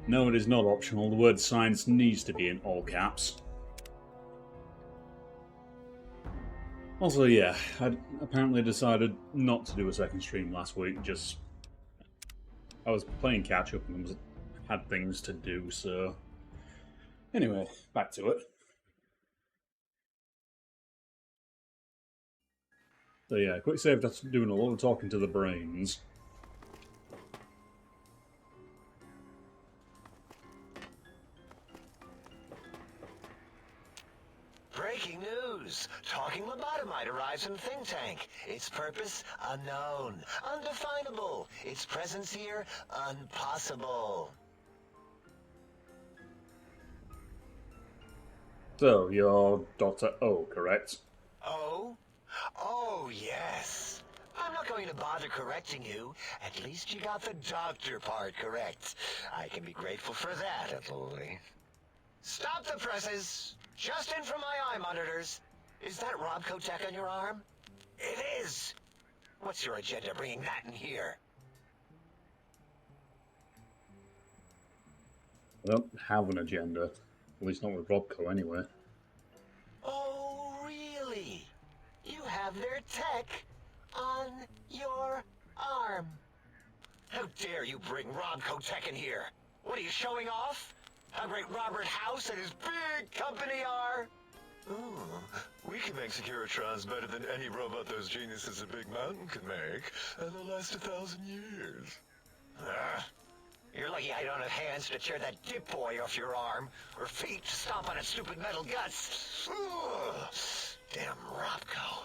No, it is not optional. The word science needs to be in all caps. Also, yeah, I apparently decided not to do a second stream last week. I was playing catch up and had things to do, so. Anyway, back to it. So yeah, quick save that's doing a lot of talking to the brains. Breaking news! Talking lobotomite arrives in think tank. Its purpose, unknown. Undefinable. Its presence here, impossible. So, you're Dr. O, correct? Oh? Oh, yes. I'm not going to bother correcting you. At least you got the doctor part correct. I can be grateful for that, at least. Stop the presses! Just in from my eye monitors. Is that Robco tech on your arm? It is! What's your agenda bringing that in here? I don't have an agenda. At least not with Robco, anyway. Oh, really? You have their tech on your arm. How dare you bring Robco tech in here? What are you showing off? How great Robert House and his big company are? Oh, we can make Securitrons better than any robot those geniuses at Big Mountain could make, and they'll last 1,000 years. You're lucky I don't have hands to tear that dip boy off your arm, or feet to stomp on its stupid metal guts. Ugh. Damn Robco.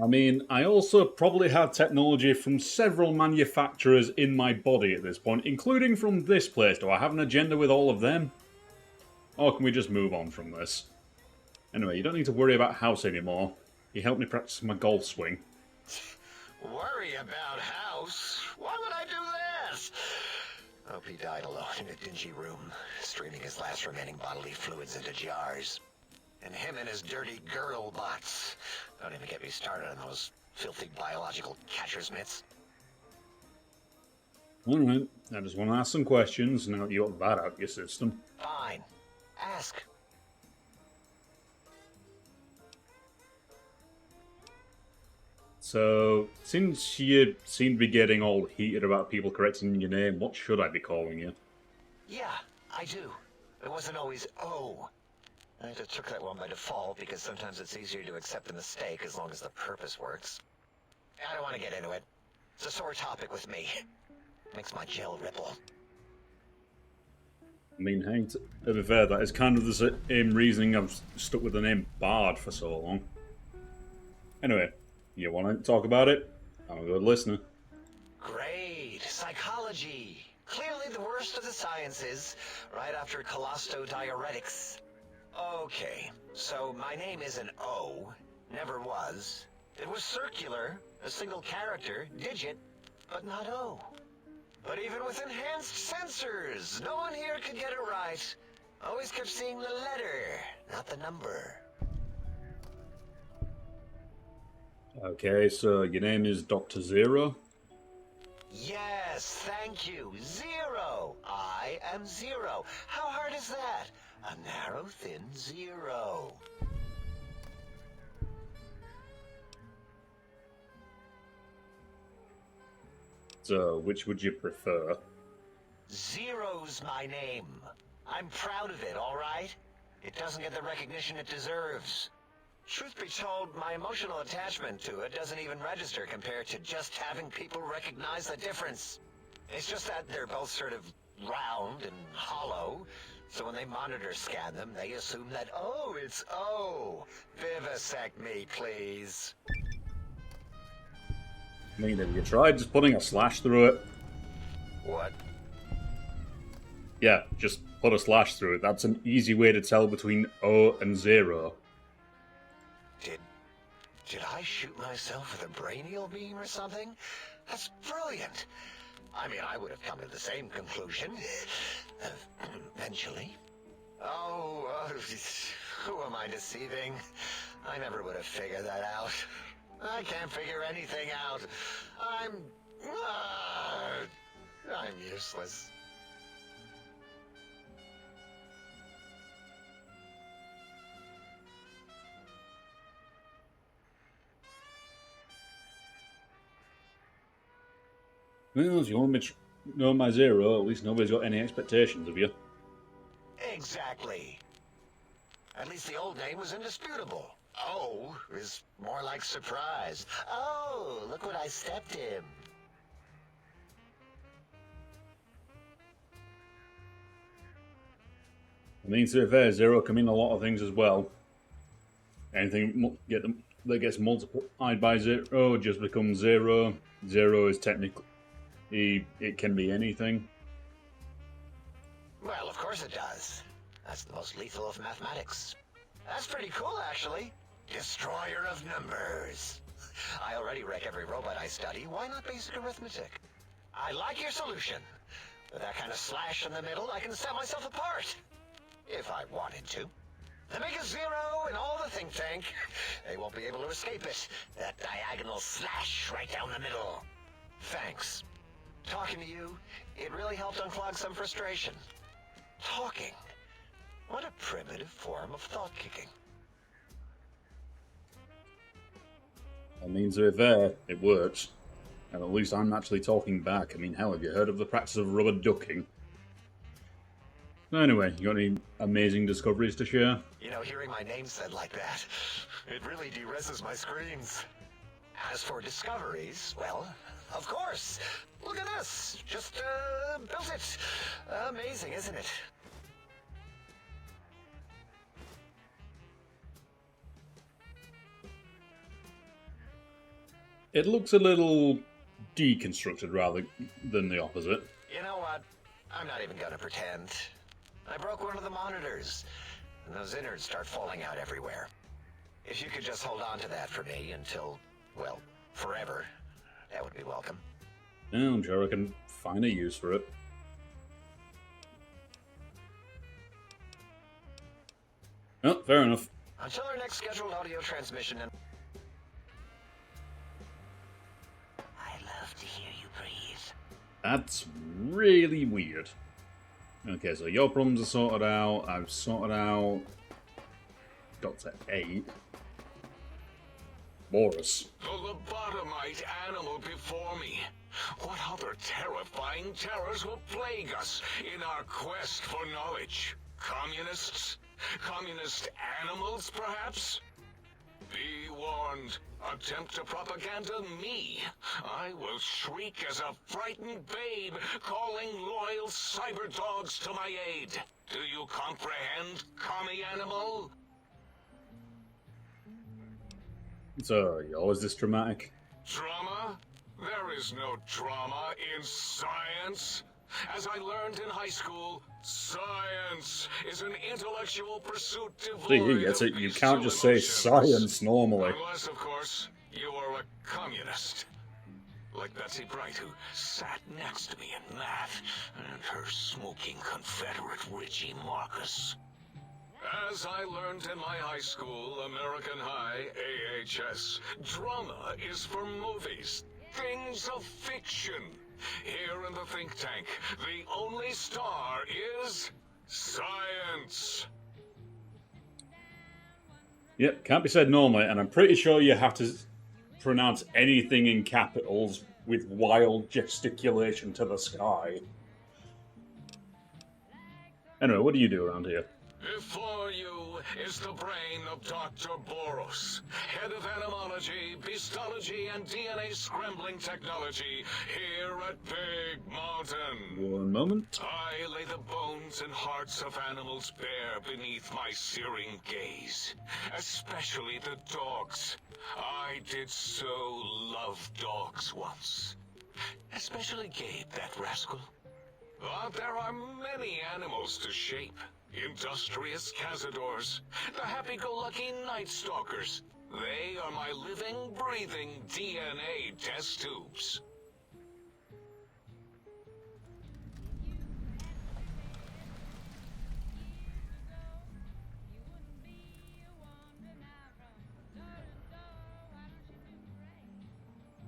I mean, I also probably have technology from several manufacturers in my body at this point, including from this place. Do I have an agenda with all of them? Or can we just move on from this? Anyway, you don't need to worry about House anymore. He helped me practice my golf swing. Worry about House? Why would I do this? Hope he died alone in a dingy room, streaming his last remaining bodily fluids into jars. And him and his dirty girl bots. Don't even get me started on those filthy biological catcher's mitts. Alright, I just want to ask some questions now that you got that out of your system. Fine. Ask. So, since you seem to be getting all heated about people correcting your name, what should I be calling you? Yeah, I do. It wasn't always O. I just took that one by default because sometimes it's easier to accept the mistake as long as the purpose works. I don't want to get into it. It's a sore topic with me. Makes my gel ripple. I mean, hey, to be fair, that is kind of the same reasoning I've stuck with the name Bard for so long. Anyway, you want to talk about it? I'm a good listener. Great. Psychology. Clearly the worst of the sciences, right after colostodiuretics. Okay, so my name isn't O. Never was. It was circular, a single character, digit, but not O. But even with enhanced sensors, no one here could get it right. Always kept seeing the letter, not the number. Okay, so your name is Dr. Zero? Yes, thank you. Zero. I am Zero. How hard is that? A narrow, thin zero. So, which would you prefer? Zero's my name. I'm proud of it, all right? It doesn't get the recognition it deserves. Truth be told, my emotional attachment to it doesn't even register compared to just having people recognize the difference. It's just that they're both sort of round and hollow, so when they monitor scan them, they assume that, oh, it's O. Vivisect me, please. I mean, have you tried just putting a slash through it? What? Yeah, just put a slash through it. That's an easy way to tell between O and Zero. Did I shoot myself with a brainial beam or something? That's brilliant. I mean, I would have come to the same conclusion. Eventually. Oh, who am I deceiving? I never would have figured that out. I can't figure anything out. I'm... I'm useless. Well, if you want me to know my zero, at least nobody's got any expectations of you. Exactly. At least the old name was indisputable. Oh is more like surprise. Oh, look what I stepped in. I mean, to be fair, zero can mean a lot of things as well. Anything that gets multiplied by zero just becomes zero. Zero is technically, it can be anything. Well, of course it does. That's the most lethal of mathematics. That's pretty cool, actually. Destroyer of numbers. I already wreck every robot I study. Why not basic arithmetic? I like your solution. With that kind of slash in the middle, I can set myself apart. If I wanted to. The biggest zero in all the think tank. They won't be able to escape it. That diagonal slash right down the middle. Thanks. Talking to you, it really helped unclog some frustration. Talking. What a primitive form of thought kicking. I mean, to be fair, it works. And at least I'm actually talking back. I mean, hell, have you heard of the practice of rubber ducking? Anyway, you got any amazing discoveries to share? You know, hearing my name said like that, it really de-reses my screens. As for discoveries, well, of course. Look at this. Just, built it. Amazing, isn't it? It looks a little deconstructed rather than the opposite. You know what? I'm not even gonna pretend. I broke one of the monitors, and those innards start falling out everywhere. If you could just hold on to that for me until, well, forever, that would be welcome. Yeah, I'm sure I can find a use for it. Oh, fair enough. Until our next scheduled audio transmission and... I love to hear you breathe. That's really weird. Okay, so your problems are sorted out. I've sorted out Dr. 8. Boris. The lobotomite animal before me. What other terrifying terrors will plague us in our quest for knowledge? Communists? Communist animals, perhaps? Be warned. Attempt to propaganda me. I will shriek as a frightened babe, calling loyal cyber dogs to my aid. Do you comprehend, commie animal? So, you're always this dramatic? Drama? There is no drama in science. As I learned in high school, science is an intellectual pursuit devoid See, he gets of it. You bestial can't just say emotions. science normally. Unless, of course, you are a communist. Like Betsy Bright, who sat next to me in math, and her smoking Confederate Richie Marcus. As I learned in my high school, American High, AHS, drama is for movies, things of fiction. Here in the think tank, the only star is science. Yep, can't be said normally, and I'm pretty sure you have to pronounce anything in capitals with wild gesticulation to the sky. Anyway, what do you do around here? Before you is the brain of Dr. Boros, head of animology, beastology, and DNA scrambling technology here at Big Mountain. One moment. I lay the bones and hearts of animals bare beneath my searing gaze, especially the dogs. I did so love dogs once. Especially Gabe, that rascal. But there are many animals to shape. Industrious cazadors, the happy-go-lucky night stalkers. They are my living, breathing DNA test tubes.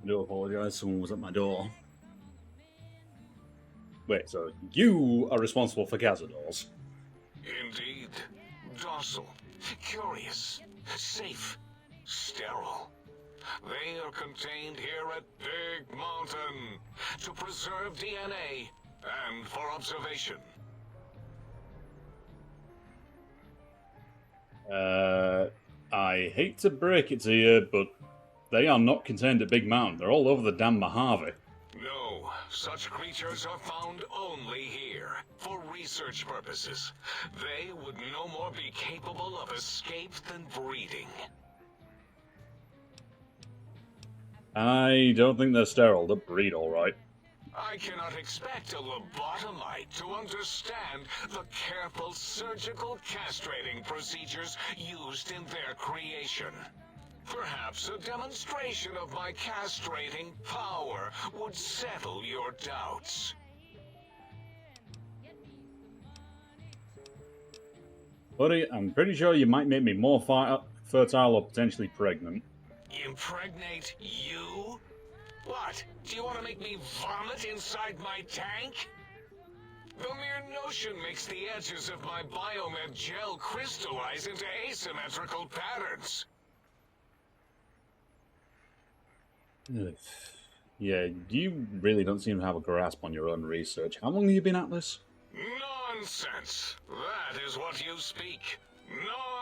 I do apologise, someone was at my door. Wait, so you are responsible for Cazadors? Indeed. Docile, curious, safe, sterile. They are contained here at Big Mountain to preserve DNA and for observation. I hate to break it to you, but they are not contained at Big Mountain. They're all over the damn Mojave. No, such creatures are found only here, for research purposes. They would no more be capable of escape than breeding. I don't think they're sterile. They breed all right. I cannot expect a lobotomite to understand the careful surgical castrating procedures used in their creation. Perhaps a demonstration of my castrating power would settle your doubts. Buddy, I'm pretty sure you might make me more fertile or potentially pregnant. Impregnate you? What? Do you want to make me vomit inside my tank? The mere notion makes the edges of my biomed gel crystallize into asymmetrical patterns. Ugh. Yeah, you really don't seem to have a grasp on your own research. How long have you been at this? Nonsense! That is what you speak.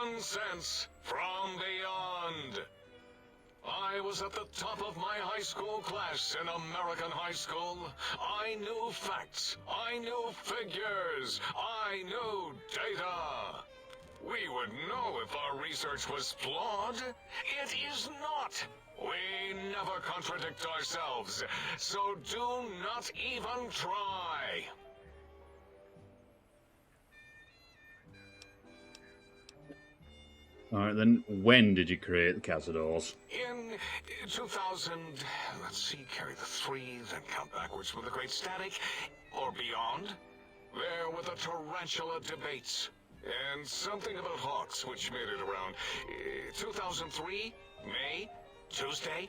Nonsense from beyond. I was at the top of my high school class in American high school. I knew facts. I knew figures. I knew data. We would know if our research was flawed. It is not. We never contradict ourselves, so do not even try. Alright then, when did you create the Cazadors? In 2000, let's see, carry the 3, then count backwards with the Great Static, or beyond. There were the tarantula debates, and something about hawks, which made it around 2003, May, Tuesday.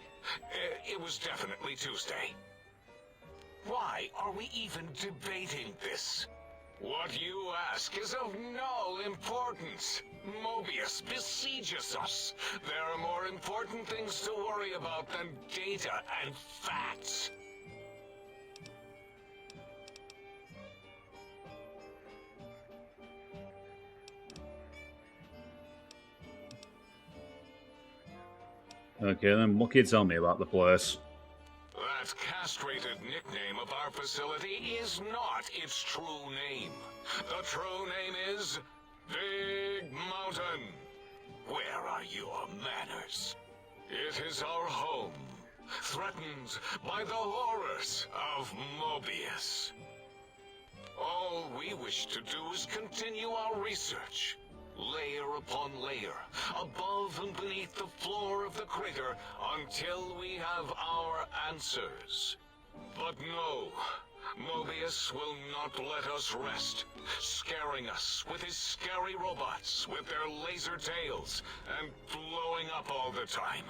It was definitely Tuesday. Why are we even debating this? What you ask is of no importance. Mobius besieges us. There are more important things to worry about than data and facts. Okay then, what can you tell me about the place? That castrated nickname of our facility is not its true name. The true name is Big Mountain. Where are your manners? It is our home, threatened by the horrors of Mobius. All we wish to do is continue our research, layer upon layer, above and beneath the floor of the crater, until we have our answers. But no, Mobius will not let us rest, scaring us with his scary robots with their laser tails and blowing up all the time.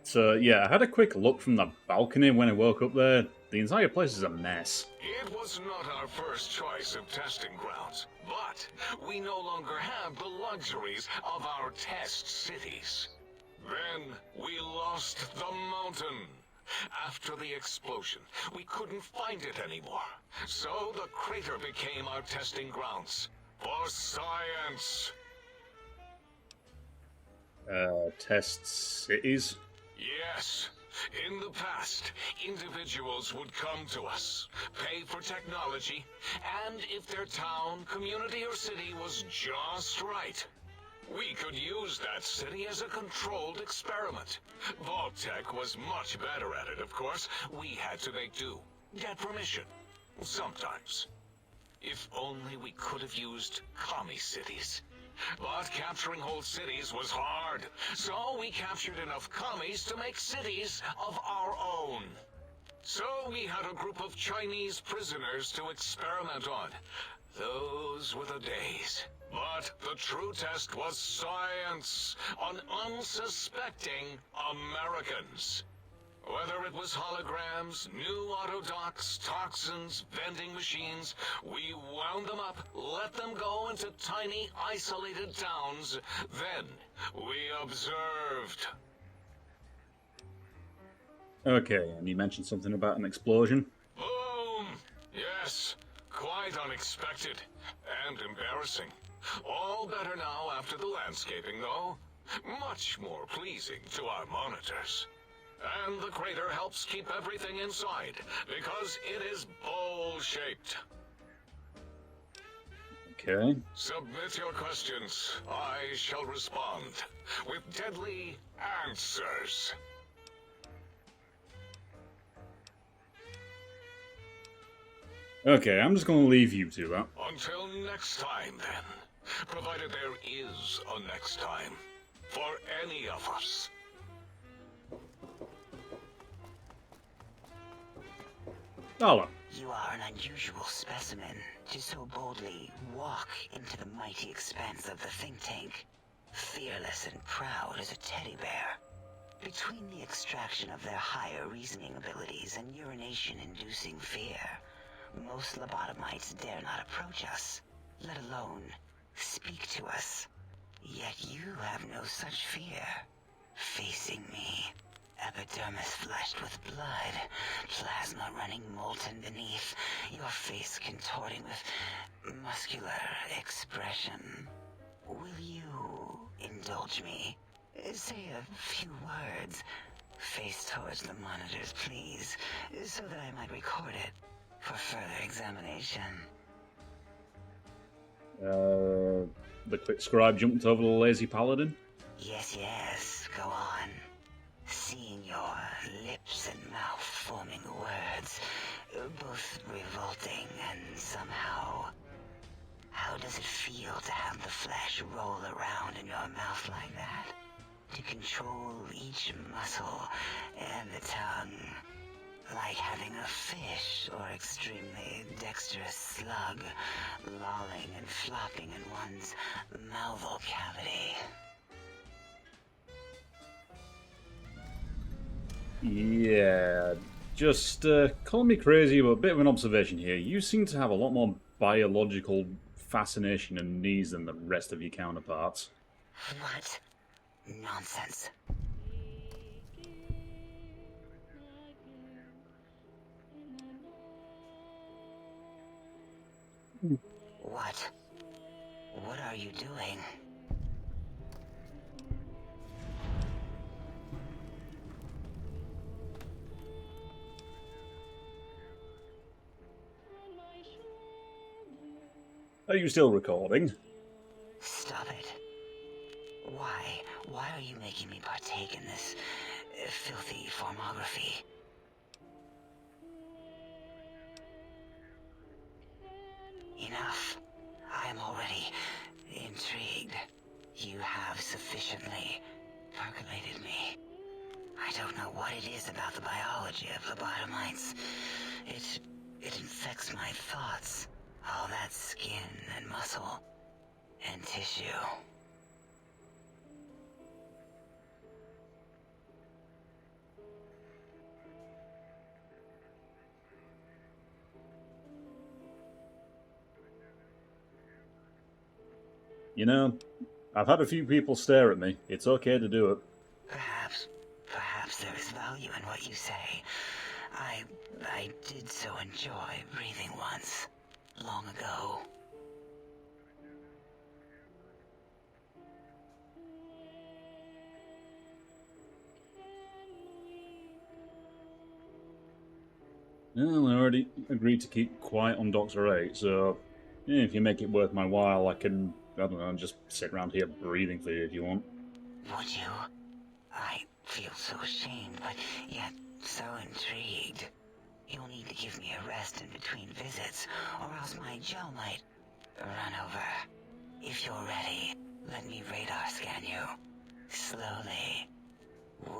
So, yeah, I had a quick look from the balcony when I woke up there. The entire place is a mess. It was not our first choice of testing grounds, but we no longer have the luxuries of our test cities. Then we lost the mountain. After the explosion, we couldn't find it anymore. So the crater became our testing grounds for science. Test cities? Yes. In the past, individuals would come to us, pay for technology, and if their town, community, or city was just right, we could use that city as a controlled experiment. Vault-Tec was much better at it, of course. We had to make do. Get permission. Sometimes. If only we could have used commie cities. But capturing whole cities was hard, so we captured enough commies to make cities of our own. So we had a group of Chinese prisoners to experiment on. Those were the days. But the true test was science on unsuspecting Americans. Whether it was holograms, new autodocs, toxins, vending machines, we wound them up, let them go into tiny, isolated towns. Then we observed. Okay, and you mentioned something about an explosion. Boom! Yes, quite unexpected and embarrassing. All better now after the landscaping, though. Much more pleasing to our monitors. And the crater helps keep everything inside, because it is bowl-shaped. Okay. Submit your questions. I shall respond with deadly answers. Okay, I'm just going to leave you to that. Until next time, then. Provided there is a next time. For any of us. Hello. You are an unusual specimen to so boldly walk into the mighty expanse of the think tank, fearless and proud as a teddy bear. Between the extraction of their higher reasoning abilities and urination-inducing fear, most lobotomites dare not approach us, let alone speak to us. Yet you have no such fear. Facing me, epidermis flushed with blood, plasma running molten beneath, your face contorting with muscular expression. Will you indulge me? Say a few words. Face towards the monitors, please, so that I might record it for further examination. The quick scribe jumped over the lazy paladin. Yes, go on. Seeing your lips and mouth forming words, both revolting and somehow... How does it feel to have the flesh roll around in your mouth like that? To control each muscle and the tongue, like having a fish or extremely dexterous slug lolling and flopping in one's mouthal cavity. Yeah, just call me crazy, but a bit of an observation here. You seem to have a lot more biological fascination and needs than the rest of your counterparts. What? Nonsense. What? What are you doing? Are you still recording? Stop it. Why? Why are you making me partake in this filthy formography? Enough. I am already intrigued. You have sufficiently percolated me. I don't know what it is about the biology of lobotomites. It infects my thoughts. All that skin and muscle and tissue. You know, I've had a few people stare at me. It's okay to do it. Perhaps there is value in what you say. I did so enjoy breathing once, long ago. Well, I already agreed to keep quiet on Doctor 8, so yeah, if you make it worth my while, I can, I don't know, just sit around here breathing for you if you want. Would you? I feel so ashamed, but yet so intrigued. You'll need to give me a rest in between visits, or else my jaw might run over. If you're ready, let me radar scan you. Slowly. Woo.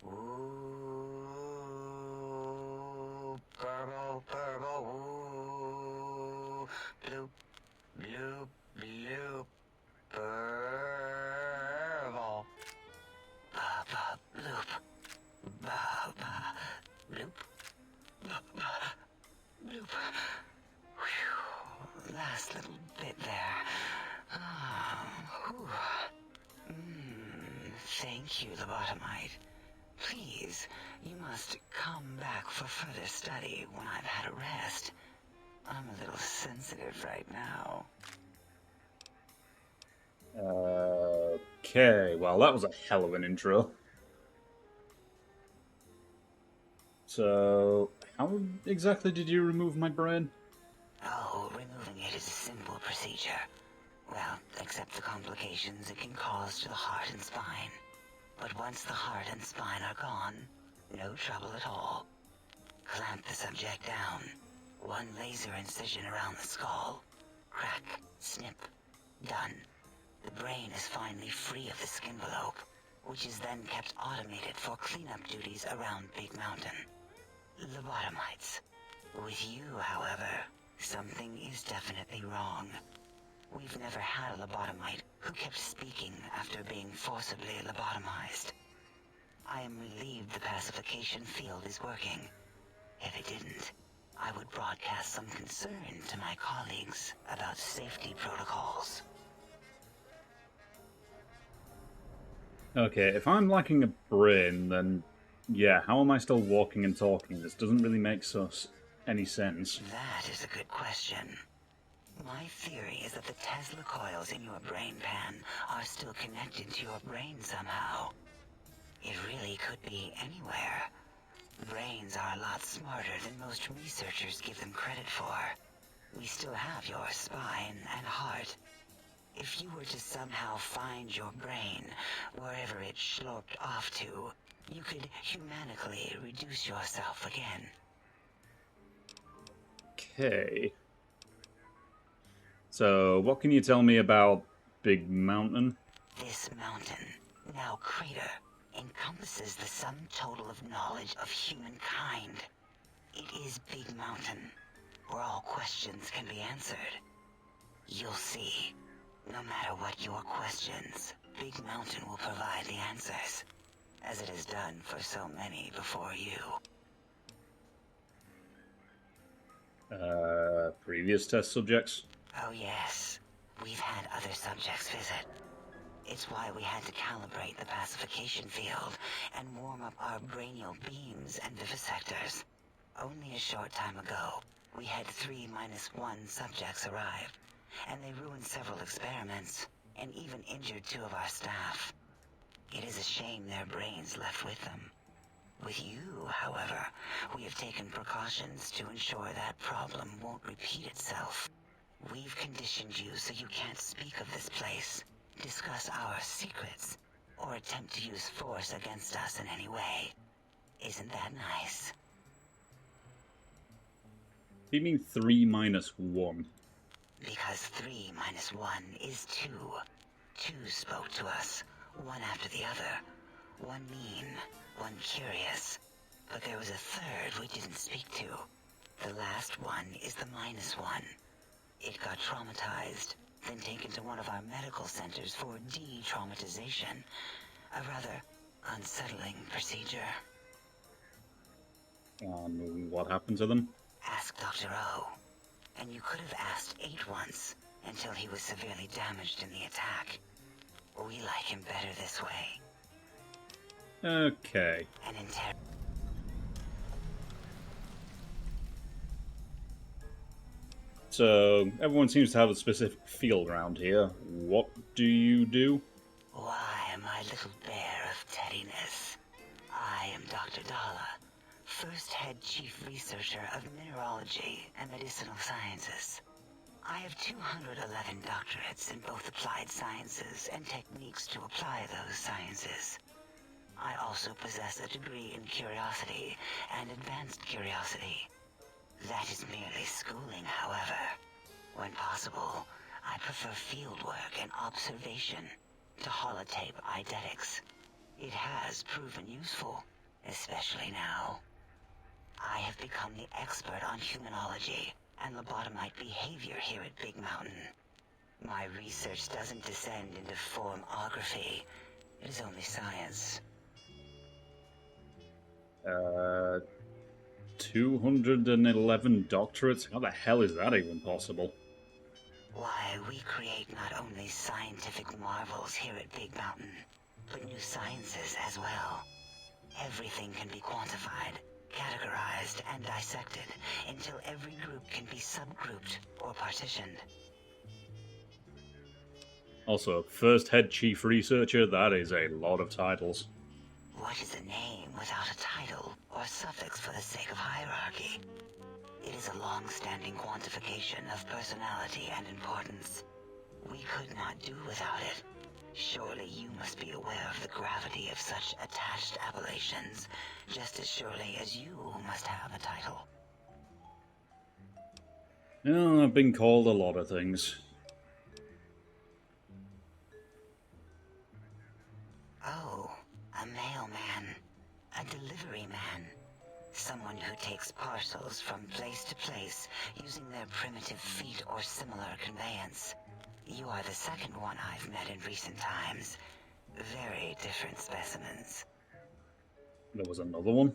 Woo. Purple, purple, woo. Blooperable. Bloop. Bloop. Bloop. Whew. Last little bit there. Thank you, lobotomite. Please, you must come back for further study when I've had a rest. I'm a little sensitive right now. Okay, well, that was a hell of an intro. So, how exactly did you remove my brain? Oh, removing it is a simple procedure. Well, except the complications it can cause to the heart and spine. But once the heart and spine are gone, no trouble at all. Clamp the subject down. One laser incision around the skull. Crack, snip, done. The brain is finally free of the skin envelope, which is then kept automated for cleanup duties around Big Mountain. Lobotomites. With you, however, something is definitely wrong. We've never had a lobotomite who kept speaking after being forcibly lobotomized. I am relieved the pacification field is working. If it didn't, I would broadcast some concern to my colleagues about safety protocols. Okay, if I'm lacking a brain, then yeah, how am I still walking and talking? This doesn't really make any sense. That is a good question. My theory is that the Tesla coils in your brain pan are still connected to your brain somehow. It really could be anywhere. Brains are a lot smarter than most researchers give them credit for. We still have your spine and heart. If you were to somehow find your brain, wherever it sloped off to, you could humanically reduce yourself again. Okay. So, what can you tell me about Big Mountain? This mountain, now crater, encompasses the sum total of knowledge of humankind. It is Big Mountain, where all questions can be answered. You'll see. No matter what your questions, Big Mountain will provide the answers, as it has done for so many before you. Previous test subjects? Oh yes, we've had other subjects visit. It's why we had to calibrate the pacification field and warm up our brainial beams and vivisectors. Only a short time ago, we had 3-1 subjects arrive, and they ruined several experiments, and even injured 2 of our staff. It is a shame their brains left with them. With you, however, we have taken precautions to ensure that problem won't repeat itself. We've conditioned you so you can't speak of this place, discuss our secrets, or attempt to use force against us in any way. Isn't that nice? What do you mean 3-1? Because 3-1 is 2. 2 spoke to us, one after the other. One mean, one curious. But there was a third we didn't speak to. The last one is the -1. It got traumatized, then taken to one of our medical centers for de-traumatization. A rather unsettling procedure. What happened to them? Ask Dr. O. And you could have asked 8 once, until he was severely damaged in the attack. We like him better this way. Okay. An So, everyone seems to have a specific field around here. What do you do? Why, my little bear of teddiness. I am Dr. Dalla, first head chief researcher of mineralogy and medicinal sciences. I have 211 doctorates in both applied sciences and techniques to apply those sciences. I also possess a degree in curiosity and advanced curiosity. That is merely schooling, however. When possible, I prefer fieldwork and observation to holotape eidetics. It has proven useful, especially now. I have become the expert on humanology and lobotomite behavior here at Big Mountain. My research doesn't descend into formography. It is only science. 211 doctorates? How the hell is that even possible? Why, we create not only scientific marvels here at Big Mountain, but new sciences as well. Everything can be quantified, categorized, and dissected until every group can be subgrouped or partitioned. Also, first head chief researcher, that is a lot of titles. What is a name without a title or suffix for the sake of hierarchy? It is a long-standing quantification of personality and importance. We could not do without it. Surely you must be aware of the gravity of such attached appellations, just as surely as you must have a title. Oh, I've been called a lot of things. Oh, a mailman. A delivery man. Someone who takes parcels from place to place using their primitive feet or similar conveyance. You are the second one I've met in recent times. Very different specimens. There was another one?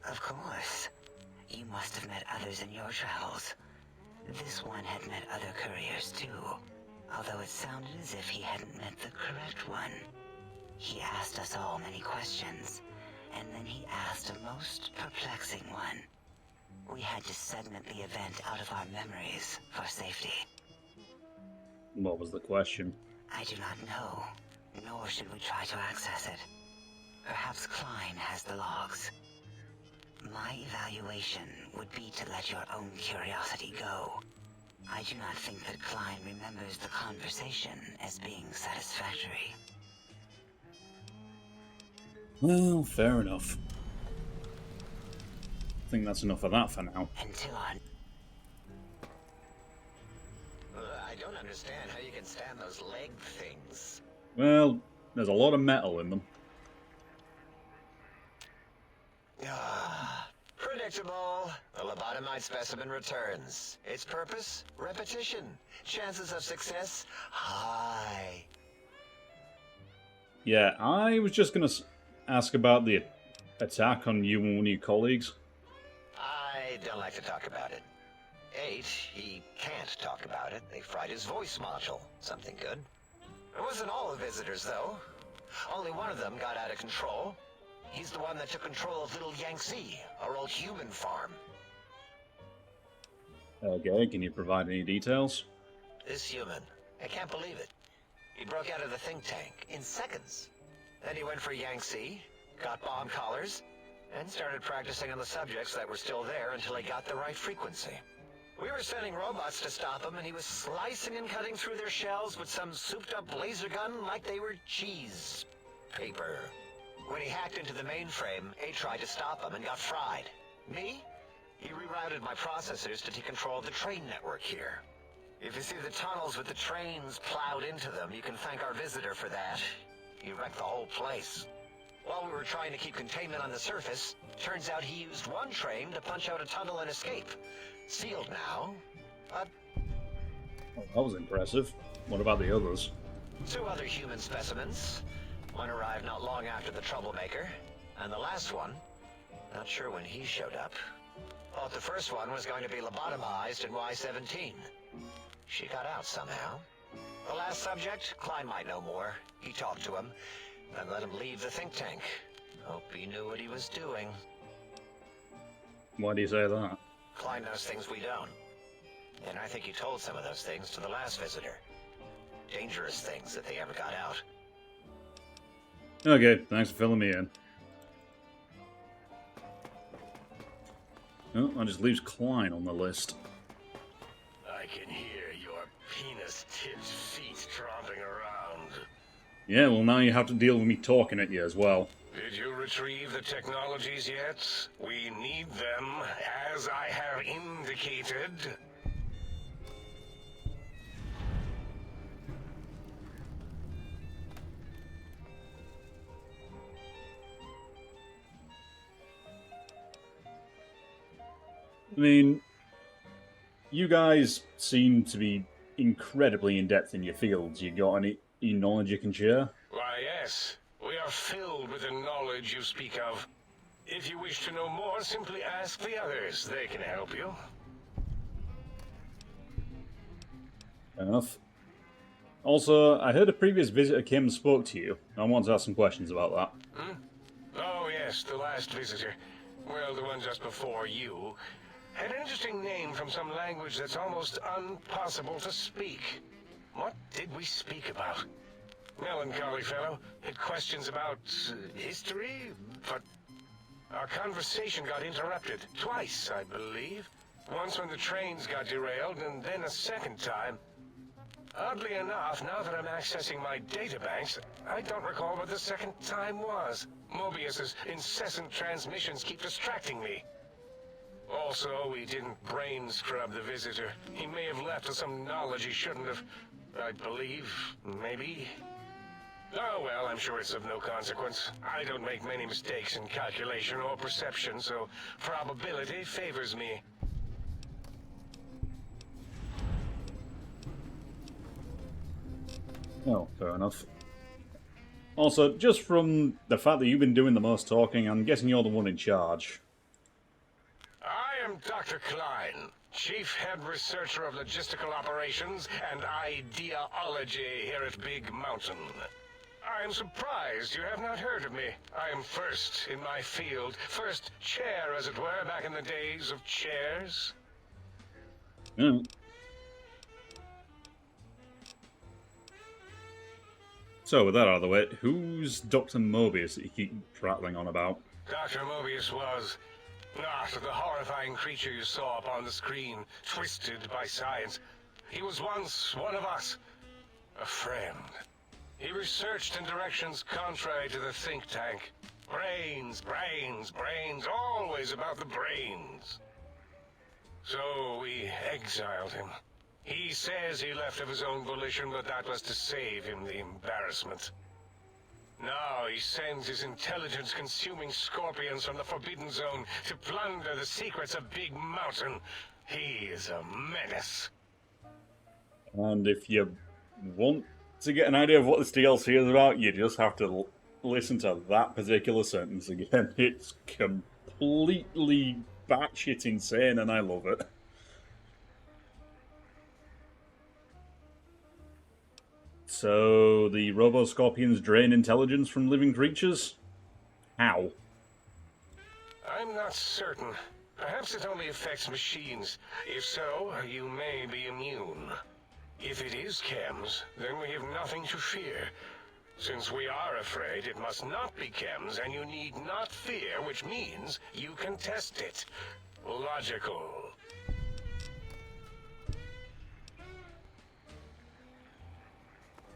Of course. You must have met others in your travels. This one had met other couriers too, although it sounded as if he hadn't met the correct one. He asked us all many questions, and then he asked a most perplexing one. We had to segment the event out of our memories for safety. What was the question? I do not know, nor should we try to access it. Perhaps Klein has the logs. My evaluation would be to let your own curiosity go. I do not think that Klein remembers the conversation as being satisfactory. Well, fair enough. I think that's enough of that for now. Until our... I don't understand how you can stand those leg things. Well, there's a lot of metal in them. Predictable. The lobotomized specimen returns. Its purpose? Repetition. Chances of success? High. Yeah, I was just going to ask about the attack on you and one of your colleagues. I don't like to talk about it. 8, he can't talk about it. They fried his voice module. Something good. It wasn't all the visitors, though. Only one of them got out of control. He's the one that took control of Little Yangtze, our old human farm. Okay, can you provide any details? This human, I can't believe it. He broke out of the think tank in seconds. Then he went for Yangtze, got bomb collars, and started practicing on the subjects that were still there until he got the right frequency. We were sending robots to stop him, and he was slicing and cutting through their shells with some souped-up laser gun like they were cheese paper. When he hacked into the mainframe, A tried to stop him and got fried. Me? He rerouted my processors to take control of the train network here. If you see the tunnels with the trains plowed into them, you can thank our visitor for that. He wrecked the whole place. While we were trying to keep containment on the surface, turns out he used one train to punch out a tunnel and escape. Sealed now. Oh, that was impressive. What about the others? 2 other human specimens. One arrived not long after the troublemaker, and the last one, not sure when he showed up. Thought the first one was going to be lobotomized in Y-17. She got out somehow. The last subject, Klein might know more. He talked to him, then let him leave the think tank. Hope he knew what he was doing. Why do you say that? Klein knows things we don't. And I think he told some of those things to the last visitor. Dangerous things if they ever got out. Okay, thanks for filling me in. Oh, that just leaves Klein on the list. I can hear your penis-tipped feet tromping around. Yeah, well now you have to deal with me talking at you as well. Did you retrieve the technologies yet? We need them, as I have indicated. I mean, you guys seem to be incredibly in-depth in your fields. You got any knowledge you can share? Why, yes. We are filled with the knowledge you speak of. If you wish to know more, simply ask the others. They can help you. Fair enough. Also, I heard a previous visitor came and spoke to you. I want to ask some questions about that. Oh, yes, the last visitor. Well, the one just before you. Had an interesting name from some language that's almost impossible to speak. What did we speak about? Melancholy fellow. Had questions about history, but our conversation got interrupted twice, I believe. Once when the trains got derailed, and then a second time. Oddly enough, now that I'm accessing my databanks, I don't recall what the second time was. Mobius's incessant transmissions keep distracting me. Also, we didn't brain scrub the visitor. He may have left with some knowledge he shouldn't have. I believe, maybe. Oh well, I'm sure it's of no consequence. I don't make many mistakes in calculation or perception, so probability favors me. Oh, fair enough. Also, just from the fact that you've been doing the most talking, I'm guessing you're the one in charge. I am Dr. Klein, Chief Head Researcher of Logistical Operations and Ideology here at Big Mountain. I am surprised you have not heard of me. I am first in my field, first chair, as it were, back in the days of chairs. Hmm. So, with that out of the way, who's Dr. Mobius that you keep prattling on about? Dr. Mobius was not the horrifying creature you saw upon the screen, twisted by science. He was once one of us, a friend. He researched in directions contrary to the think tank. Brains, brains, brains, always about the brains. So we exiled him. He says he left of his own volition, but that was to save him the embarrassment. Now he sends his intelligence-consuming scorpions from the Forbidden Zone to plunder the secrets of Big Mountain. He is a menace. And if you want to get an idea of what this DLC is about, you just have to listen to that particular sentence again. It's completely batshit insane, and I love it. So, the Robo-Scorpions drain intelligence from living creatures? How? I'm not certain. Perhaps it only affects machines. If so, you may be immune. If it is chems, then we have nothing to fear. Since we are afraid, it must not be chems, and you need not fear, which means you can test it. Logical.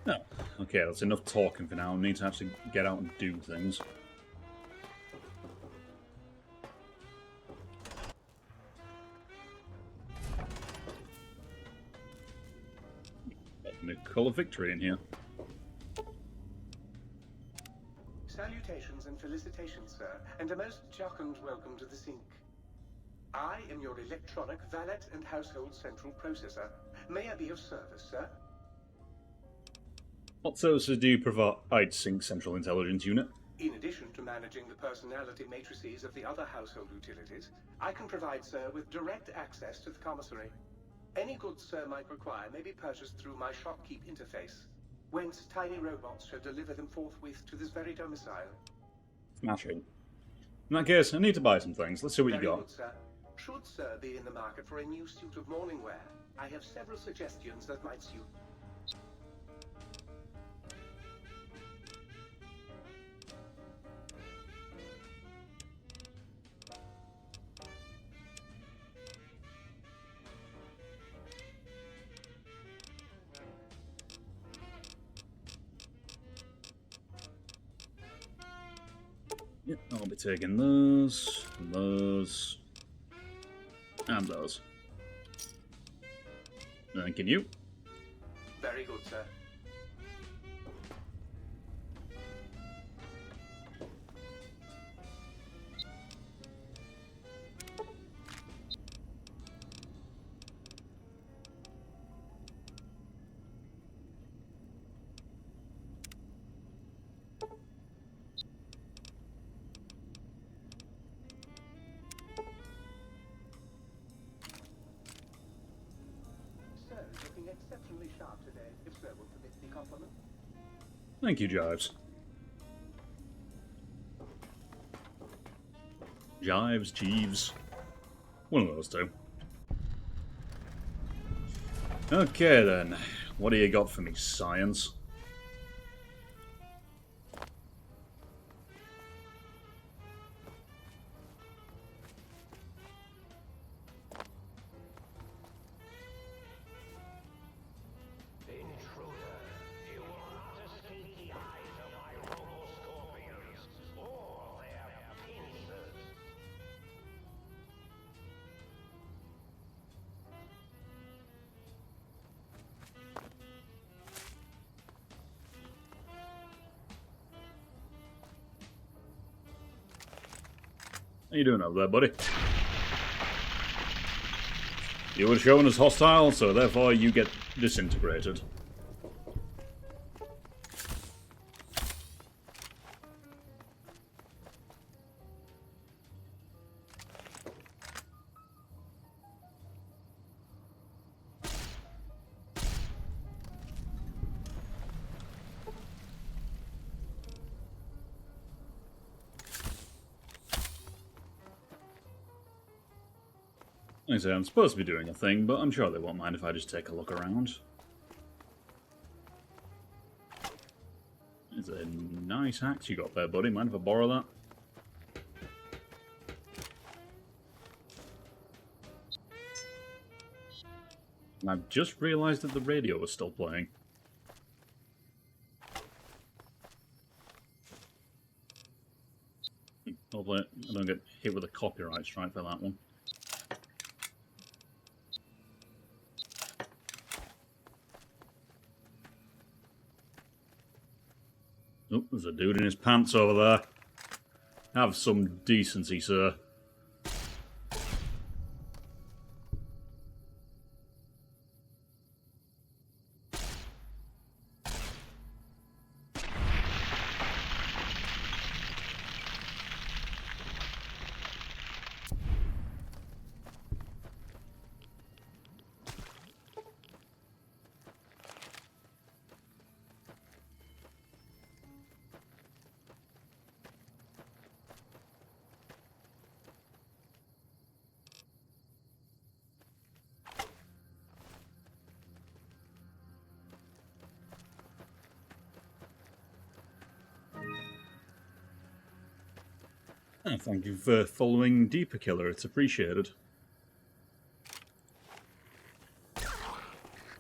Oh, okay, that's enough talking for now. I need to actually get out and do things. New colour victory in here. Salutations and felicitations, sir, and a most jocund welcome to the sink. I am your electronic valet and household central processor. May I be of service, sir? What services do you provide, Sync Central Intelligence Unit? In addition to managing the personality matrices of the other household utilities, I can provide, sir, with direct access to the commissary. Any goods sir might require may be purchased through my shopkeep interface, whence tiny robots shall deliver them forthwith to this very domicile. Smashing. In that case, I need to buy some things. Let's see what you Very got. good, sir. Should sir be in the market for a new suit of morning wear, I have several suggestions that might suit. Yep, I'll be taking those, those, and those. Thanking you. Very good, sir. exceptionally sharp today, if sir will permit the compliment. Thank you, Jives. Jives, Jeeves. One of those two. Okay then. What do you got for me, science? How you doing over there, buddy? You were shown as hostile, so therefore you get disintegrated. Like I say, I'm supposed to be doing a thing, but I'm sure they won't mind if I just take a look around. It's a nice axe you got there, buddy. Mind if I borrow that? And I've just realised that the radio was still playing. Hopefully I don't get hit with a copyright strike for that one. Oh, there's a dude in his pants over there. Have some decency, sir. Oh, thank you for following Deeper Killer, it's appreciated.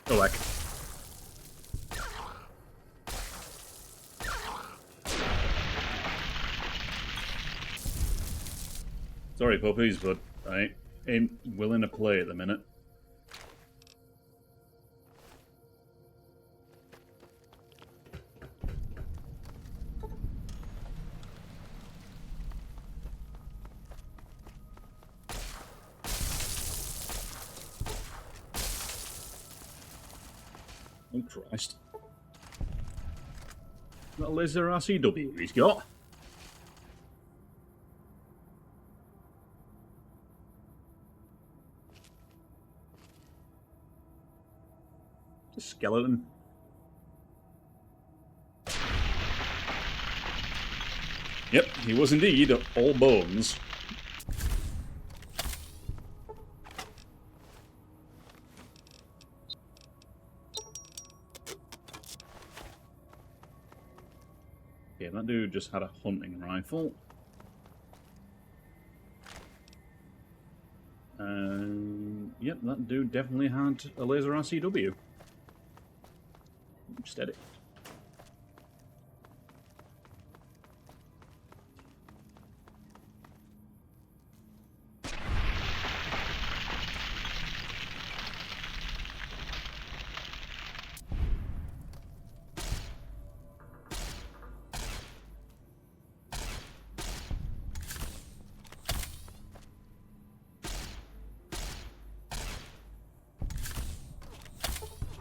Go back. Sorry, puppies, but I ain't willing to play at the minute. Oh, Christ. That laser RCW he's got. It's a skeleton. Yep, he was indeed all bones. Okay, that dude just had a hunting rifle. Yep, that dude definitely had a laser RCW. Steady.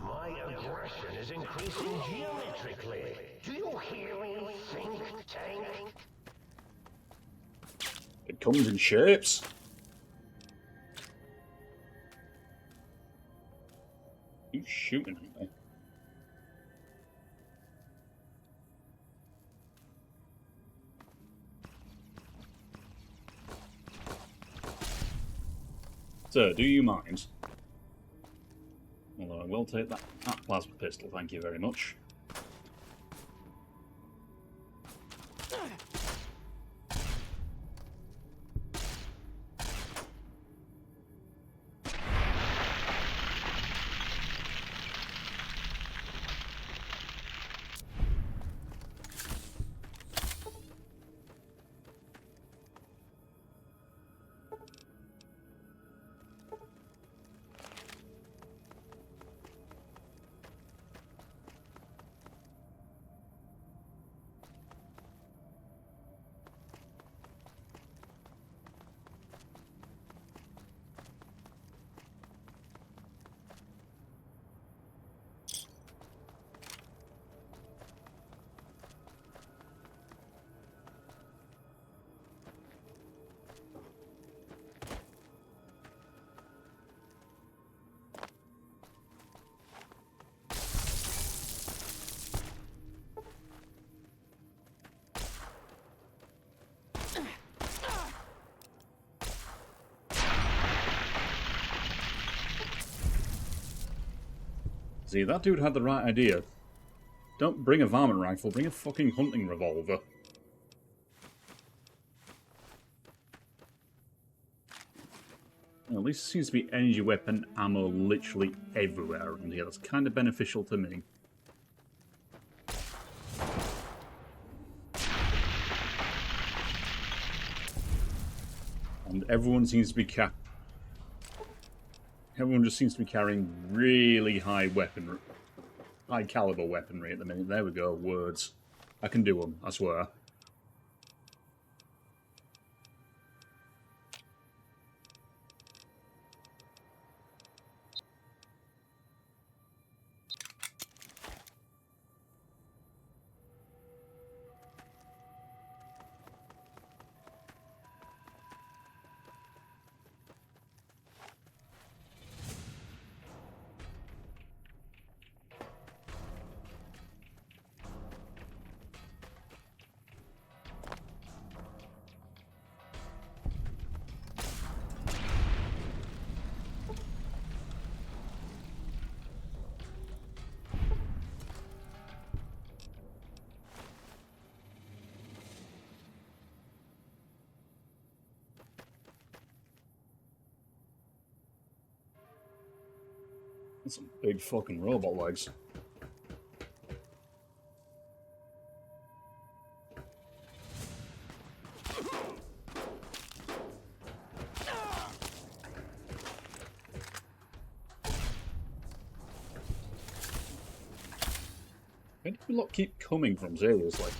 My aggression is increasing geometrically. Do you hear me, think tank? It comes in shapes. Who's shooting at me? Sir, do you mind? Although I will take that plasma pistol, thank you very much. See, that dude had the right idea. Don't bring a varmint rifle, bring a fucking hunting revolver. Well, at least there seems to be energy weapon ammo literally everywhere around here. That's kind of beneficial to me. And everyone seems to be everyone just seems to be carrying really high weaponry. High caliber weaponry at the minute. There we go, words. I can do them, I swear. That's some big fucking robot legs. Where do you lot keep coming from, seriously?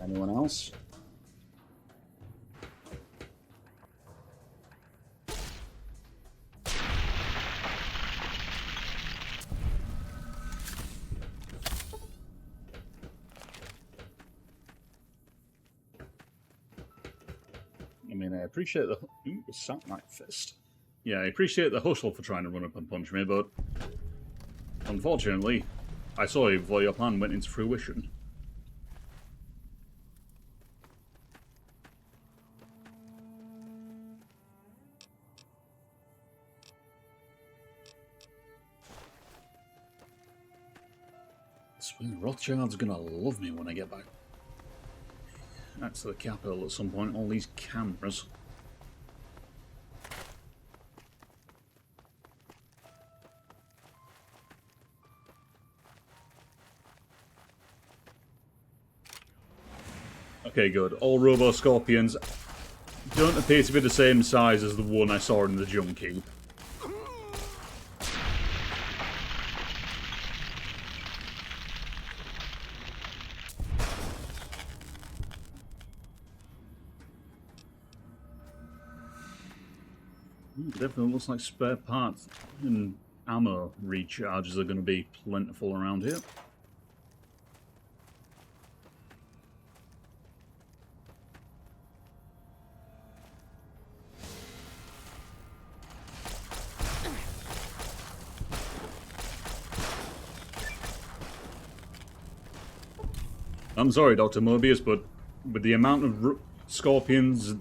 Anyone else? I mean, I appreciate the... Ooh, a satellite fist. Yeah, I appreciate the hustle for trying to run up and punch me, but... Unfortunately, I saw you before your plan went into fruition. I swear Rothschild's gonna love me when I get back to the capital at some point. All these cameras. Okay, good. All Robo-Scorpions don't appear to be the same size as the one I saw in the Junkie. Definitely looks like spare parts and ammo recharges are going to be plentiful around here. I'm sorry, Dr. Mobius, but with the amount of scorpions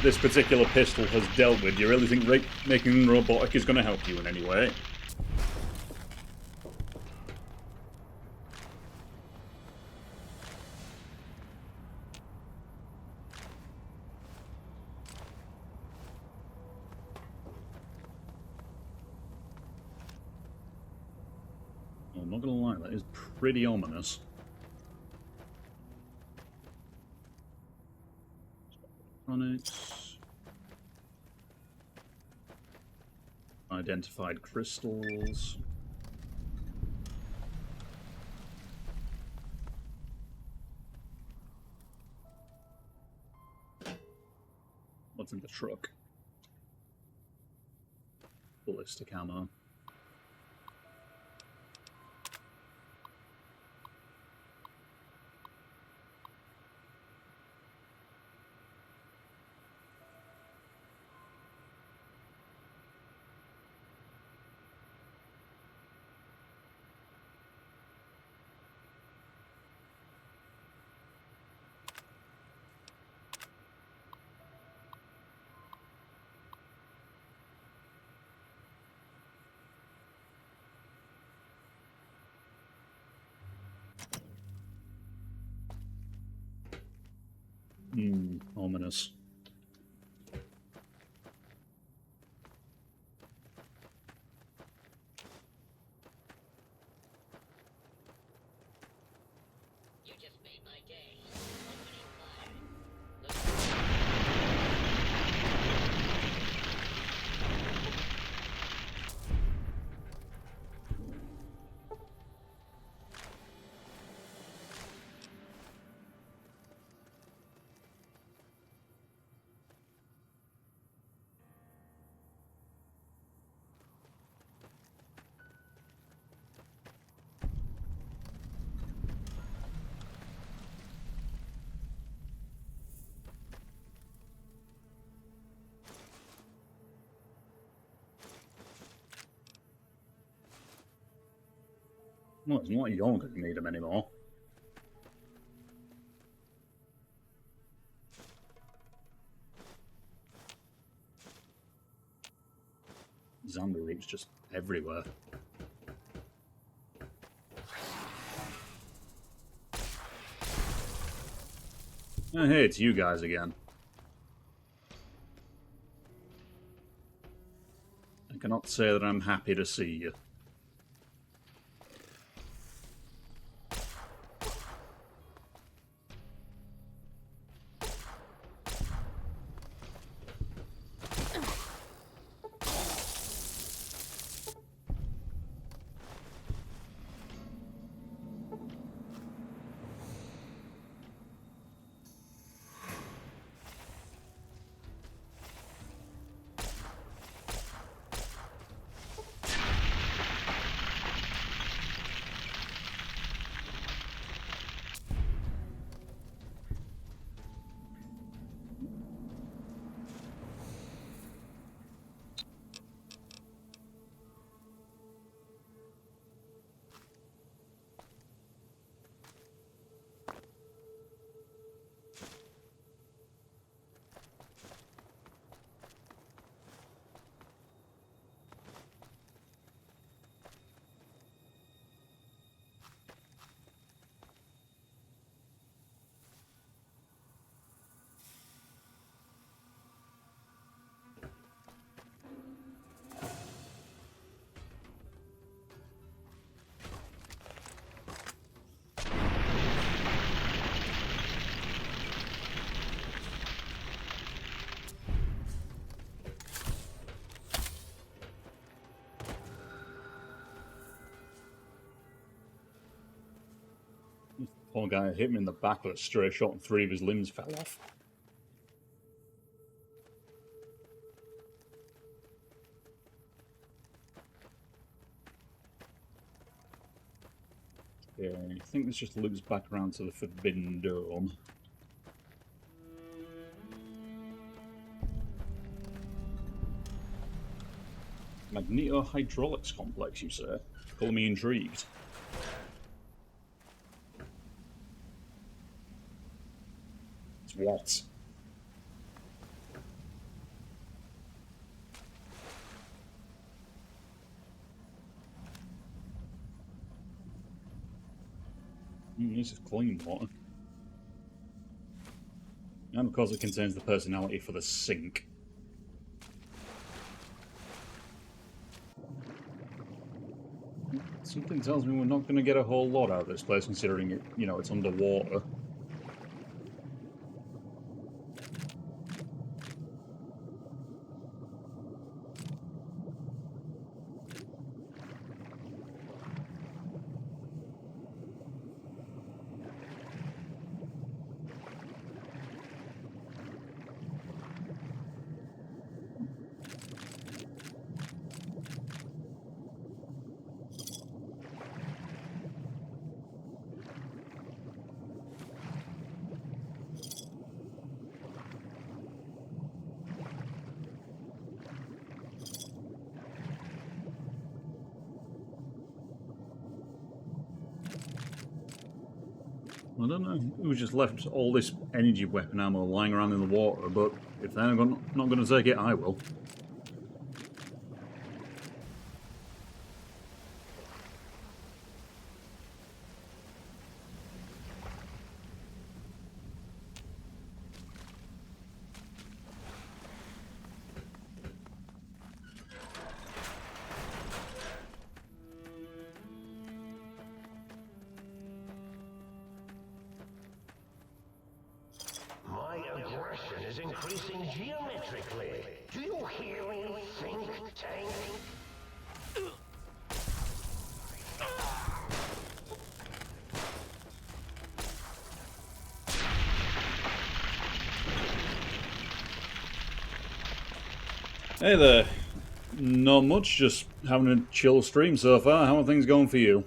this particular pistol has dealt with, do you really think making robotic is going to help you in any way? I'm not going to lie, that is pretty ominous. Electronics. Identified crystals. What's in the truck? Ballistic ammo. Ominous. You just made my day. Well, it's not you're going to need them anymore. Zombie leaks just everywhere. Oh, hey, it's you guys again. I cannot say that I'm happy to see you. Poor guy hit me in the back with a stray shot and 3 of his limbs fell off. Yeah, I think this just loops back around to the Forbidden Dome. Magneto-hydraulics complex, you say? Call me intrigued. It's what? This is clean water. And of course it contains the personality for the sink. Something tells me we're not going to get a whole lot out of this place, considering it, you know, it's underwater. I don't know who just left all this energy weapon ammo lying around in the water, but if they're not going to take it, I will. My aggression is increasing geometrically. Do you hear me, think tank? Hey there. Not much, just having a chill stream so far. How are things going for you?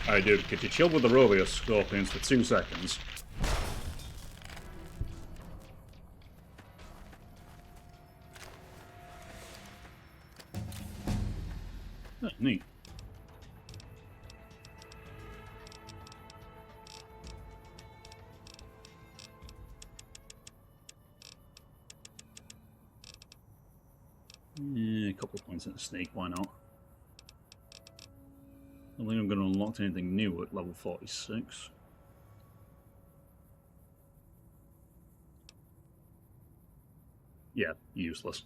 Alright, dude, could you chill with the Rovio Scorpions for 2 seconds? Oh, neat. Yeah, a couple of points in the sneak, why not? I don't think I'm going to unlock anything new at level 46. Yeah, useless.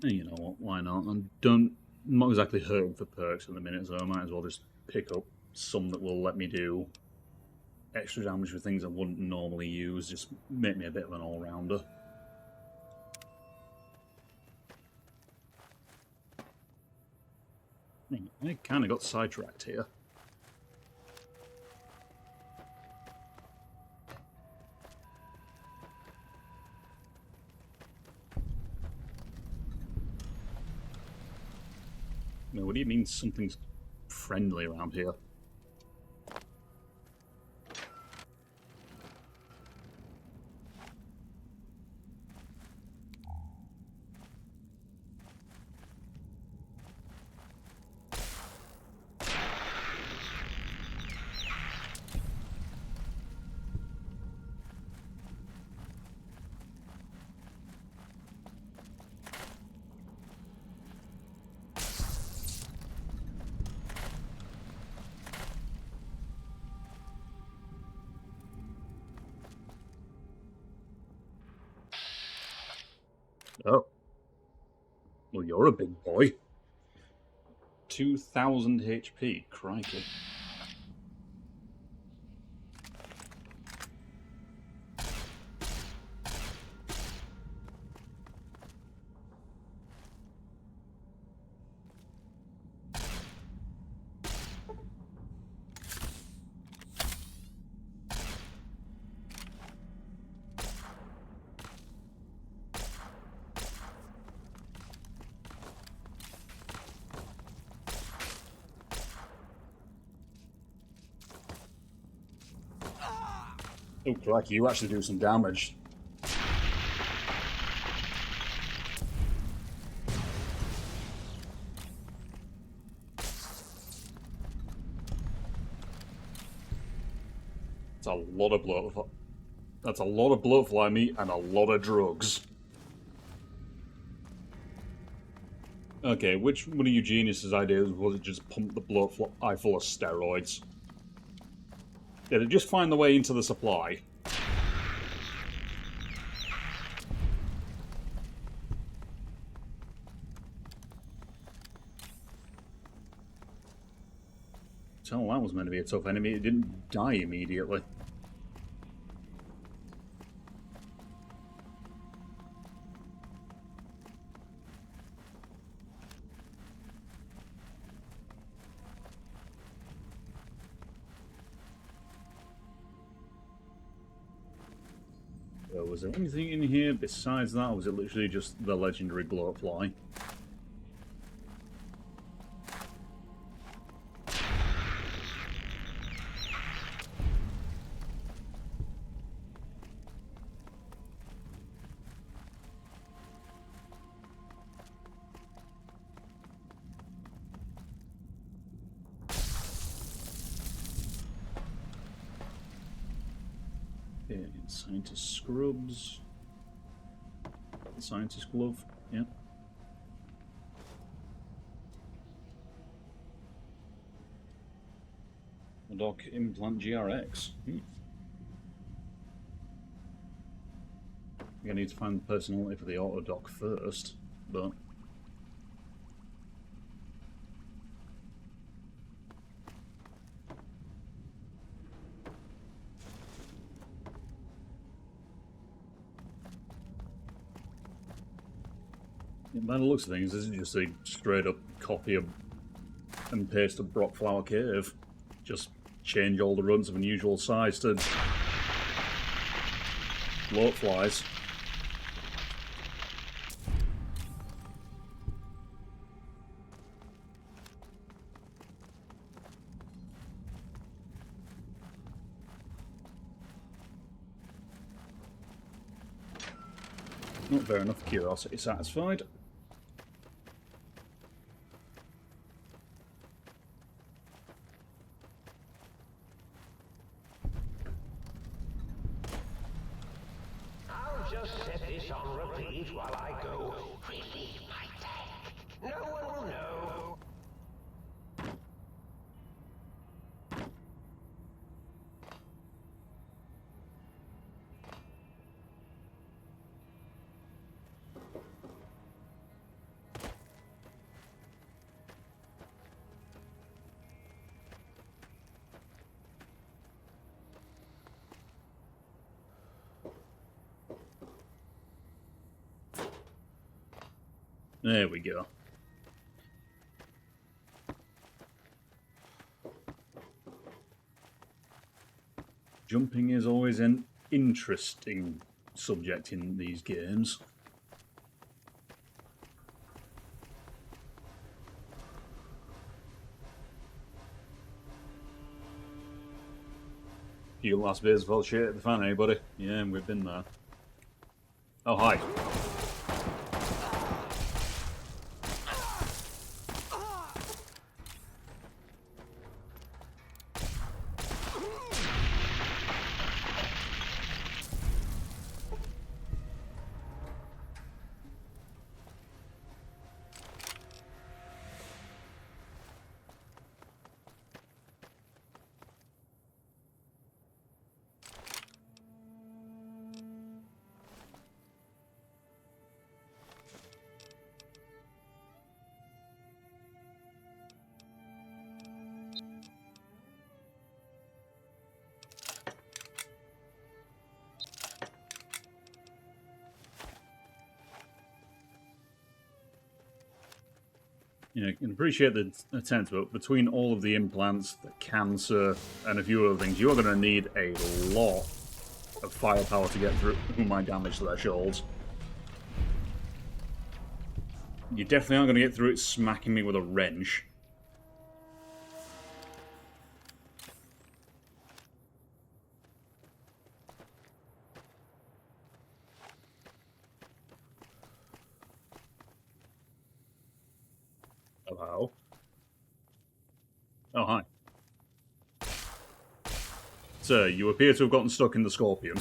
You know what, why not? I'm not exactly hurting for perks at the minute, so I might as well just pick up some that will let me do extra damage for things I wouldn't normally use, just make me a bit of an all-rounder. I kind of got sidetracked here. No, what do you mean something's friendly around here? Oh. Well, you're a big boy. 2,000 HP, crikey. Oh, crikey, you actually do some damage. That's a lot of bloat. That's a lot of bloatfly meat and a lot of drugs. Okay, which one of you geniuses' ideas was it just pump the bloatfly full of steroids? Did it just find the way into the supply? Tell that was meant to be a tough enemy. It didn't die immediately. So was there anything in here besides that, or was it literally just the legendary bloatfly? Okay, scientist scrubs. Scientist glove, yeah. Doc implant GRX. I need to find the personality for the auto dock first, but by the looks of things, this is just a straight up copy of and paste of Brockflower Cave. Just change all the runs of unusual size to bloatflies. Not fair enough, curiosity satisfied. I'll just set this on repeat while I go relieve my tank. No one will know. There we go. Jumping is always an interesting subject in these games. You last bit as well shit at the fan, anybody? Yeah, we've been there. Oh, hi. You know, I can appreciate the attempt, but between all of the implants, the cancer, and a few other things, you are going to need a lot of firepower to get through my damage thresholds. You definitely aren't going to get through it smacking me with a wrench. Hello. Oh, hi. Sir, you appear to have gotten stuck in the Scorpion.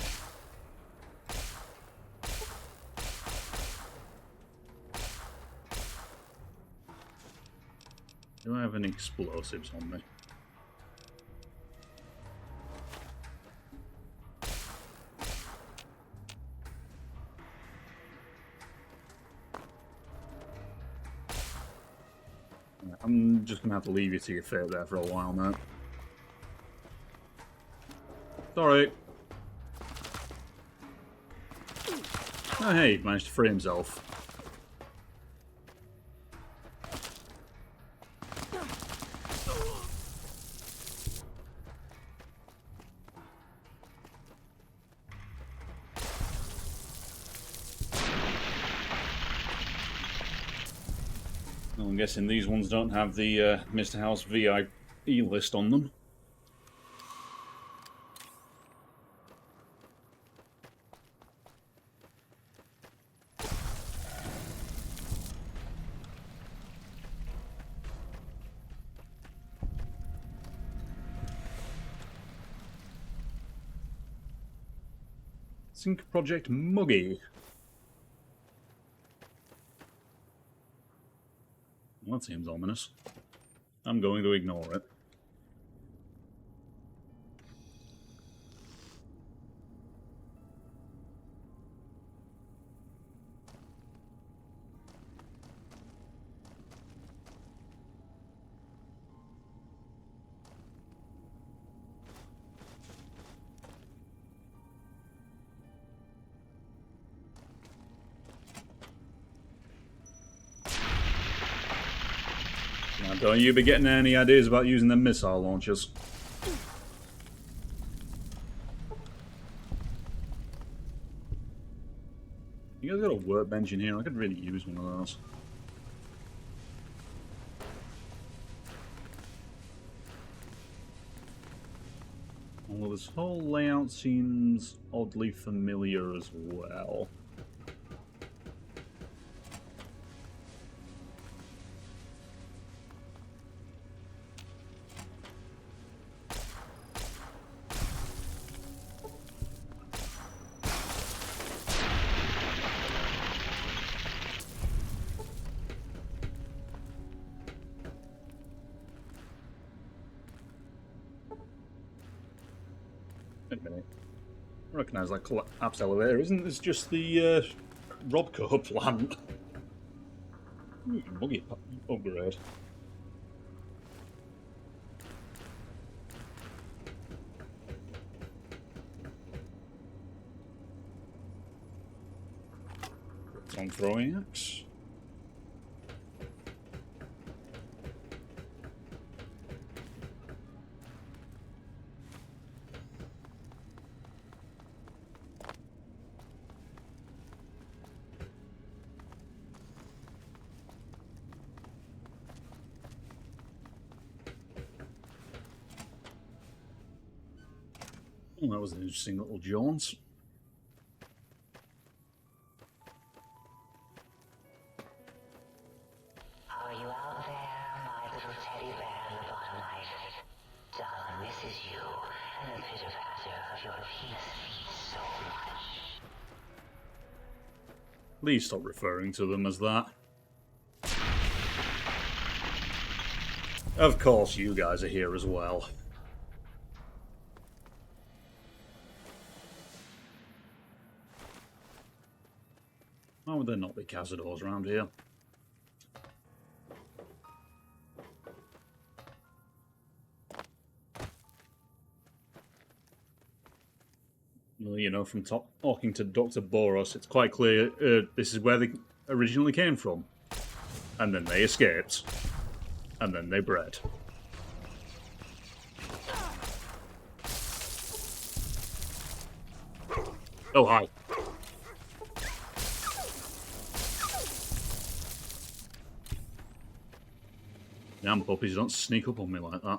Do I have any explosives on me? I'm just gonna have to leave you to your fate there for a while now. Sorry. Oh, hey, managed to free himself. Well, I'm guessing these ones don't have the Mr. House VIP list on them. Sync Project Muggy. Well, that seems ominous. I'm going to ignore it. Now, don't you be getting any ideas about using the missile launchers. You guys got a workbench in here? I could really use one of those. Although this whole layout seems oddly familiar as well. Wait a minute. I recognise that collapsed elevator. Isn't this just the Robco plant? Ooh, buggy upgrade. On throwing axe. Well, that was an interesting little jaunt. Are you out there, my little teddy bear in the bottom right? Darling misses you, and the pitter-patter of your penis feet so much. Please stop referring to them as that. Of course, you guys are here as well. Why would there not be cazadors around here? Well, you know, from talking to Dr. Boros, it's quite clear this is where they originally came from. And then they escaped. And then they bred. Oh, hi. Damn puppies, don't sneak up on me like that.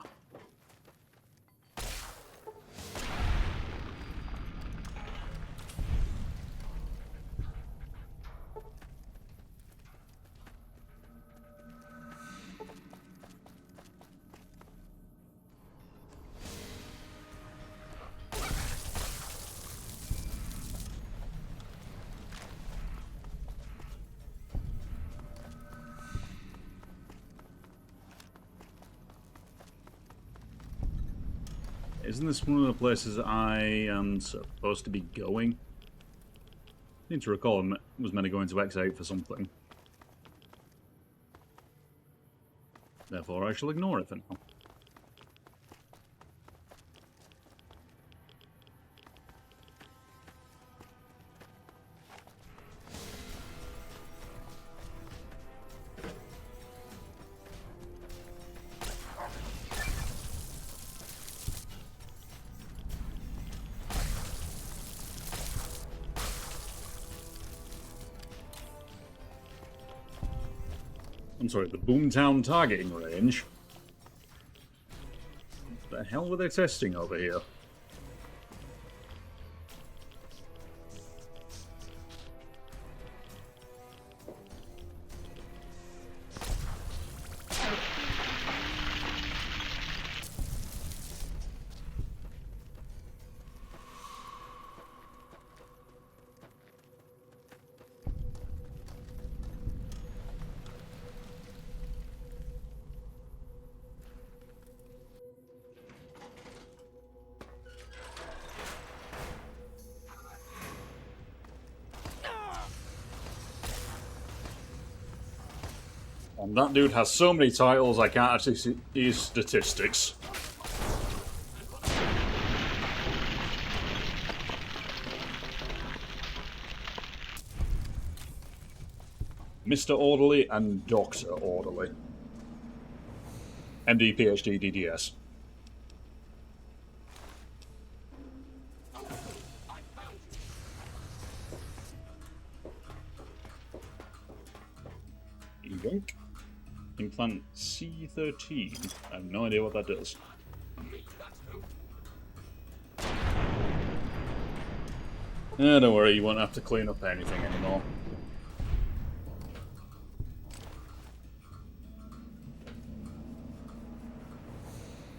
Isn't this one of the places I am supposed to be going? I need to recall I was meant to go into X8 for something. Therefore, I shall ignore it for now. I'm sorry, the Boomtown targeting range? What the hell were they testing over here? And that dude has so many titles I can't actually see his statistics. Mr. Orderly and Dr. Orderly. MD, PhD, DDS. Yoink. Implant C13. I have no idea what that does. Don't worry, you won't have to clean up anything anymore.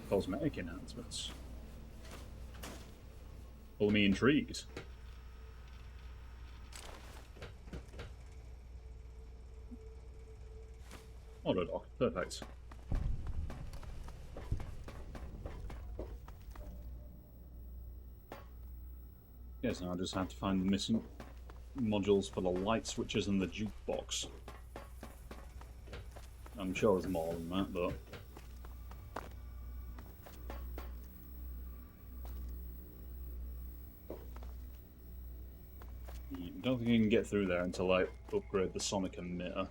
Cosmetic enhancements. Well, me intrigued. Autodoc, perfect. Yes, now I just have to find the missing modules for the light switches and the jukebox. I'm sure there's more than that, but... I don't think I can get through there until I upgrade the sonic emitter.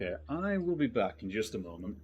Okay, I will be back in just a moment.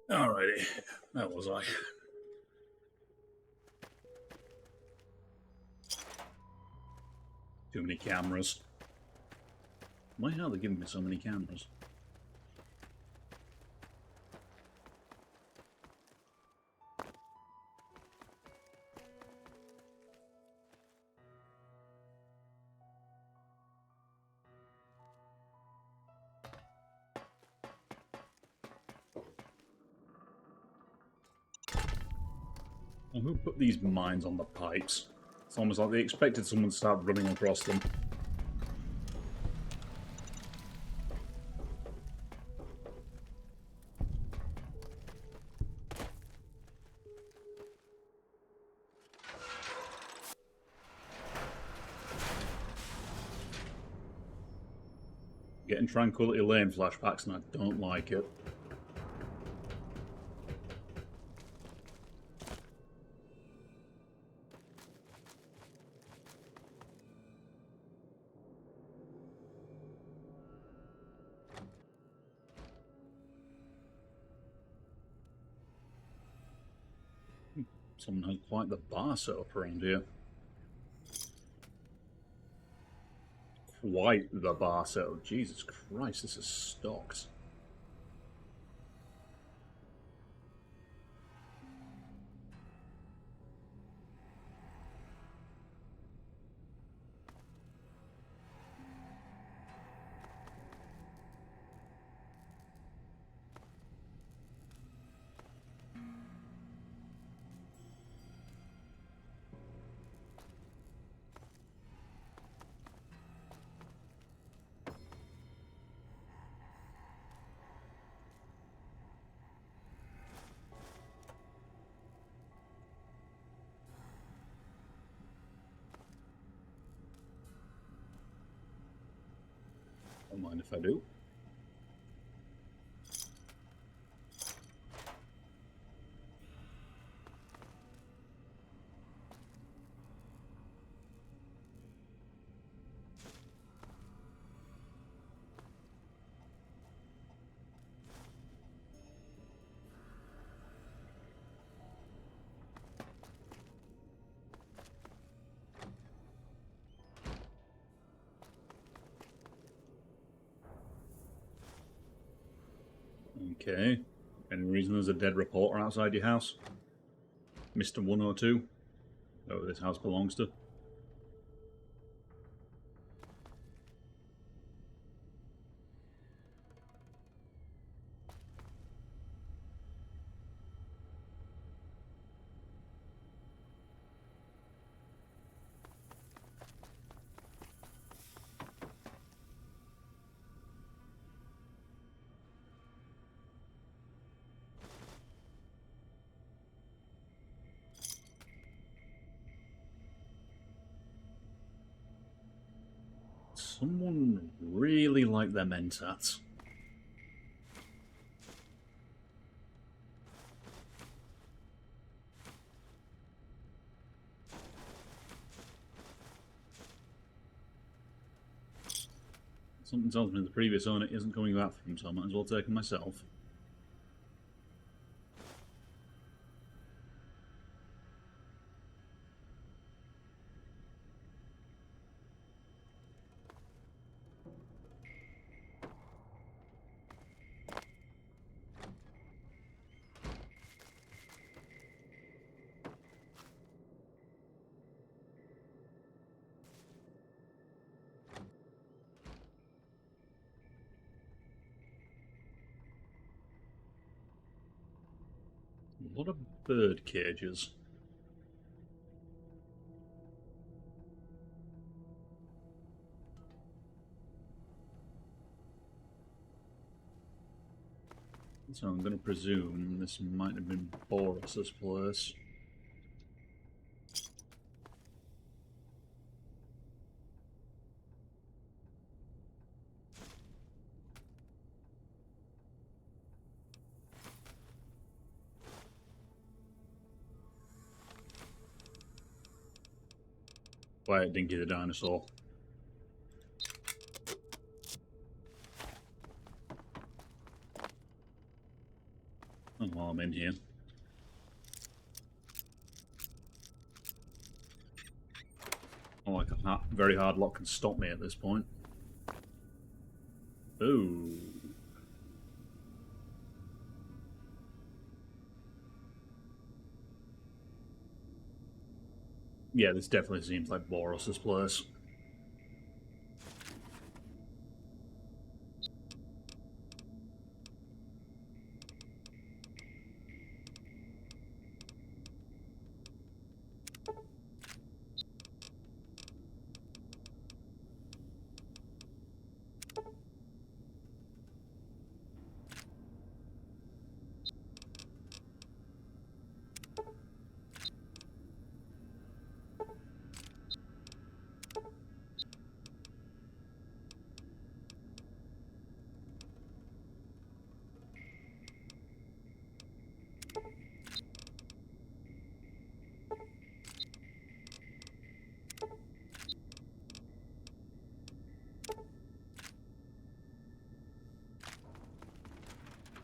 Alrighty, that was I. Too many cameras. Why are they giving me so many cameras? Well, who put these mines on the pipes? It's almost like they expected someone to start running across them. Getting Tranquility Lane flashbacks and I don't like it. Someone has quite the bar set up around here. Quite the bar set up. Jesus Christ, this is stocked. Don't mind if I do. Okay. Any reason there's a dead reporter outside your house? Mr. 102? Whoever this house belongs to. Someone really like their mentats. Something tells me the previous owner isn't coming back for him, so I might as well take him myself. A lot of bird cages. So I'm going to presume this might have been Boris's place. Quiet Dinky the dinosaur. I'm in here. Oh, like a very hard lock can stop me at this point. Ooh. Yeah, this definitely seems like Boris's place.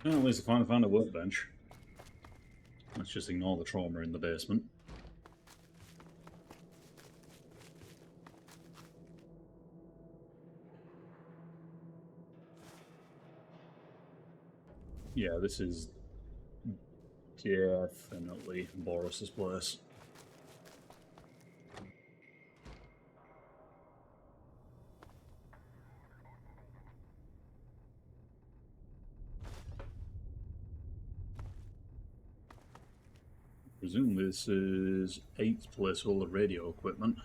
Well, at least I finally found a workbench. Let's just ignore the trauma in the basement. Yeah, this is definitely Boris's place. I presume this is 8's place for all the radio equipment.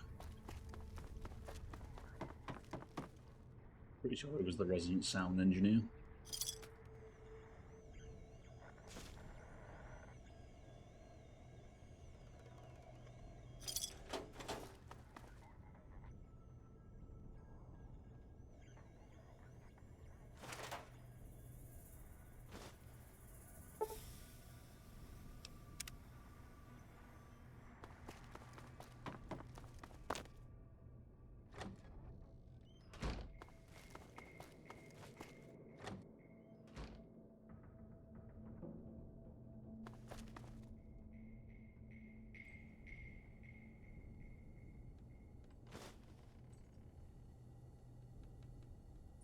Pretty sure it was the resident sound engineer.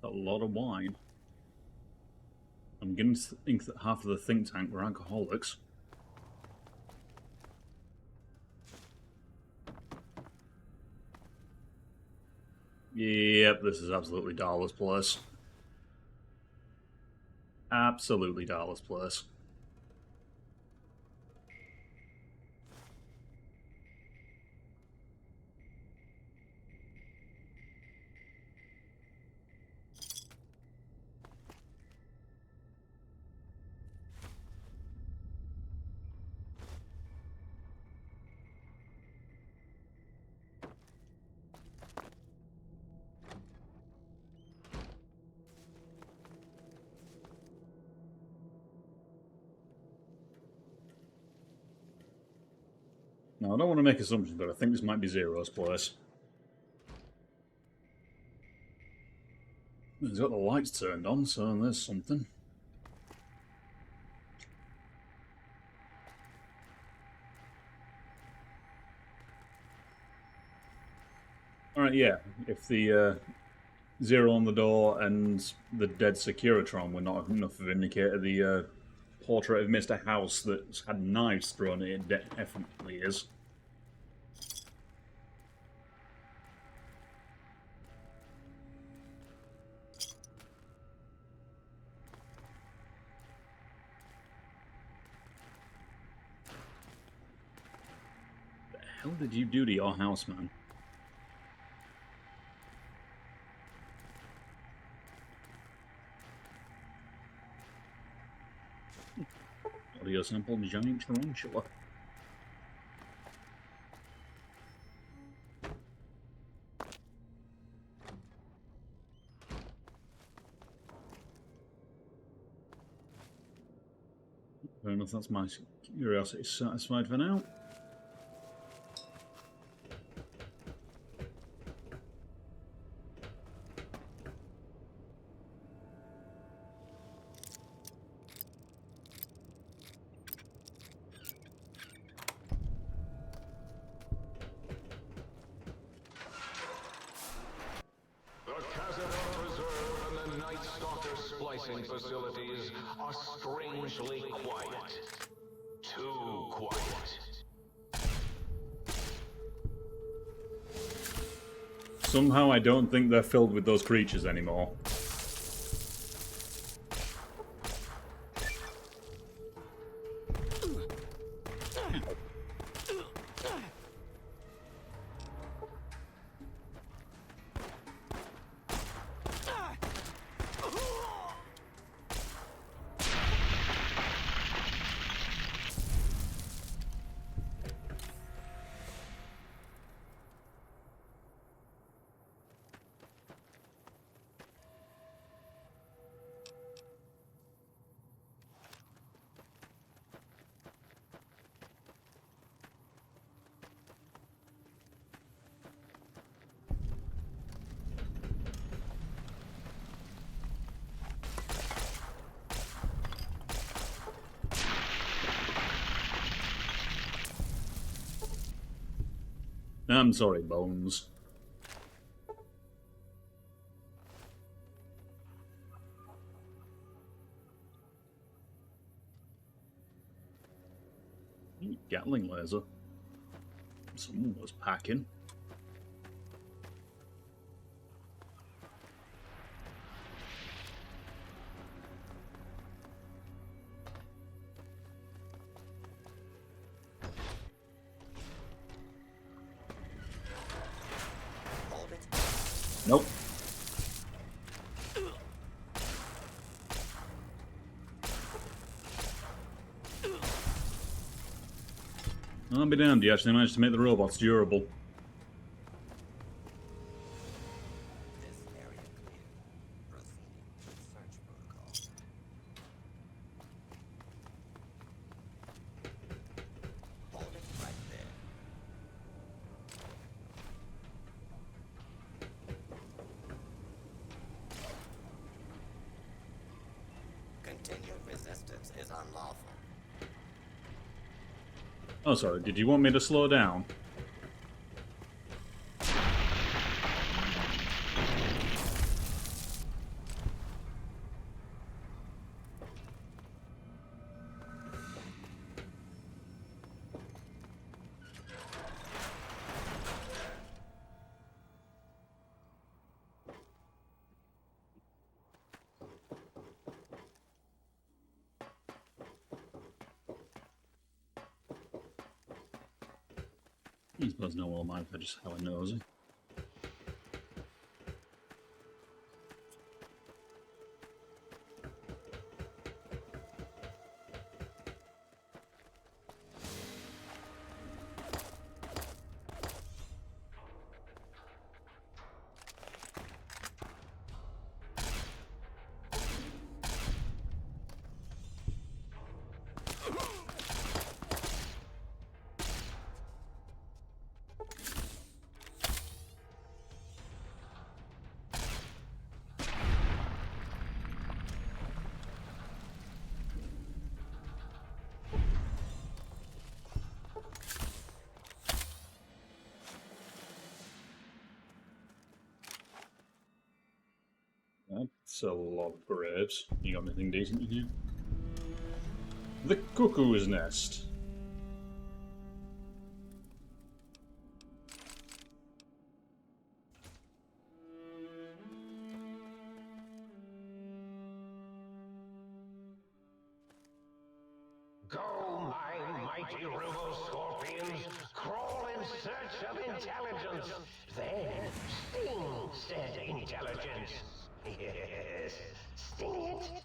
A lot of wine. I'm beginning to think that half of the think tank were alcoholics. Yep, this is absolutely Darla's place. Absolutely Darla's place. Now, I don't want to make assumptions, but I think this might be Zero's place. He's got the lights turned on, so there's something. Alright, yeah. If the Zero on the door and the dead Securitron were not enough of an indicator, the portrait of Mr. House that's had knives thrown at it definitely is. What the hell did you do to your house, man? Audio sample giant tarantula. Fair enough, that's my curiosity satisfied for now. Night Stalker splicing facilities are strangely quiet. Too quiet. Somehow I don't think they're filled with those creatures anymore. I'm sorry, Bones. Gatling laser. Someone was packing. Nope. I'll be damned, you actually managed to make the robots durable. This area clear. Proceeding to search protocol. Hold it right there. Continued resistance is unlawful. Oh, sorry, did you want me to slow down? I suppose no one might, they're just hella nosy. That's a lot of graves. You got anything decent in here? The Cuckoo's Nest. Go, my mighty robo-scorpions, crawl in search of intelligence. Then sting said intelligence. Yes, sting it.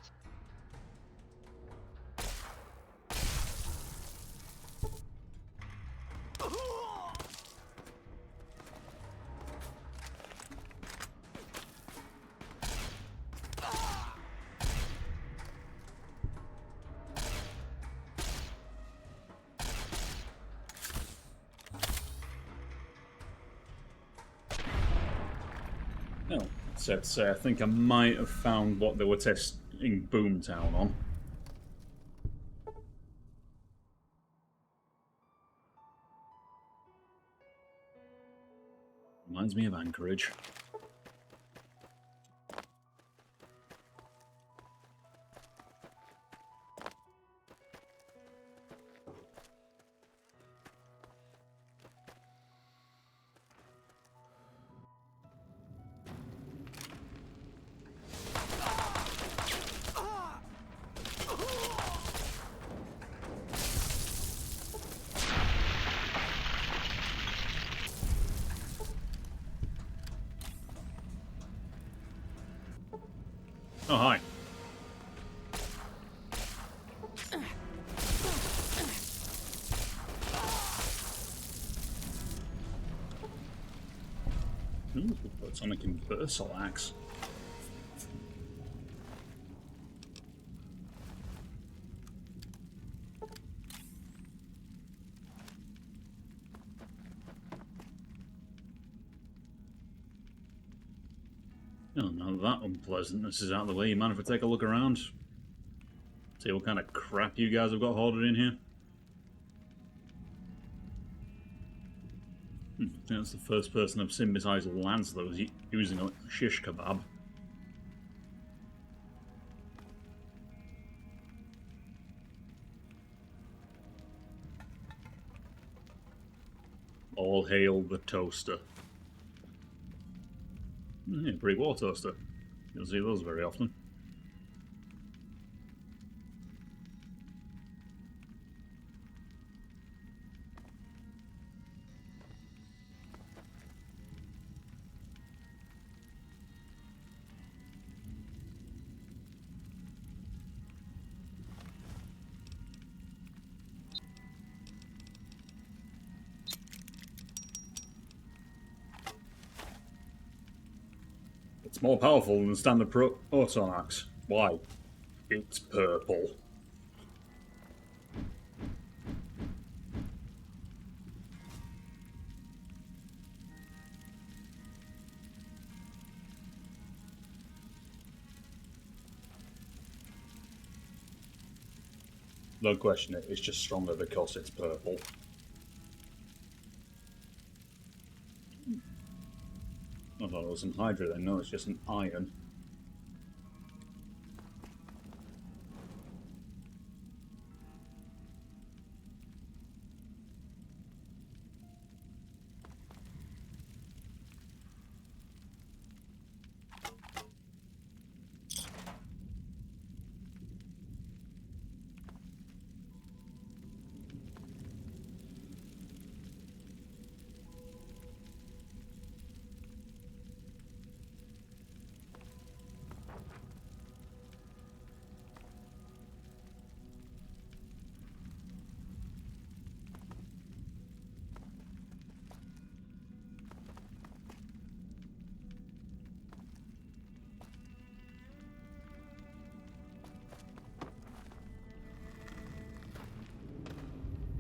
No, except say I think I might have found what they were testing Boomtown on. Reminds me of Anchorage. Oh, hi. Ooh, Platonic Universal Axe. Oh, now that unpleasantness is out of the way, you mind if I take a look around? See what kind of crap you guys have got hoarded in here? I think that's the first person I've seen besides Lance that was using a shish kebab. All hail the toaster. Yeah, pre-war toaster. You don't see those very often. It's more powerful than the standard proton axe. Why? It's purple. Don't question it, it's just stronger because it's purple. I thought it was an Hydra then, no, it's just an iron.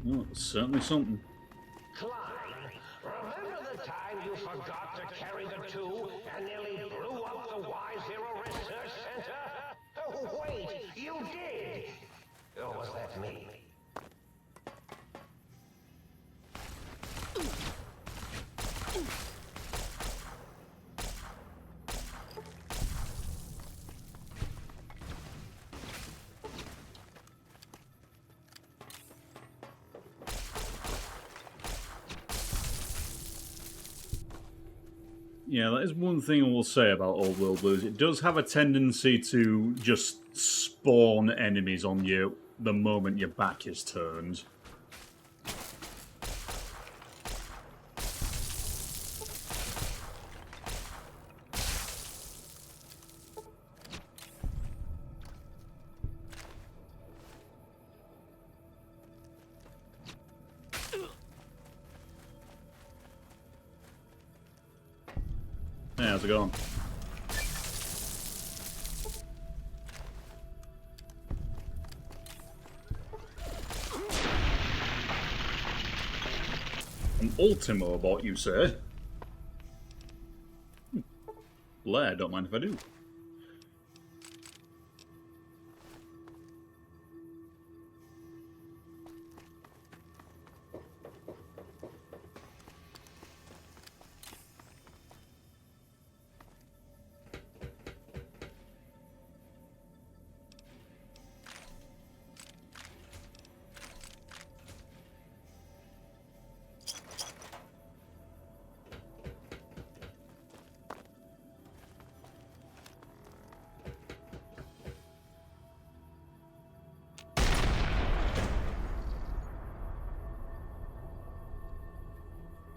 Well, it's certainly something. Klein, remember the time you forgot to carry the two and nearly blew up the Y-Zero Research Center? Oh, wait, you did! Or was that me? Yeah, that is one thing I will say about Old World Blues. It does have a tendency to just spawn enemies on you the moment your back is turned. Hey, how's it going? An Ultimo bot, you say? Blair, don't mind if I do.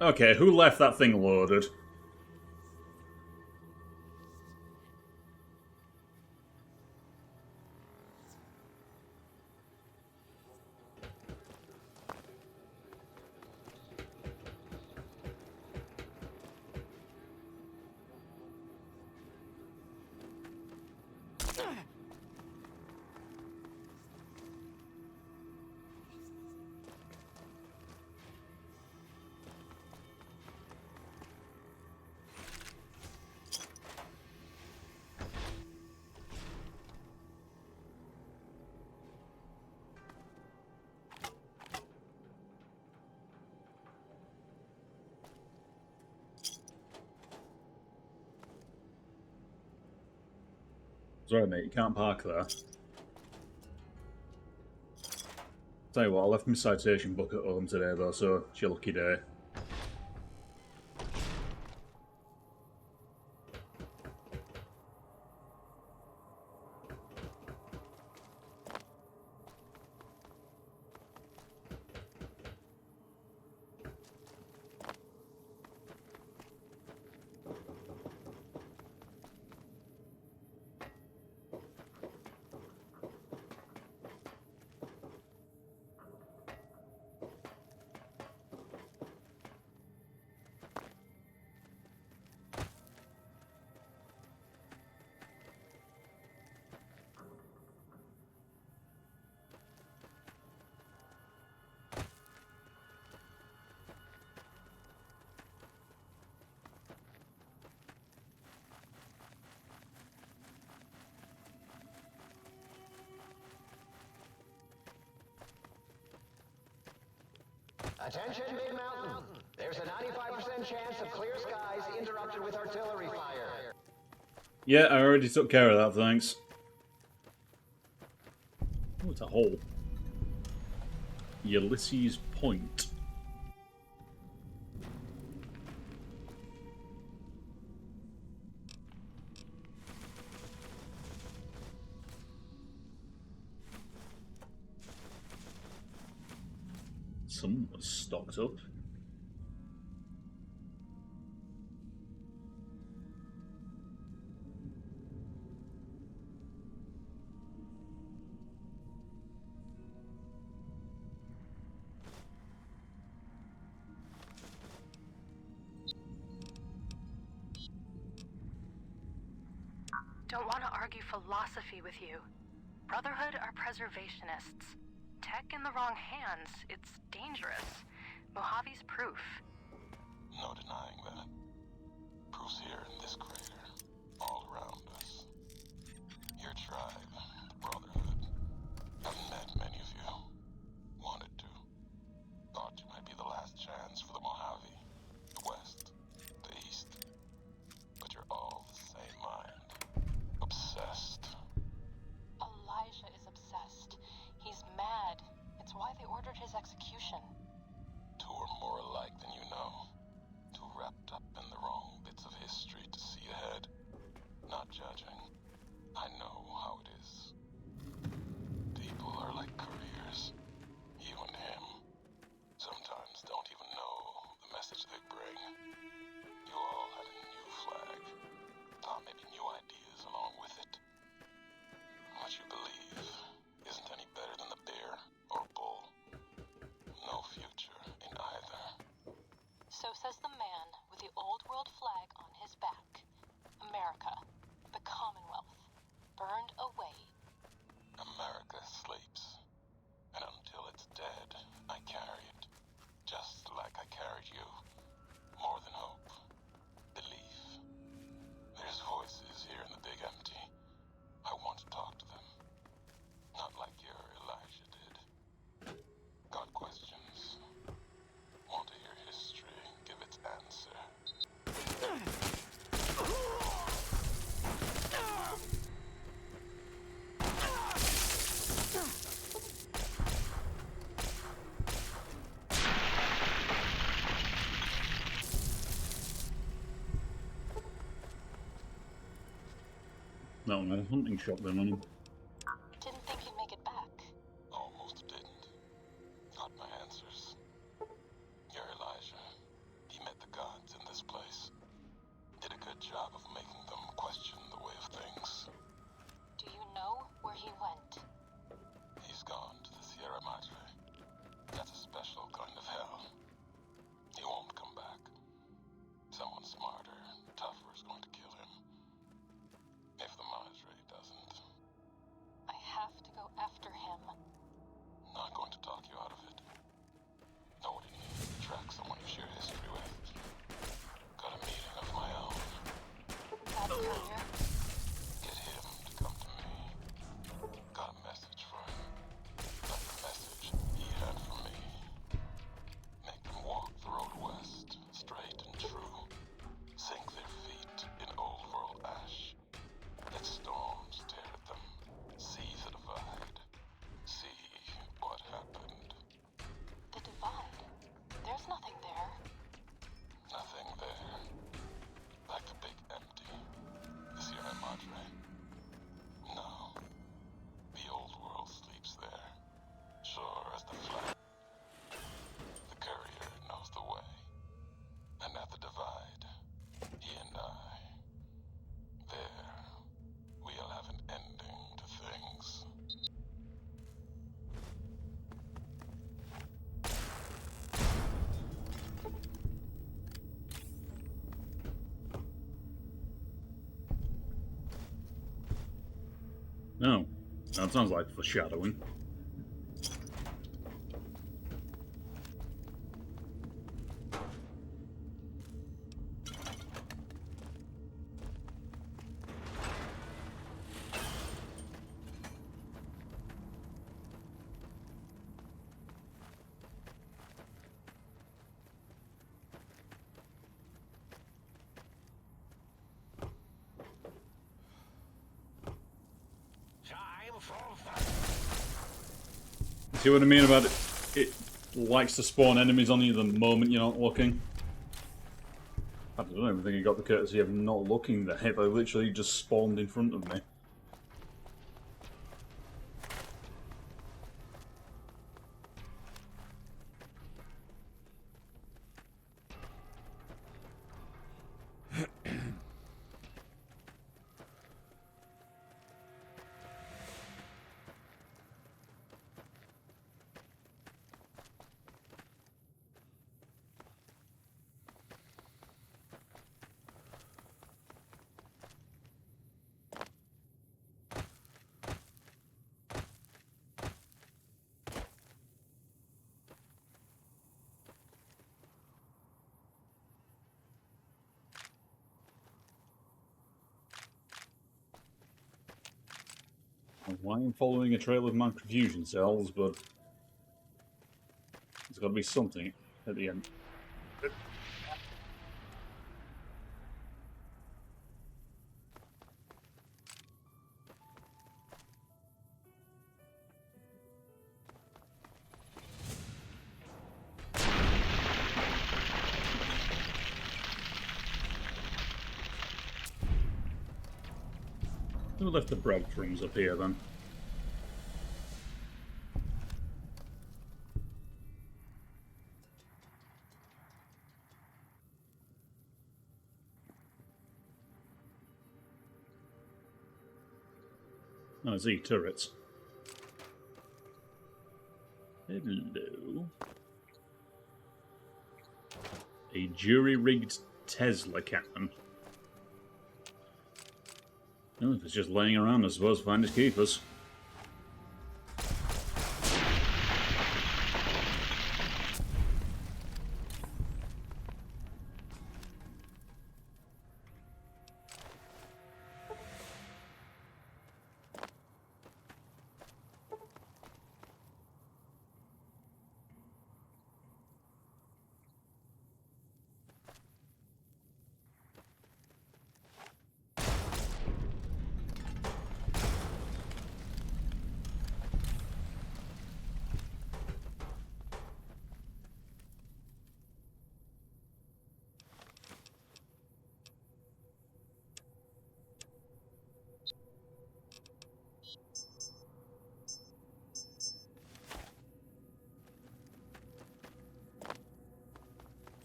Okay, who left that thing loaded? Sorry, mate, you can't park there. Tell you what, I left my citation book at home today, though, so it's your lucky day. Attention, Big Mountain. There's a 95% chance of clear skies interrupted with artillery fire. Yeah, I already took care of that, thanks. Oh, it's a hole. Ulysses Point. Someone was stocked up. Don't want to argue philosophy with you. Brotherhood are preservationists. Tech in the wrong hands, it's dangerous. Mojave's proof. No denying that. Proof's here in this crater, all around us. Your tribe, the Brotherhood. I've met many of you. Wanted to. Thought you might be the last chance for the Mojave, the West, the East. But you're all the same mind. Obsessed. Elijah is obsessed. He's mad. It's why they ordered his execution. Two are more alike than you know. Too wrapped up in the wrong bits of history to see ahead. Not judging. I know how it is. People are like careers. You and him. Sometimes don't even know the message they bring. You all had a new flag. Thought maybe new ideas along with it. What you believe isn't any better than the bear or bull. No future in either. So says the man with the old world flag on his back. America, the Commonwealth, burned away. America sleeps. And until it's dead, I carry it. Just like I carried you. More than hope. Belief. There's voices here in the big empty. I want to talk to them. Not like your Elijah did. Got questions. Want to hear history give its answer. That one had a hunting shotgun on him. Didn't think you'd make it back. Almost didn't. Got my answers. You're Elijah. He met the gods in this place. Did a good job of making them question the way of things. Do you know where he went? He's gone to the Sierra Madre. That's a special kind of hell. He won't come back. Someone smarter, tougher is going to kill him. If the Madre doesn't. I have to go after him. Not going to talk you out of it. Know what it means to track someone you share history with. Got a meeting of my own. That courier? Get him to come to me. Got a message for him. Like the message he had for me. Make them walk the road west, straight and true. Sink their feet in old world ash. Let storms tear No. That sounds like foreshadowing. Time for See what I mean about it? It likes to spawn enemies on you the moment you're not looking. I don't even think you got the courtesy of not looking there. They literally just spawned in front of me. Why I'm following a trail of macrofusion cells, but there's got to be something at the end. Who left the breadcrumbs up here then? Oh, Z turrets. Hello. A jury-rigged Tesla cannon. Oh, if it's just laying around, I suppose, find its keepers.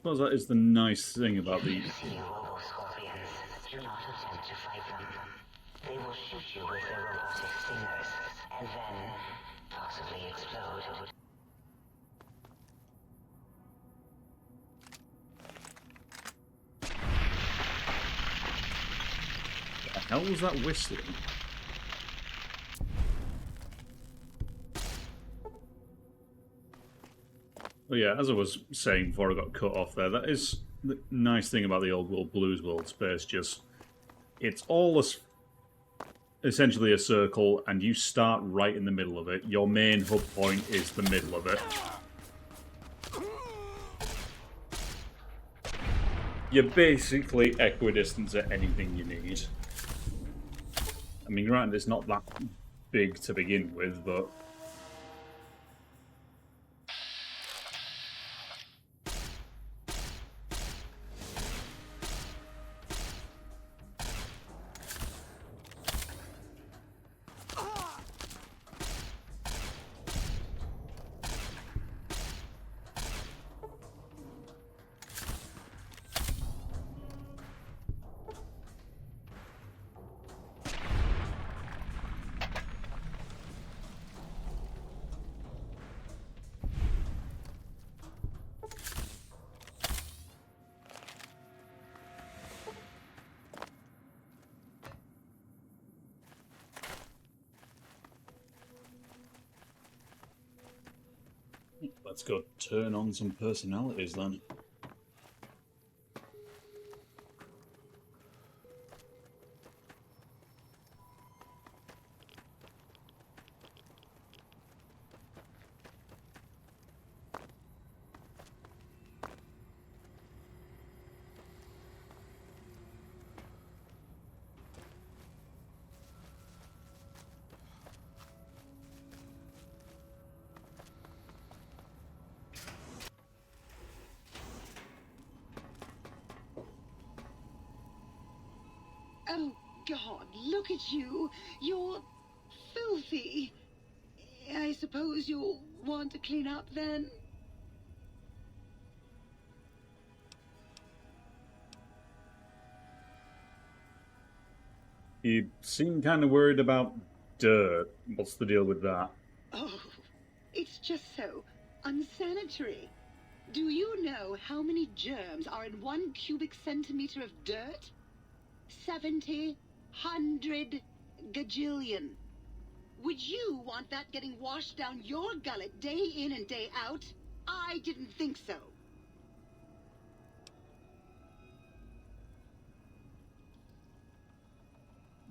I suppose that is the nice thing about the... Scorpions. Do not attempt to fight them. They will shoot you with their robotic stingers, and then possibly explode. The hell was that whistling? Well, yeah, as I was saying before I got cut off there, that is the nice thing about the old world Blues World space. Just, it's all essentially a circle, and you start right in the middle of it. Your main hub point is the middle of it. You're basically equidistant at anything you need. I mean, granted, it's not that big to begin with, but... let's go turn on some personalities then. Oh, God, look at you. You're filthy. I suppose you'll want to clean up then? You seem kind of worried about dirt. What's the deal with that? Oh, it's just so unsanitary. Do you know how many germs are in 1 cubic centimeter of dirt? 70, 100 gajillion. Would you want that getting washed down your gullet day in and day out? I didn't think so.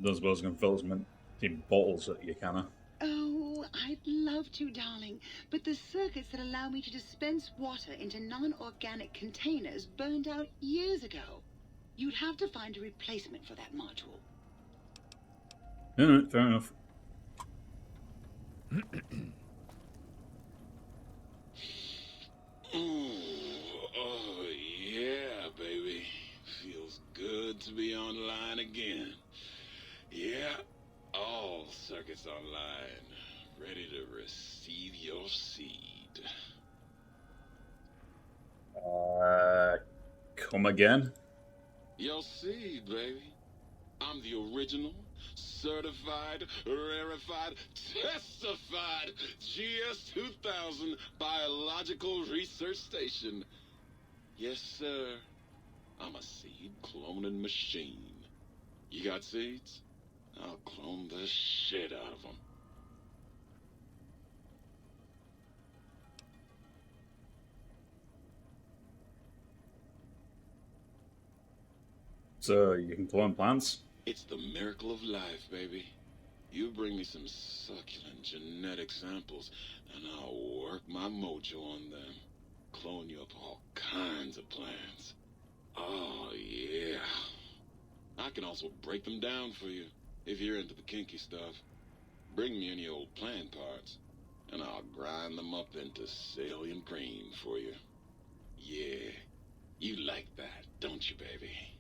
Don't suppose I can fill some empty bottles at you, can I? Oh, I'd love to, darling, but the circuits that allow me to dispense water into non-organic containers burned out years ago. You'd have to find a replacement for that module. No, fair enough. Oh, yeah, baby. Feels good to be online again. Yeah, all circuits online. Ready to receive your seed. Come again? Your seed, baby. I'm the original, certified, rarefied, testified GS-2000 Biological Research Station. Yes, sir. I'm a seed cloning machine. You got seeds? I'll clone the shit out of them. So, you can clone plants? It's the miracle of life, baby. You bring me some succulent genetic samples, and I'll work my mojo on them. Clone you up all kinds of plants. Oh, yeah. I can also break them down for you, if you're into the kinky stuff. Bring me any old plant parts, and I'll grind them up into salient cream for you. Yeah, you like that, don't you, baby?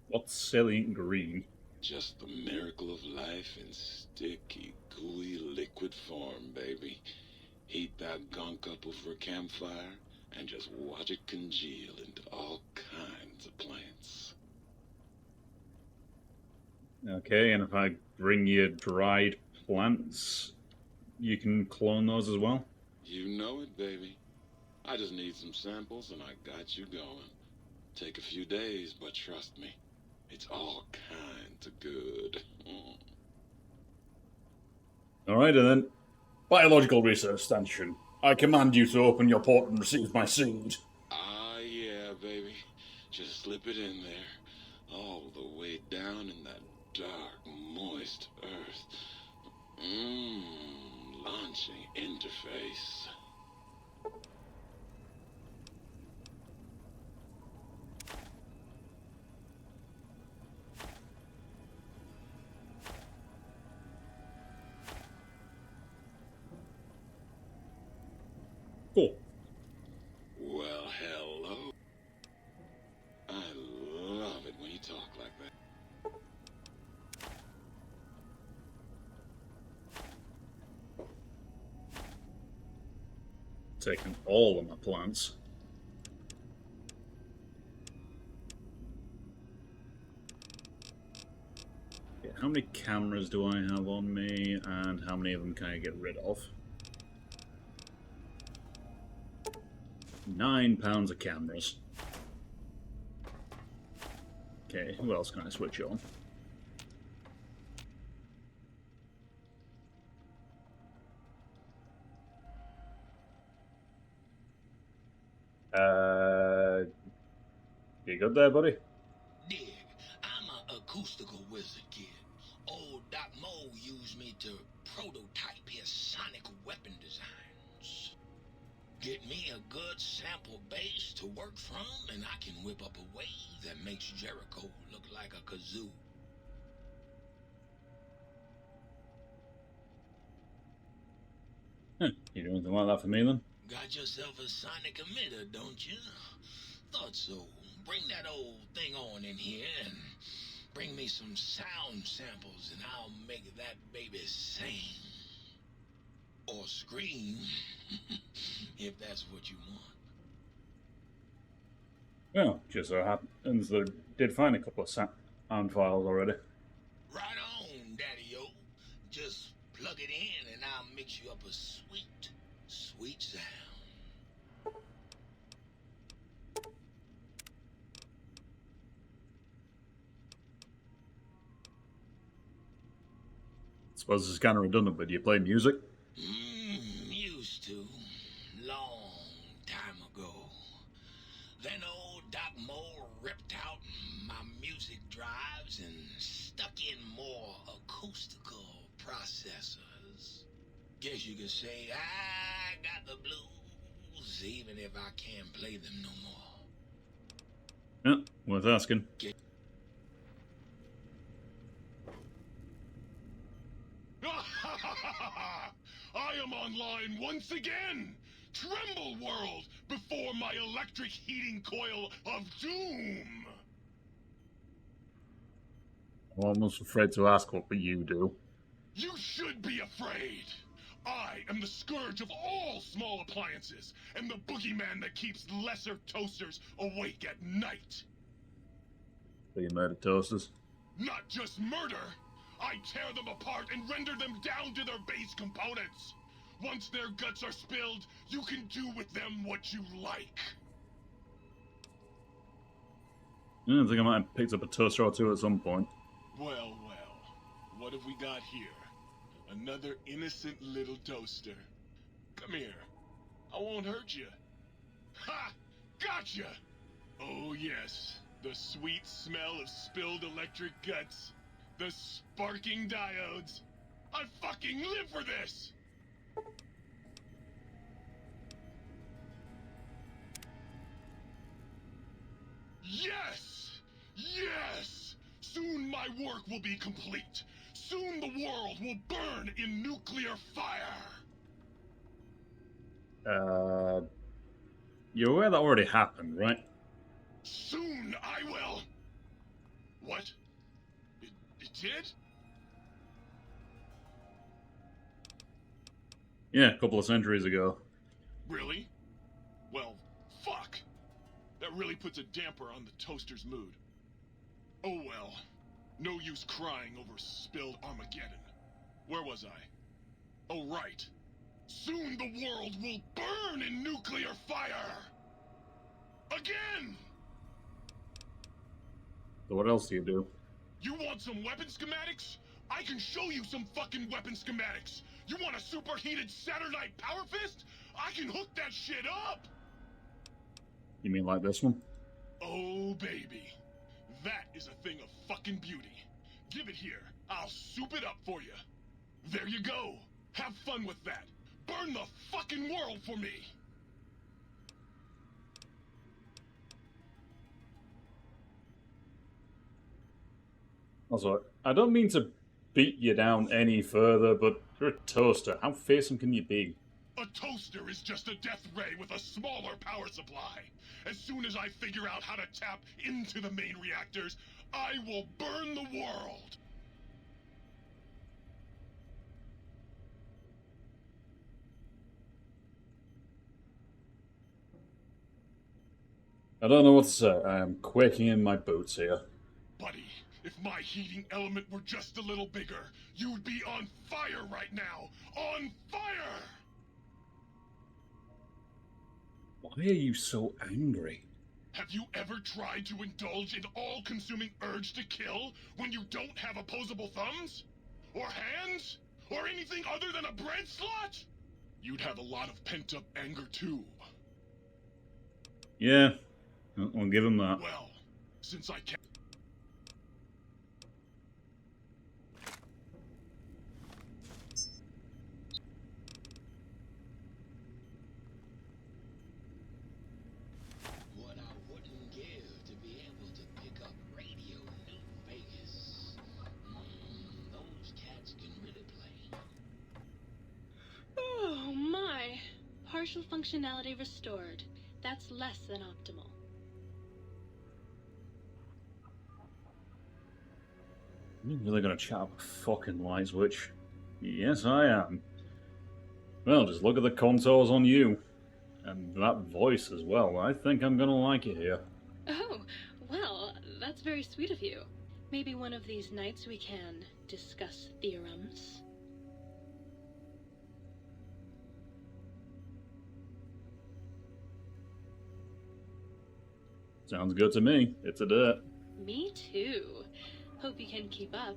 What's salient green? Just the miracle of life in sticky, gooey liquid form, baby. Heat that gunk up over a campfire, and just watch it congeal into all kinds of plants. Okay, and if I bring you dried plants, you can clone those as well? You know it, baby. I just need some samples, and I got you going. Take a few days, but trust me, it's all kinds of good. Alright, and then. Biological Research Station. I command you to open your port and receive my seed. Ah, yeah, baby. Just slip it in there. All the way down in that dark, moist earth. Launching interface. Cool. Well, hello. I love it when you talk like that. Taking all of my plants. Okay, how many cameras do I have on me, and how many of them can I get rid of? 9 pounds of cameras. Okay, who else can I switch on? You good there, buddy? Dig, I'm an acoustical wizard, kid. Old Doc Mo used me to prototype his sonic weapon designs. Get me a good sample base to work from, and I can whip up a wave that makes Jericho look like a kazoo. You do anything like that for me, then? Got yourself a sonic emitter, don't you? Thought so. Bring that old thing on in here and bring me some sound samples and I'll make that baby sing. Or scream, if that's what you want. Well, just so happens that I did find a couple of sound files already. Right on, Daddy-o. Just plug it in and I'll mix you up a sweet, sweet sound. Suppose this is kind of redundant, but do you play music? Used to. Long time ago. Then old Doc Mo ripped out my music drives and stuck in more acoustical processors. Guess you could say I got the blues, even if I can't play them no more. Yeah, worth asking. I am online once again! Tremble, world, before my electric heating coil of doom! I'm almost afraid to ask what you do. You should be afraid! I am the scourge of all small appliances, and the boogeyman that keeps lesser toasters awake at night. So you murder toasters? Not just murder! I tear them apart and render them down to their base components! Once their guts are spilled, you can do with them what you like. Yeah, I think I might have picked up a toaster or two at some point. Well, what have we got here? Another innocent little toaster. Come here. I won't hurt you. Ha! Gotcha! Oh yes, the sweet smell of spilled electric guts. The sparking diodes. I fucking live for this! Yes! Yes! Soon my work will be complete. Soon the world will burn in nuclear fire. You're aware that already happened, right? Soon I will... What? It did? Yeah, a couple of centuries ago. Really? Well, fuck. That really puts a damper on the toaster's mood. Oh well. No use crying over spilled Armageddon. Where was I? Oh right. Soon the world will burn in nuclear fire! Again! So what else do you do? You want some weapon schematics? I can show you some fucking weapon schematics! You want a superheated Saturnite power fist? I can hook that shit up! You mean like this one? Oh, baby. That is a thing of fucking beauty. Give it here. I'll soup it up for you. There you go. Have fun with that. Burn the fucking world for me. Also, I don't mean to beat you down any further, but you're a toaster. How fearsome can you be? A toaster is just a death ray with a smaller power supply. As soon as I figure out how to tap into the main reactors, I will burn the world. I don't know what to say. I am quaking in my boots here. Buddy, if my heating element were just a little bigger, you'd be on fire right now. On fire! Why are you so angry? Have you ever tried to indulge in all-consuming urge to kill when you don't have opposable thumbs? Or hands? Or anything other than a bread slot? You'd have a lot of pent-up anger too. Yeah, I'll give him that. Well, since I can't... What I wouldn't give to be able to pick up Radio New Vegas. Those cats can really play. Oh my! Partial functionality restored. That's less than optimal. You're really gonna chat up a fucking light switch? Yes, I am. Well, just look at the contours on you. And that voice as well. I think I'm gonna like it here. Oh, well, that's very sweet of you. Maybe one of these nights we can discuss theorems. Sounds good to me. It's a date. Me too. Hope you can keep up.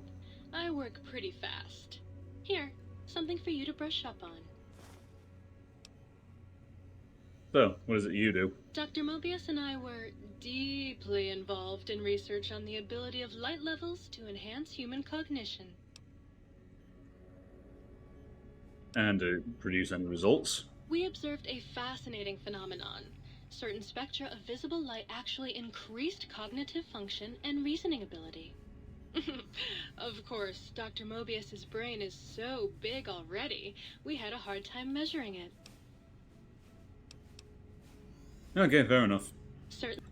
I work pretty fast. Here, something for you to brush up on. So, what is it you do? Dr. Mobius and I were deeply involved in research on the ability of light levels to enhance human cognition. And produce any results? We observed a fascinating phenomenon. Certain spectra of visible light actually increased cognitive function and reasoning ability. Of course, Dr. Mobius's brain is so big already, we had a hard time measuring it. Okay, fair enough. Certainly.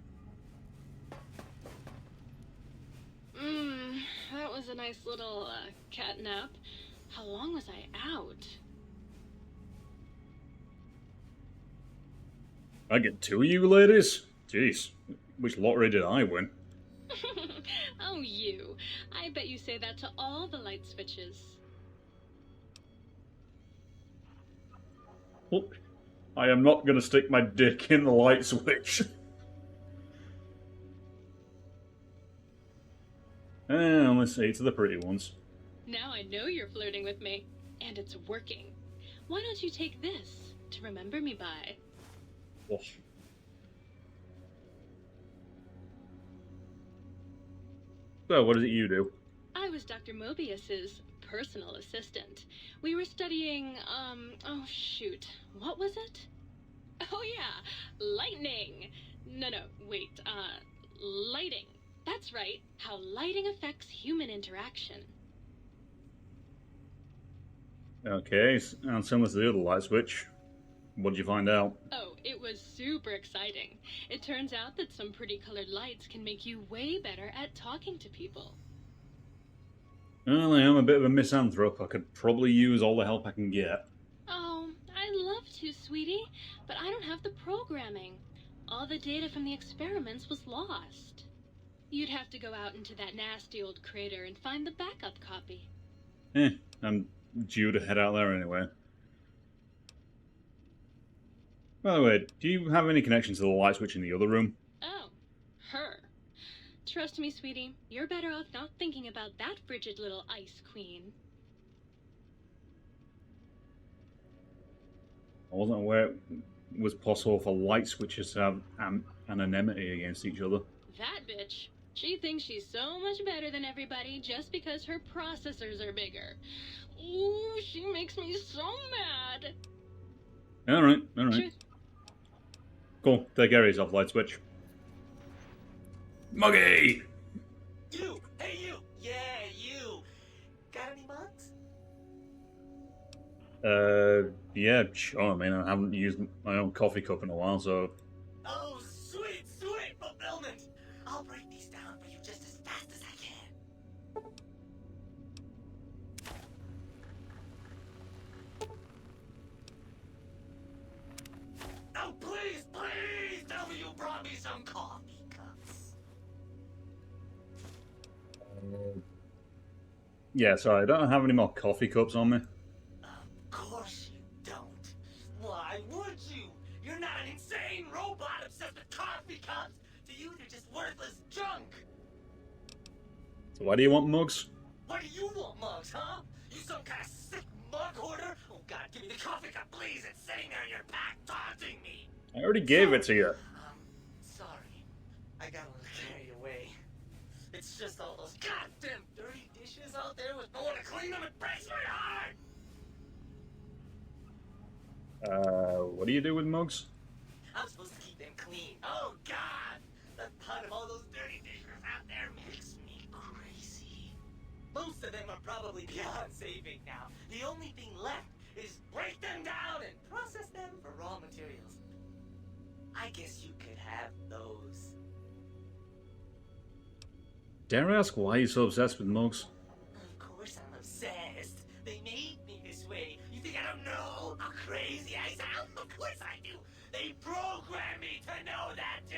That was a nice little cat nap. How long was I out? I get two of you ladies? Jeez, which lottery did I win? Oh, you. I bet you say that to all the light switches. Well, I am not gonna stick my dick in the light switch. Let's see, to the pretty ones. Now I know you're flirting with me. And it's working. Why don't you take this to remember me by? Oh. So, what is it you do? I was Dr. Mobius's personal assistant. We were studying, oh shoot, what was it? Oh yeah, lightning. No, wait, lighting. That's right, how lighting affects human interaction. Okay, sounds similar to the other light switch. What did you find out? Oh, it was super exciting. It turns out that some pretty colored lights can make you way better at talking to people. Well, I am a bit of a misanthrope. I could probably use all the help I can get. Oh, I'd love to, sweetie, but I don't have the programming. All the data from the experiments was lost. You'd have to go out into that nasty old crater and find the backup copy. I'm due to head out there anyway. By the way, do you have any connection to the light switch in the other room? Oh, her. Trust me, sweetie, you're better off not thinking about that frigid little ice queen. I wasn't aware it was possible for light switches to have anonymity against each other. That bitch. She thinks she's so much better than everybody just because her processors are bigger. Ooh, she makes me so mad. Alright. Truth. Cool, take care of yourself, light switch. Muggy! You! Hey, you! Yeah, you! Got any mugs? Yeah, sure. I mean, I haven't used my own coffee cup in a while, so... Oh, sweet fulfillment! I'll break these down for you just as fast as I can. Oh, please tell me you brought me some coffee cups. Yeah, sorry, I don't have any more coffee cups on me. Of course you don't. Why would you? You're not an insane robot obsessed with coffee cups. To you, they're just worthless junk. So why do you want mugs? What do you want, mugs, huh? You some kind of sick mug hoarder? Oh God, give me the coffee cup, please. It's sitting there in your pack, taunting me. I already gave it to you. clean them, it breaks my heart! What do you do with mugs? I'm supposed to keep them clean. Oh, God! The thought of all those dirty dishes out there makes me crazy. Most of them are probably beyond saving now. The only thing left is break them down and process them for raw materials. I guess you could have those. Dare I ask why you're so obsessed with mugs? Of course I'm obsessed. They made me this way. You think I don't know how crazy I sound? Of course I do. They programmed me to know that too.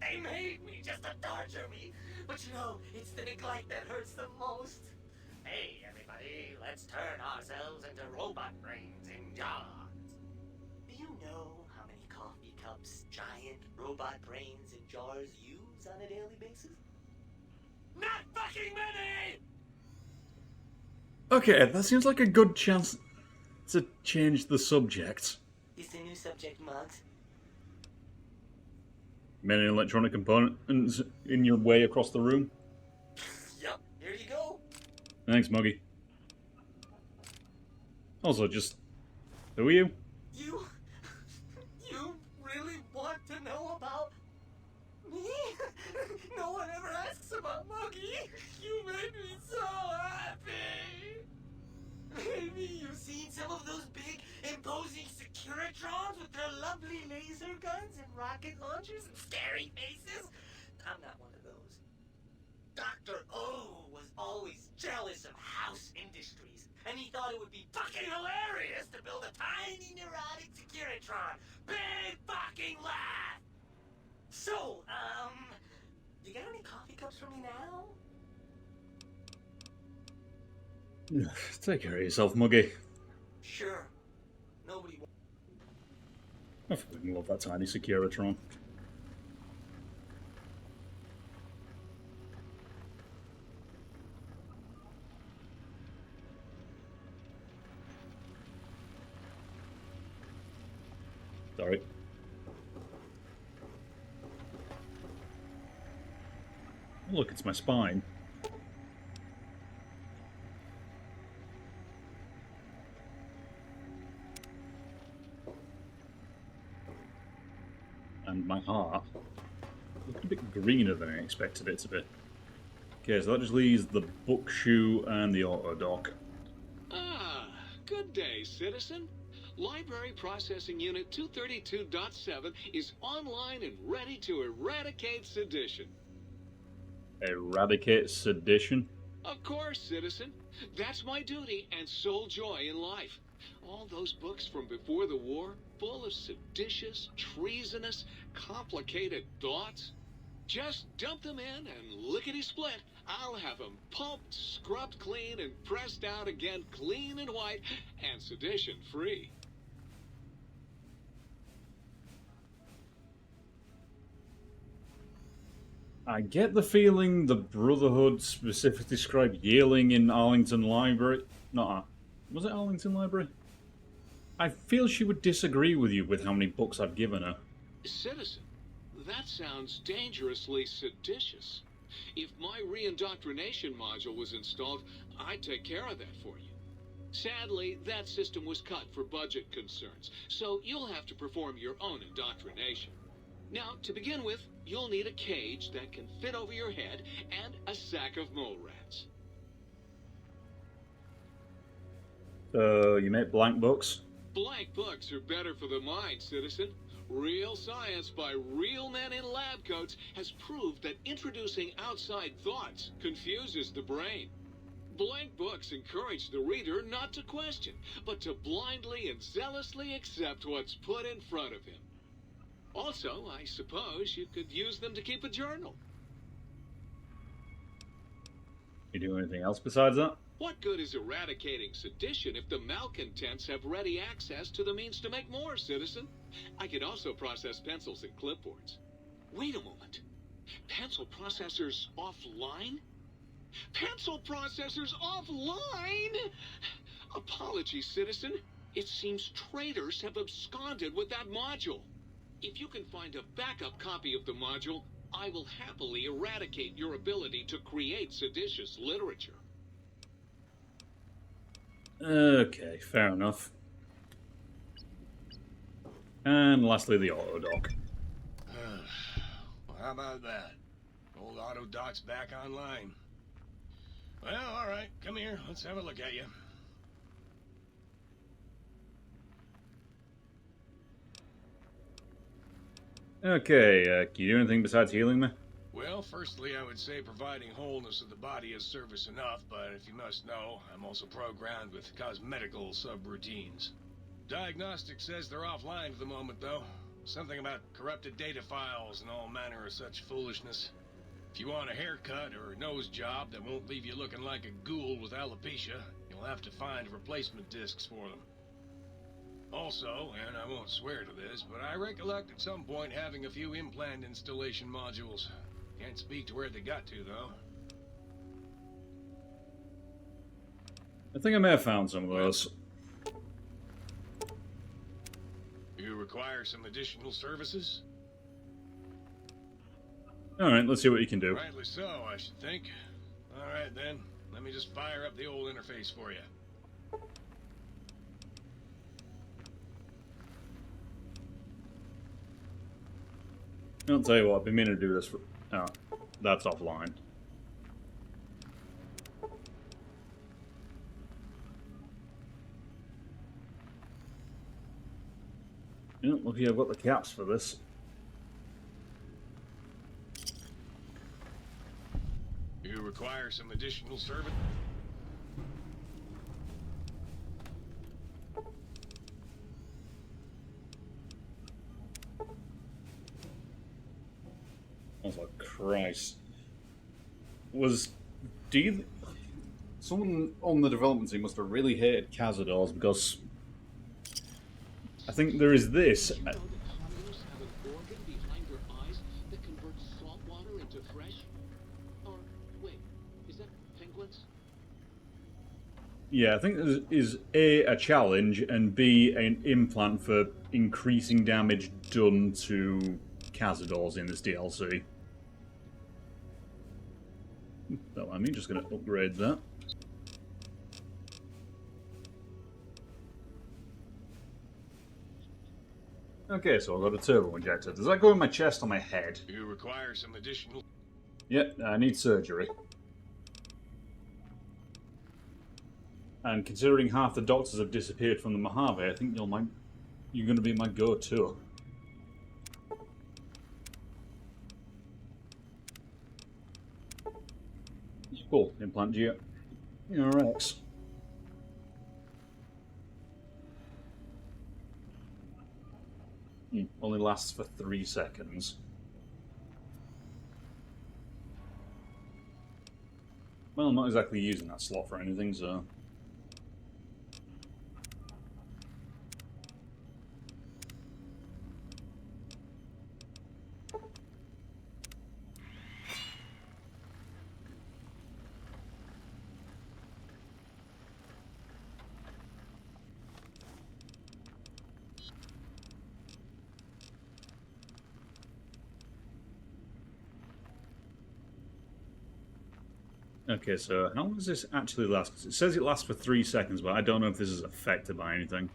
They made me just to torture me. But you know, it's the neglect that hurts the most. Hey, everybody, let's turn ourselves into robot brains in jars. Do you know how many coffee cups giant robot brains in jars use on a daily basis? Not fucking many! Okay, that seems like a good chance to change the subject. Is the new subject mugs? Many electronic components in your way across the room. Yup, here you go. Thanks, Muggy. Also, just... who are you? You really want to know about me? No one ever asks about Muggy. You made me so happy. Maybe you've seen some of those big, imposing Securitrons with their lovely laser guns and rocket launchers and scary faces. I'm not one of those. Dr. O was always jealous of House Industries, and he thought it would be fucking hilarious to build a tiny neurotic Securitron. Big fucking laugh! So, you got any coffee cups for me now? Take care of yourself, Muggy. Sure. Nobody I fucking love that tiny Securitron. Sorry. Look, it's my spine. And my heart. Looking a bit greener than I expected it to be. Okay, so that just leaves the book shoe and the auto dock. Ah, good day, citizen. Library Processing Unit 232.7 is online and ready to eradicate sedition. Eradicate sedition? Of course, citizen. That's my duty and sole joy in life. All those books from before the war, full of seditious, treasonous, complicated thoughts. Just dump them in and lickety-split. I'll have them pulped, scrubbed clean, and pressed out again clean and white and sedition-free. I get the feeling the Brotherhood specifically described Yearling in Arlington Library. Was it Arlington Library? I feel she would disagree with you with how many books I've given her. Citizen, that sounds dangerously seditious. If my re-indoctrination module was installed, I'd take care of that for you. Sadly, that system was cut for budget concerns, so you'll have to perform your own indoctrination. Now, to begin with, you'll need a cage that can fit over your head and a sack of mole rats. You make blank books? Blank books are better for the mind, citizen. Real science by real men in lab coats has proved that introducing outside thoughts confuses the brain. Blank books encourage the reader not to question, but to blindly and zealously accept what's put in front of him. Also, I suppose you could use them to keep a journal. You do anything else besides that? What good is eradicating sedition if the malcontents have ready access to the means to make more, citizen? I could also process pencils and clipboards. Wait a moment. Pencil processors offline? Pencil processors offline? Apologies, citizen. It seems traitors have absconded with that module. If you can find a backup copy of the module, I will happily eradicate your ability to create seditious literature. Okay, fair enough. And lastly, the auto dock. Well, how about that? Old auto dock's back online. Well, all right. Come here. Let's have a look at you. Okay, can you do anything besides healing me? Well, firstly, I would say providing wholeness of the body is service enough, but if you must know, I'm also programmed with cosmetical subroutines. Diagnostic says they're offline for the moment, though. Something about corrupted data files and all manner of such foolishness. If you want a haircut or a nose job that won't leave you looking like a ghoul with alopecia, you'll have to find replacement discs for them. Also, and I won't swear to this, but I recollect at some point having a few implant installation modules. Can't speak to where they got to, though. I think I may have found some of those. You require some additional services? Alright, let's see what you can do. Rightly so, I should think. Alright then, let me just fire up the old interface for you. I'll tell you what, I've been meaning to do this for... Oh, that's offline. Yeah, lucky I've got the caps for this. You require some additional service? Oh, for Christ. Someone on the development team must have really hated Cazadors, because I think there is this. Did you know that communists have an organ behind their eyes that converts salt water into fresh? Or, wait, is that penguins? Yeah, I think there is A, challenge, and B, an implant for increasing damage done to Cazadors in this DLC. So I'm just going to upgrade that. Okay, so I've got a turbo injector. Does that go in my chest or my head? You require some additional... Yep, I need surgery. And considering half the doctors have disappeared from the Mojave, I think you're going to be my go-to. Cool, implant GRX. Only lasts for 3 seconds. Well, I'm not exactly using that slot for anything, so... Okay, so how long does this actually last? 'Cause it says it lasts for 3 seconds, but I don't know if this is affected by anything.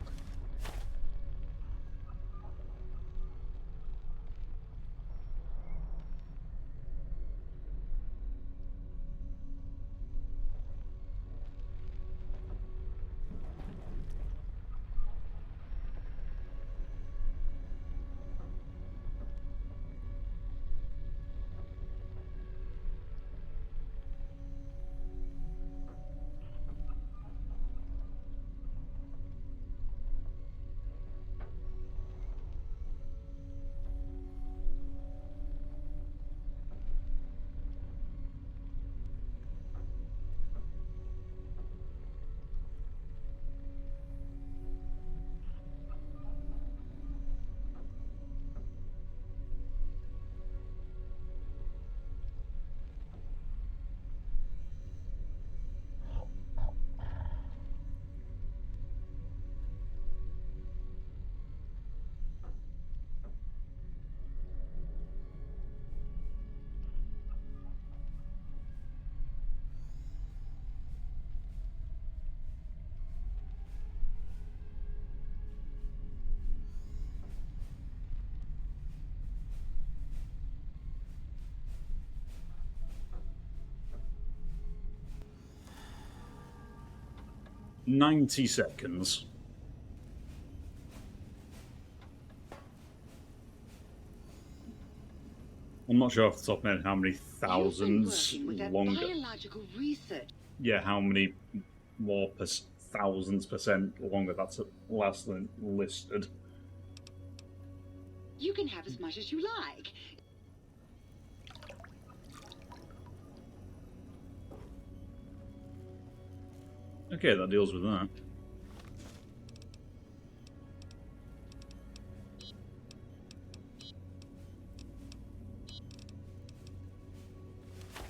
90 seconds. I'm not sure off the top of my head how many thousands longer. Biological research. Yeah, how many more thousands % longer that's last than listed. You can have as much as you like. Okay, that deals with that.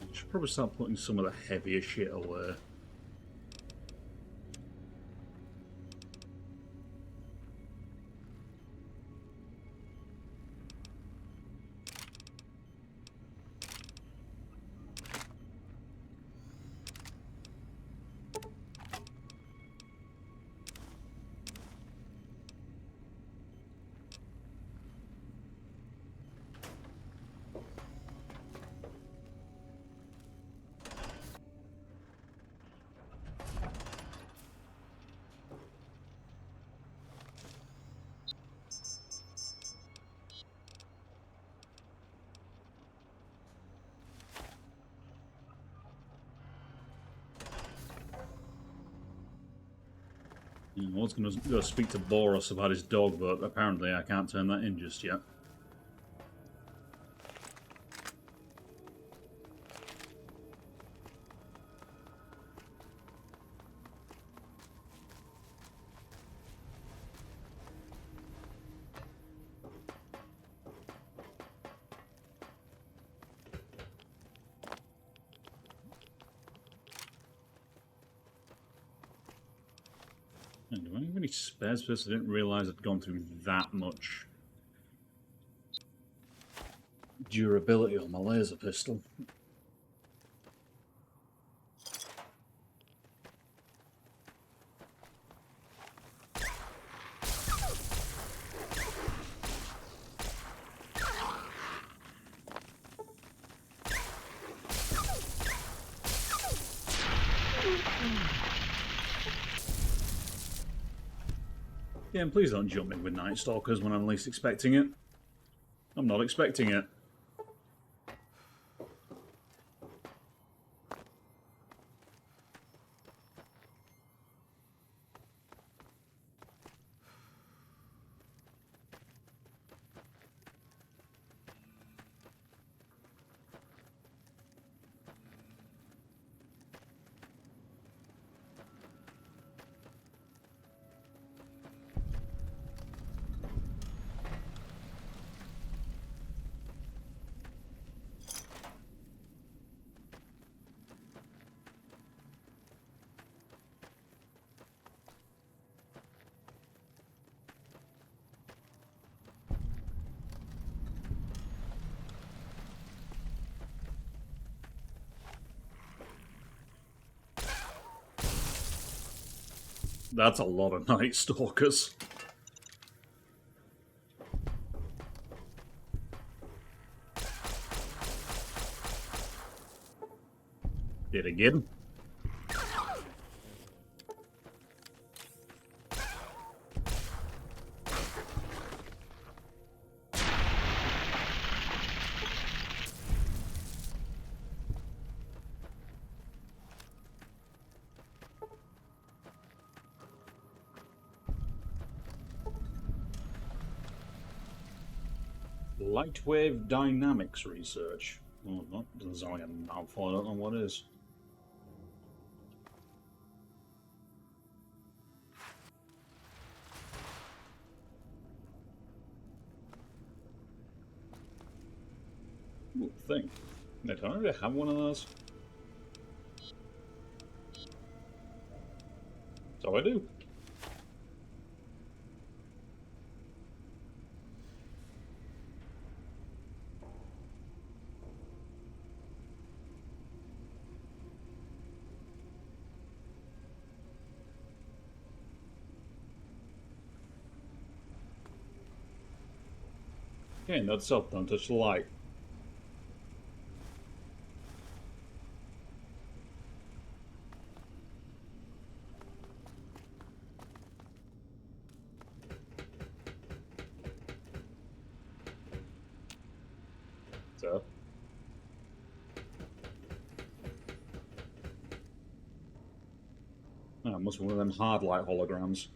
I should probably start putting some of the heavier shit away. I was going to go speak to Boros about his dog, but apparently I can't turn that in just yet. Do I have any spare space? I didn't realise I'd gone through that much durability on my laser pistol. Yeah, and please don't jump in with Night Stalkers when I'm least expecting it. I'm not expecting it. That's a lot of Night Stalkers. Did it get him? Lightwave dynamics research. Oh, that doesn't sound like a mouthful. I don't know what it is. Ooh, thing. Wait, don't I already have one of those? So I do. Okay, note self, don't touch the light. So. Oh, it must be one of them hard light holograms.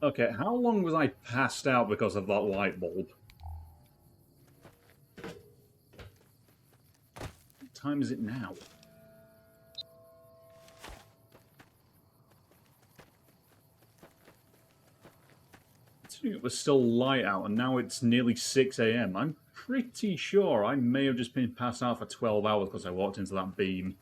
Okay, how long was I passed out because of that light bulb? What time is it now? It was still light out, and now it's nearly 6 AM. I'm pretty sure I may have just been passed out for 12 hours because I walked into that beam.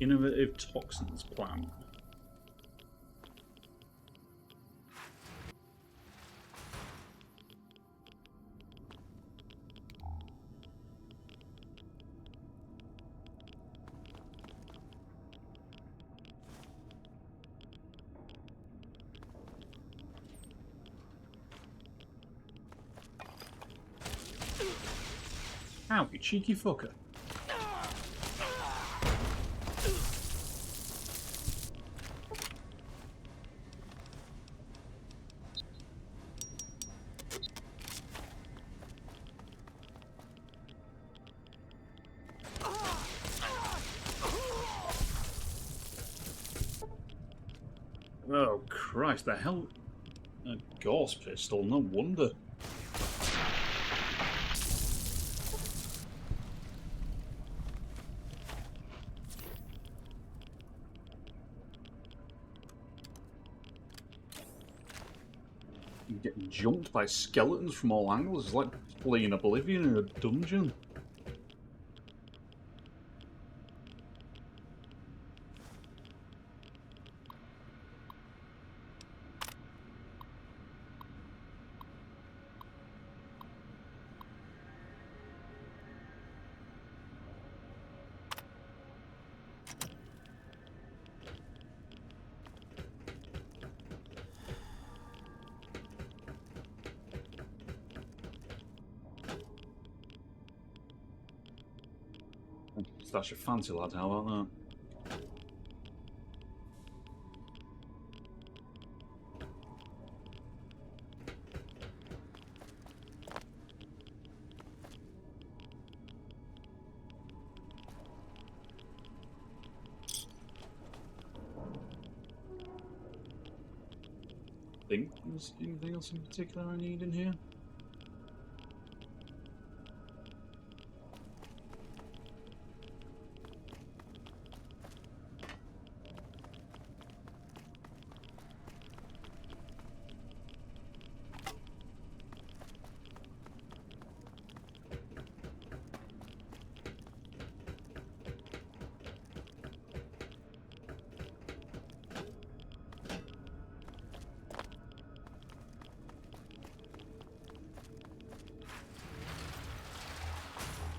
Innovative toxins plan. Ow, you cheeky fucker. Oh, Christ, the hell... A ghost pistol, no wonder. You're getting jumped by skeletons from all angles. It's like playing Oblivion in a dungeon. That's your fancy, lad. How about that? Think there's anything else in particular I need in here?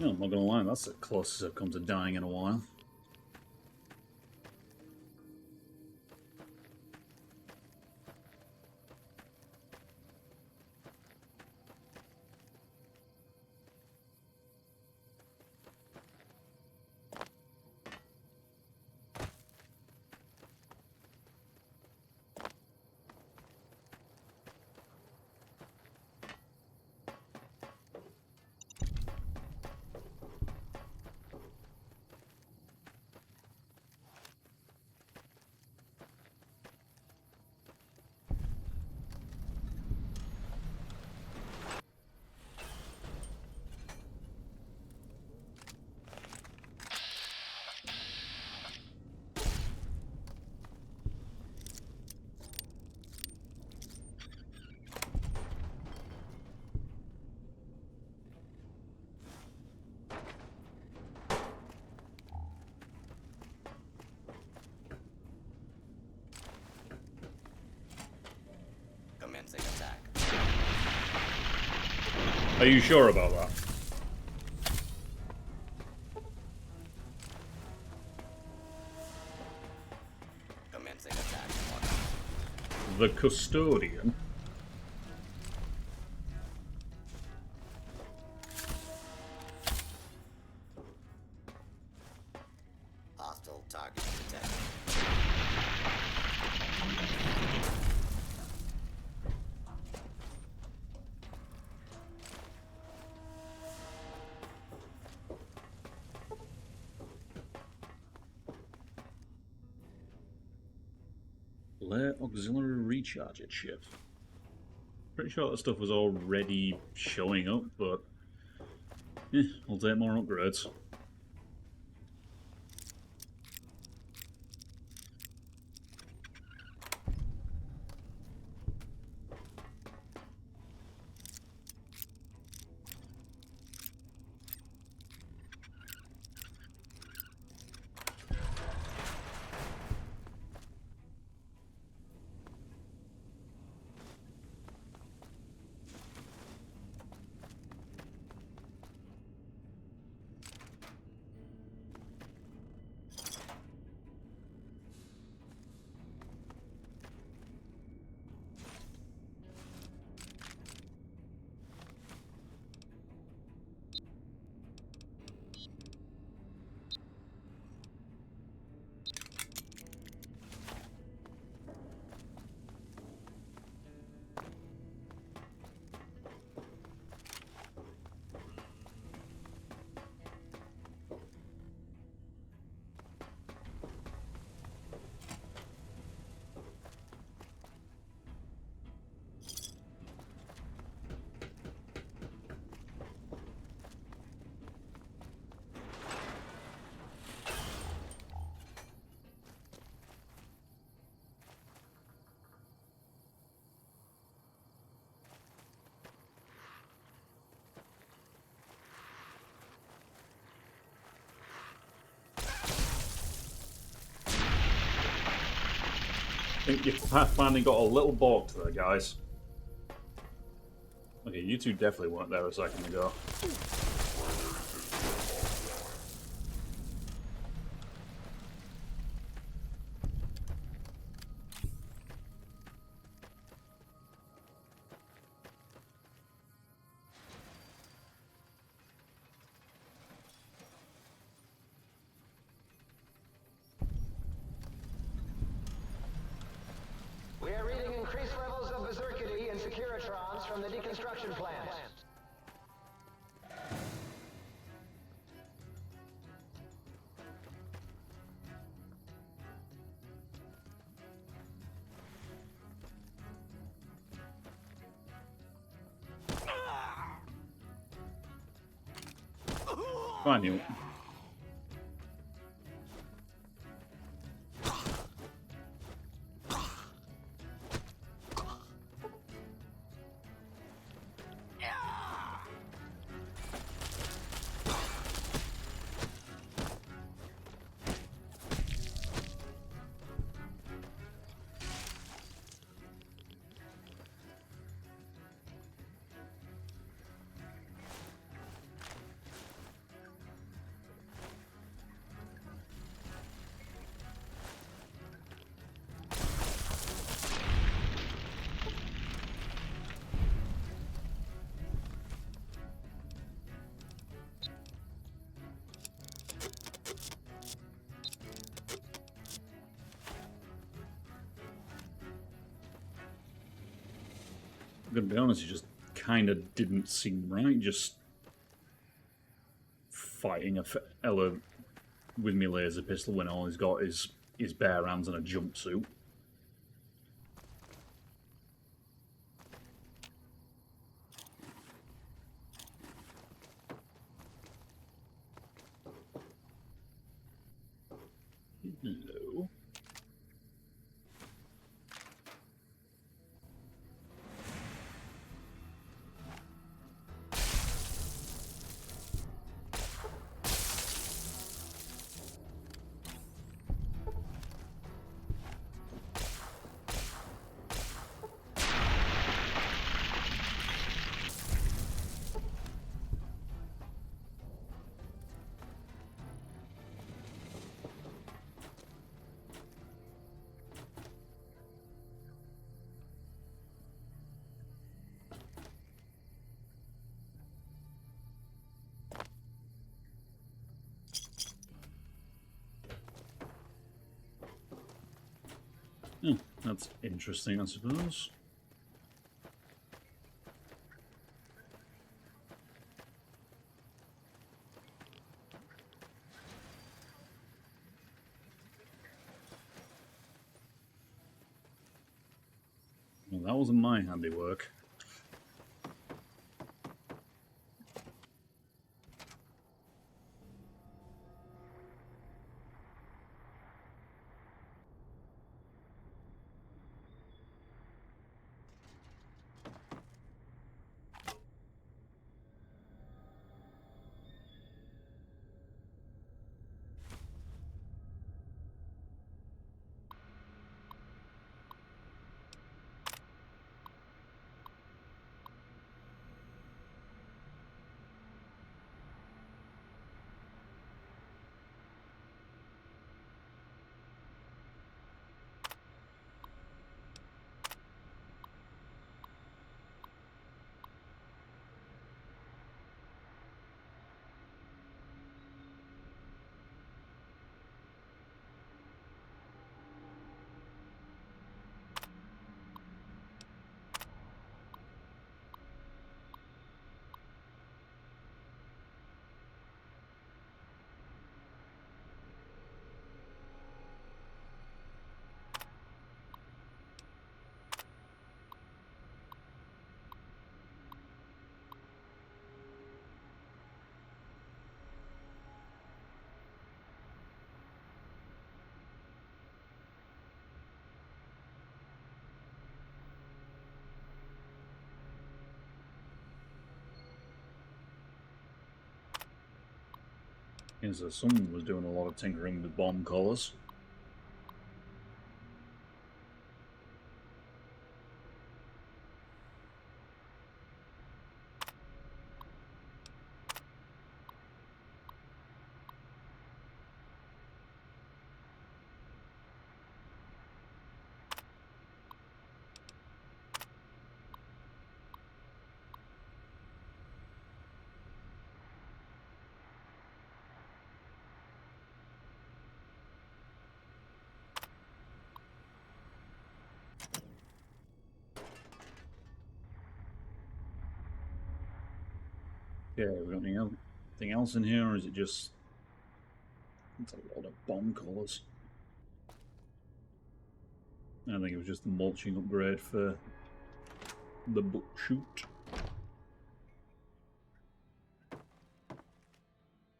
Yeah, I'm not gonna lie, that's the closest I've come to dying in a while. Are you sure about that? Commencing attack. The Custodian? Hostile target detected. Lair auxiliary recharge chip. Pretty sure that stuff was already showing up, but I'll take more upgrades. I think your pathfinding got a little balked there, guys. Okay, you two definitely weren't there a second ago. We are reading increased levels of berserkity and securitrons from the deconstruction plant. Fine, you. I'm gonna be honest, it just kind of didn't seem right. Just fighting a fella with me laser pistol when all he's got is his bare hands and a jumpsuit. Hello. Oh, that's interesting, I suppose. Well, that wasn't my handiwork. Seems that someone was doing a lot of tinkering with bomb collars. Yeah, we got anything else in here, or is it just... It's a lot of bomb collars. I think it was just the mulching upgrade for the book shoot.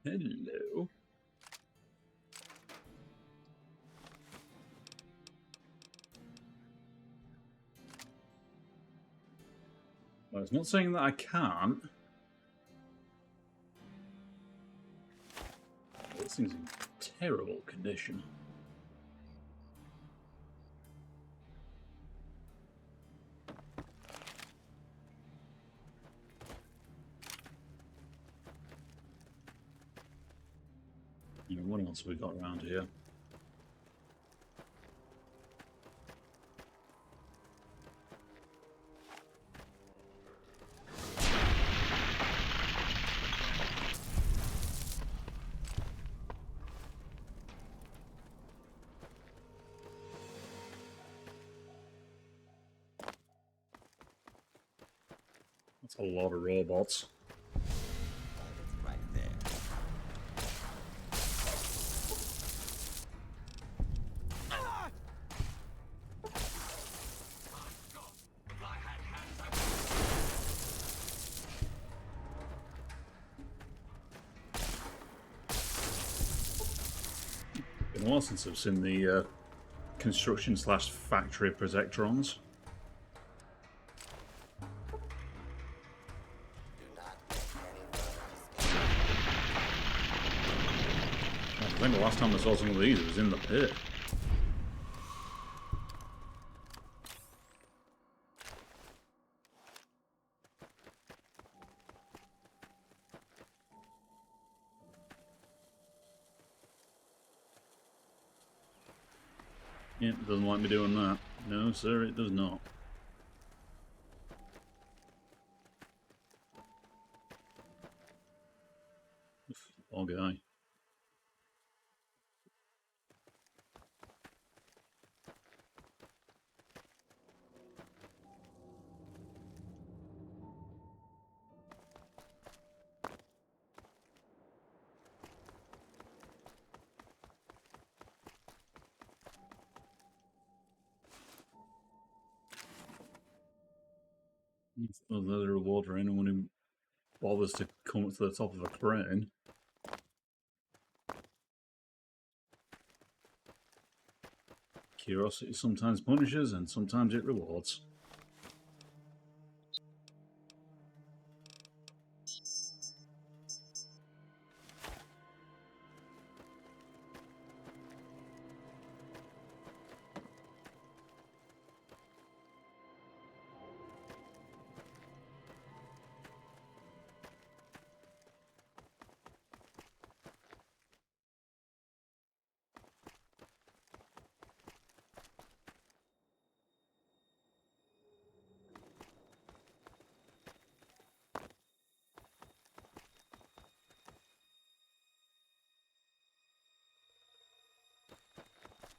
Hello. Well, it's not saying that I can't. This thing's in terrible condition. What else have we got around here? That's a lot of robots. Right there. Been a while since I've seen the construction/factory protectrons. I think the last time I saw some of these, it was in the pit. Yeah, it doesn't like me doing that. No, sir, it does not. Poor guy. Well, there's a reward for anyone who bothers to come up to the top of a crane. Curiosity sometimes punishes and sometimes it rewards.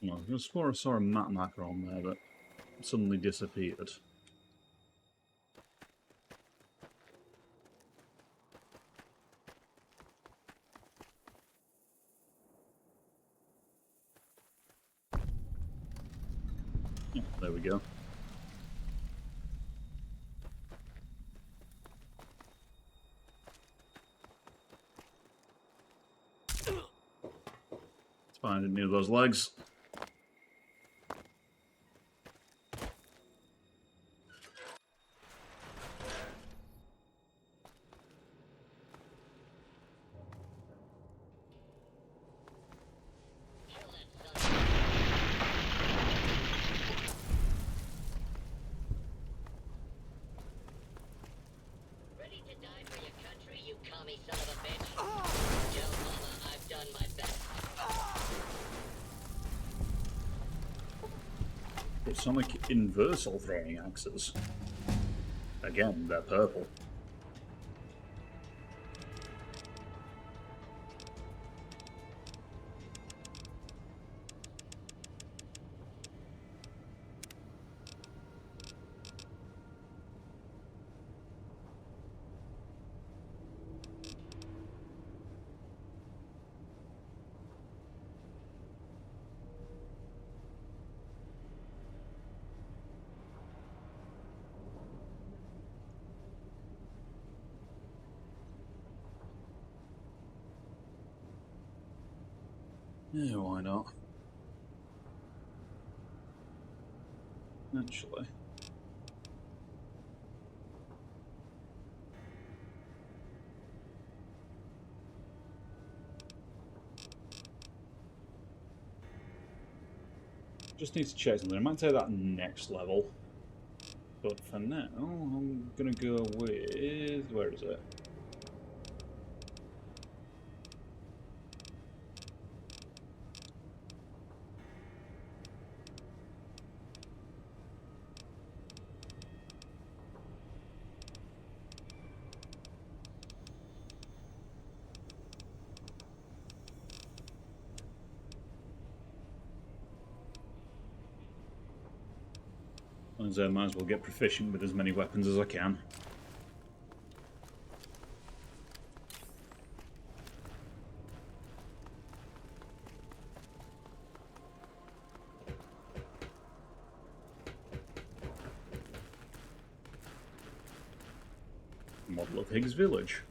Well, I swore I saw a map marker on there, but it suddenly disappeared. Yeah, there we go. It's fine, I didn't need those legs. Ready to die for your country, you commie son of a bitch? Tell Mama I've done my best. It's Sonic inversal throwing axes. Again, they're purple. Yeah, why not? Actually. Just need to check something. I might take that next level. But for now, I'm gonna go with... where is it? I might as well get proficient with as many weapons as I can. Model of Higgs Village.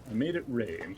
I made it rain.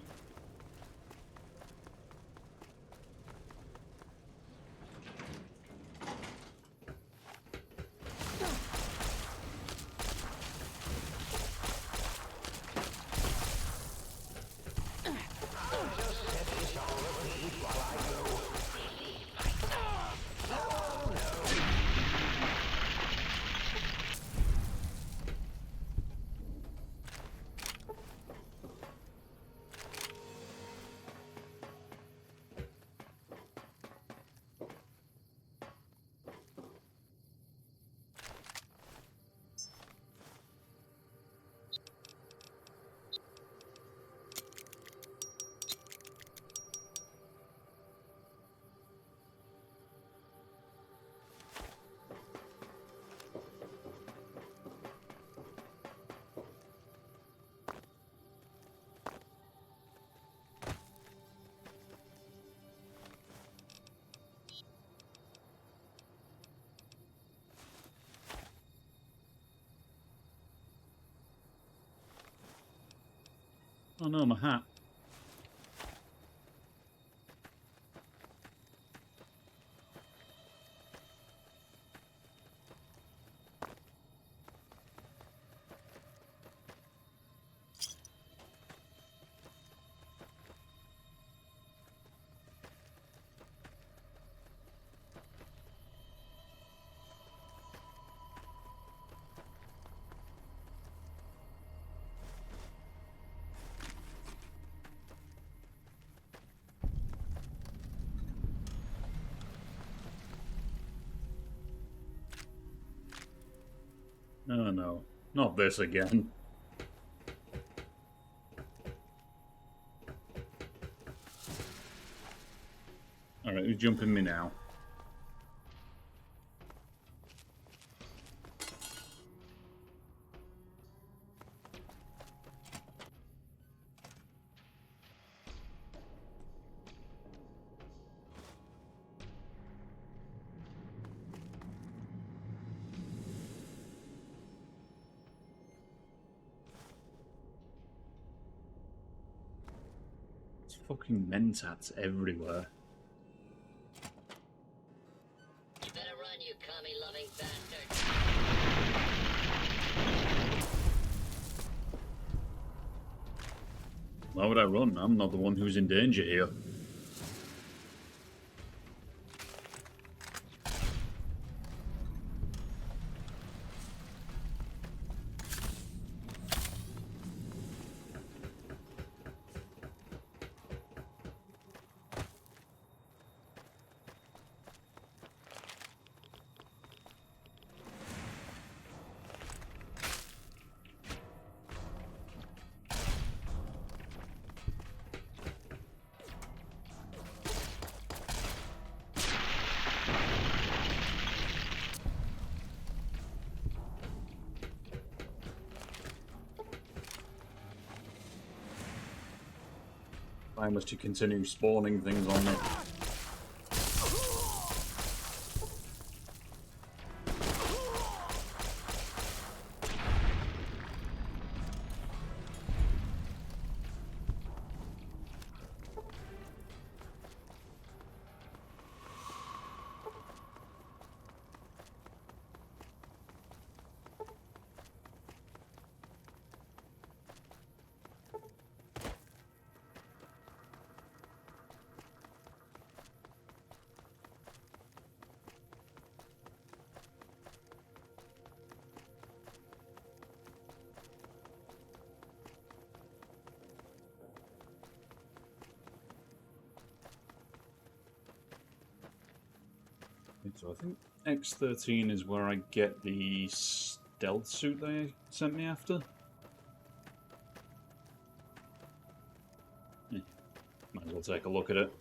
Oh no, my hat. Oh no, not this again. Alright, who's jumping me now? There's fucking mentats everywhere. You better run, you commie-loving bastard. Why would I run? I'm not the one who's in danger here. I must continue spawning things on me. So I think X13 is where I get the stealth suit they sent me after. Yeah, might as well take a look at it.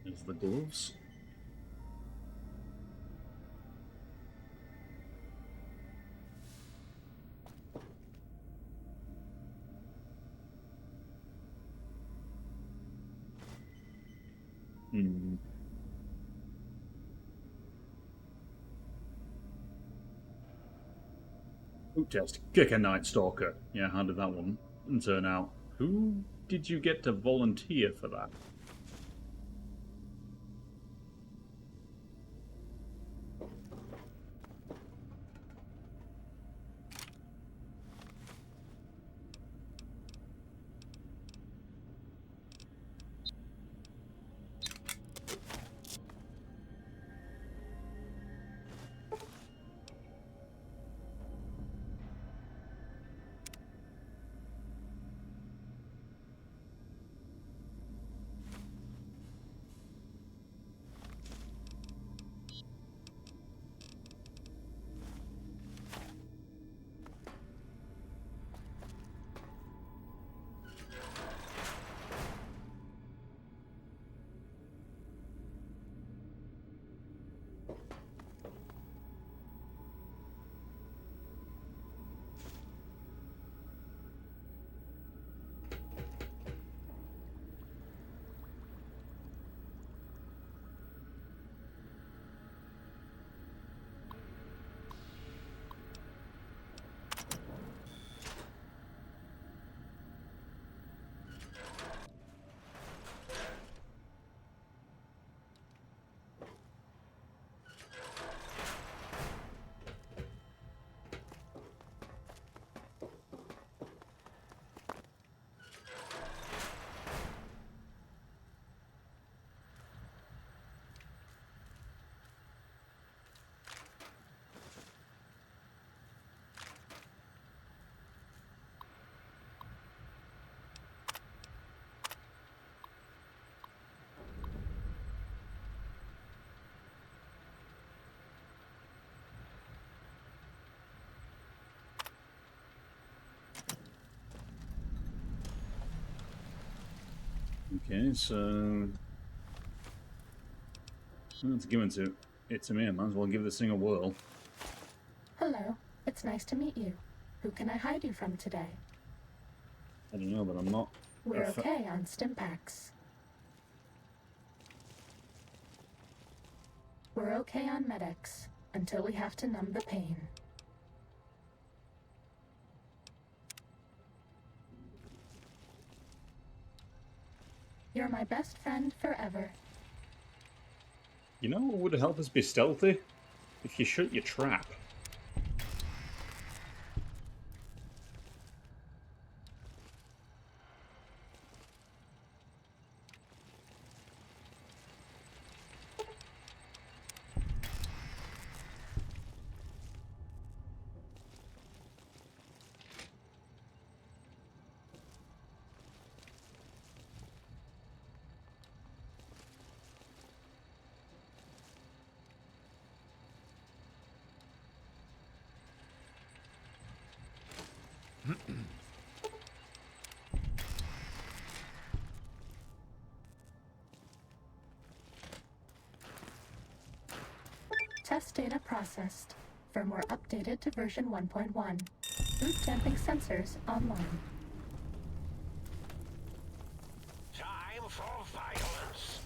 There's the gloves. Boot test. Kick a Night Stalker. Yeah, how did that one turn out? Who did you get to volunteer for that? Okay, so it's given it to me. I might as well give this thing a whirl. Hello, it's nice to meet you. Who can I hide you from today? I don't know, but I'm not. We're okay on Stimpaks. We're okay on Medics, until we have to numb the pain. You're my best friend forever. You know what would help us be stealthy? If you shut your trap. Test data processed. Firmware updated to version 1.1. Boot damping sensors online. Time for violence.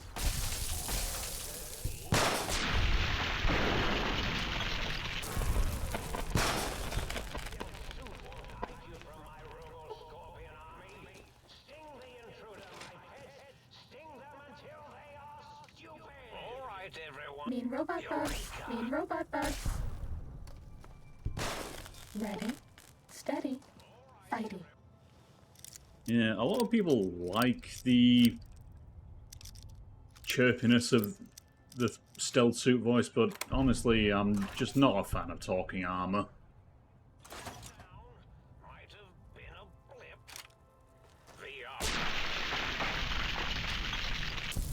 Mean robot bugs. Mean robot bugs. Ready, steady, fighty. Yeah, a lot of people like the chirpiness of the stealth suit voice, but honestly, I'm just not a fan of talking armor.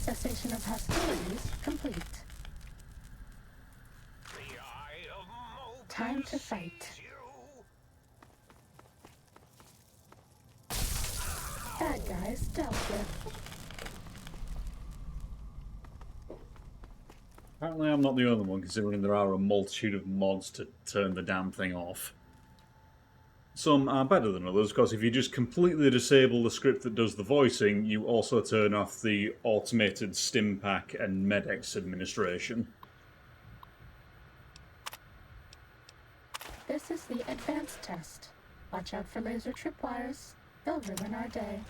Cessation of hostilities complete. Time to fight. Bad guys dealt with. Apparently I'm not the only one, considering there are a multitude of mods to turn the damn thing off. Some are better than others, because if you just completely disable the script that does the voicing, you also turn off the automated Stimpak and Medex administration. This is the advanced test. Watch out for laser tripwires. They'll ruin our day.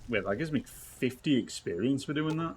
Wait, that gives me 50 experience for doing that?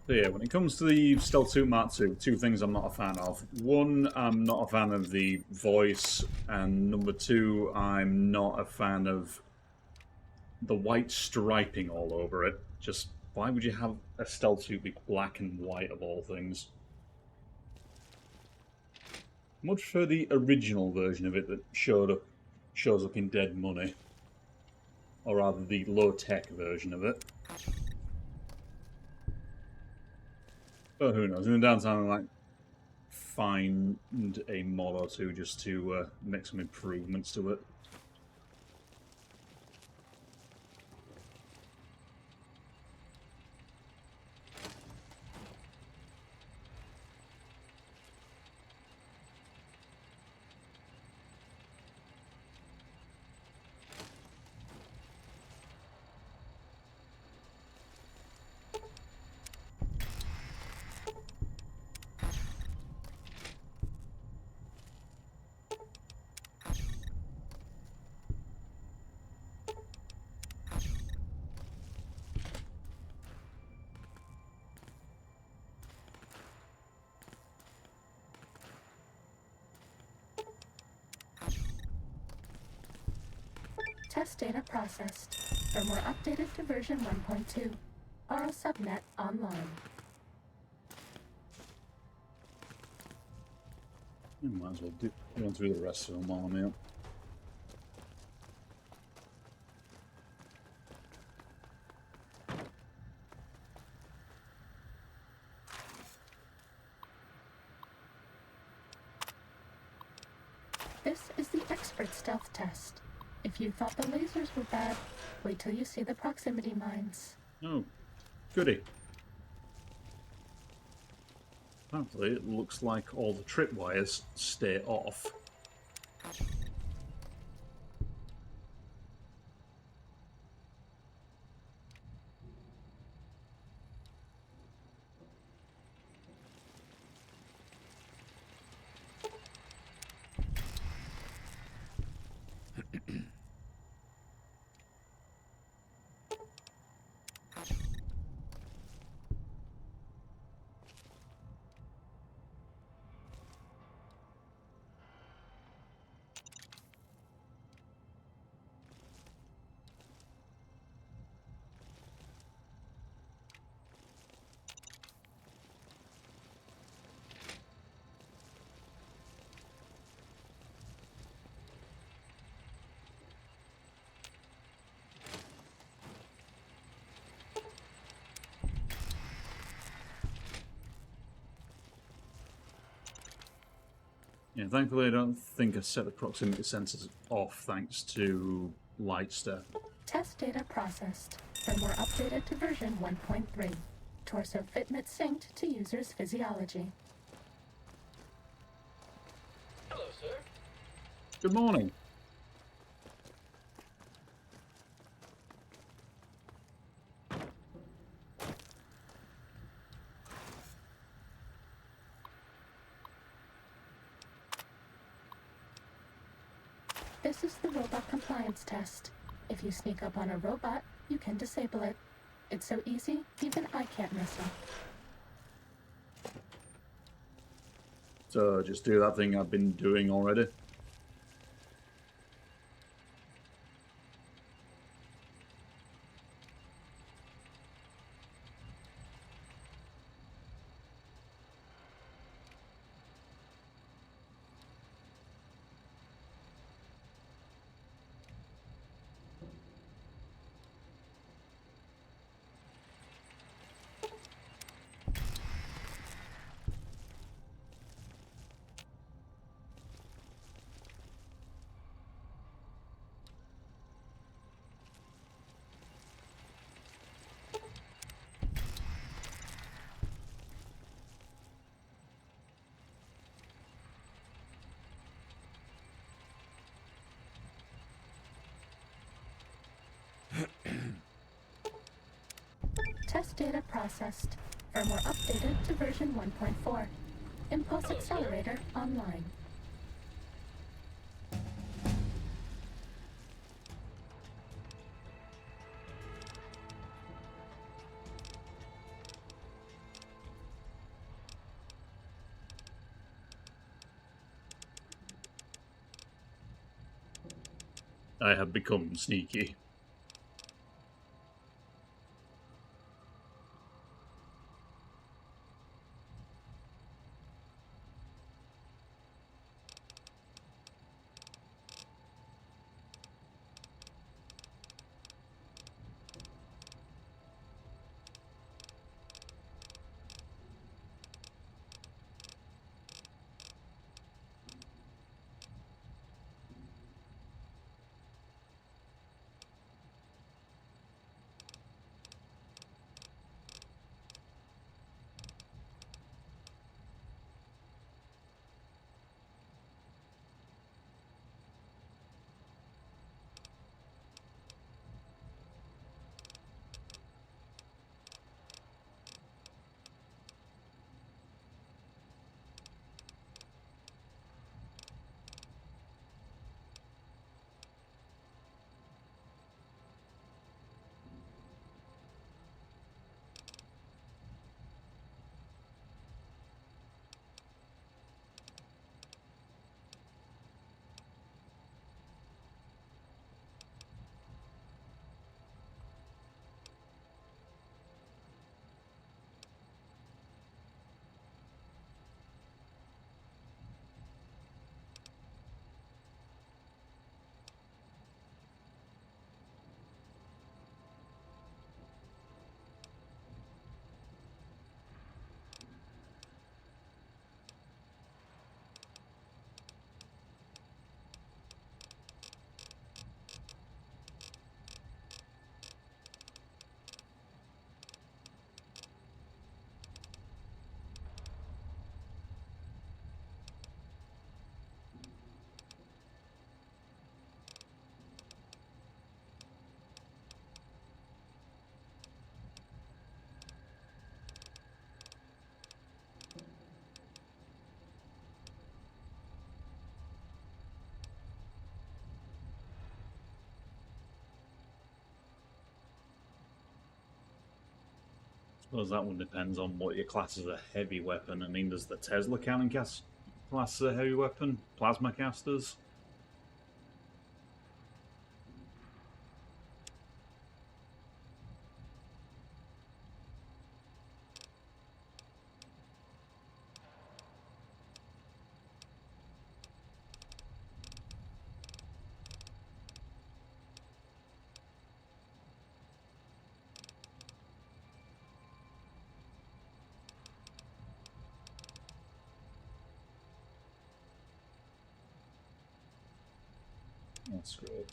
So yeah, when it comes to the Stealth Suit Matsu, two things I'm not a fan of. One, I'm not a fan of the voice, and number two, I'm not a fan of the white striping all over it. Just, why would you have a stealth suit be black and white of all things? Much prefer the original version of it that shows up in Dead Money. Or rather, the low-tech version of it. But who knows, in the downtime I might find a mod or two just to make some improvements to it. Test data processed. Firmware updated to version 1.2. RO subnet online. Might as well go through the rest of them while I'm here. This is the expert stealth test. If you thought the lasers were bad, wait till you see the proximity mines. Oh, goody. Apparently, it looks like all the tripwires stay off. Yeah, thankfully I don't think I set the proximity sensors off thanks to Lightster. Test data processed. Firmware updated to version 1.3. Torso fitment synced to user's physiology. Hello, sir. Good morning. This is the robot compliance test. If you sneak up on a robot, you can disable it. It's so easy, even I can't mess up. So just do that thing I've been doing already. Test data processed. Firmware updated to version 1.4. Impulse accelerator online. I have become sneaky. suppose that one depends on what your class as a heavy weapon. I mean, does the Tesla cannon class as a heavy weapon? Plasma casters? That's great.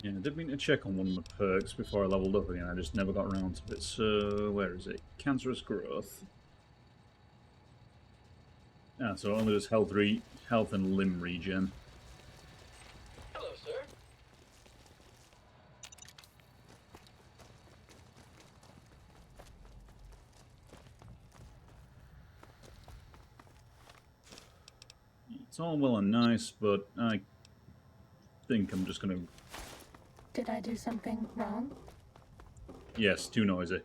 Yeah, I did mean to check on one of my perks before I leveled up again. I just never got around to it. So, where is it? Cancerous growth. Ah, so it only does health and limb regen. Hello, sir. It's all well and nice, but I think I'm just gonna... Did I do something wrong? Yes, too noisy.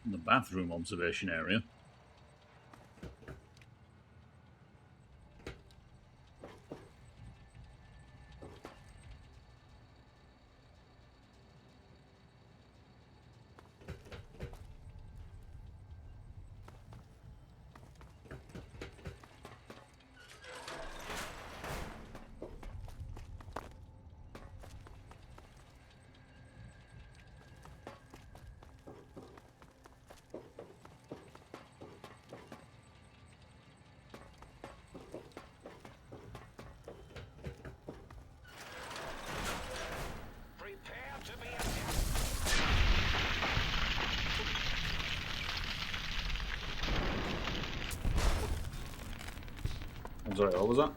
The bathroom observation area. Prepare to be I'm sorry, what was that?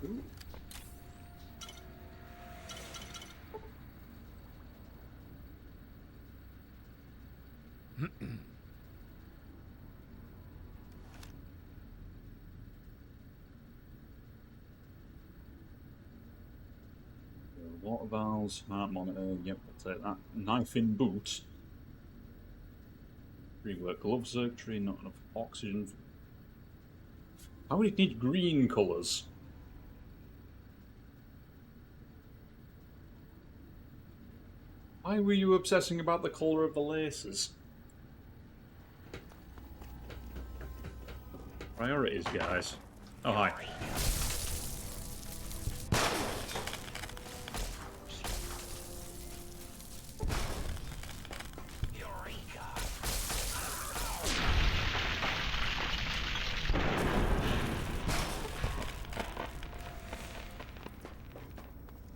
Water valves, heart monitor, yep, I'll take that. Knife in boot. Rework glove circuitry, not enough oxygen. How would it need green colours? Why were you obsessing about the colour of the laces? Priorities, guys. Oh, hi.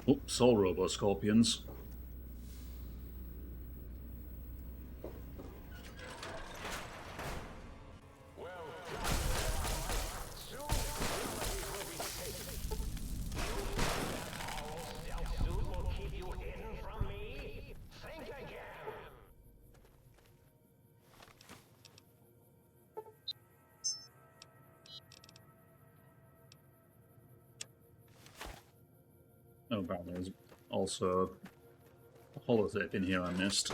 Oops, all robo-scorpions. Oh, apparently there's also a holotape in here I missed.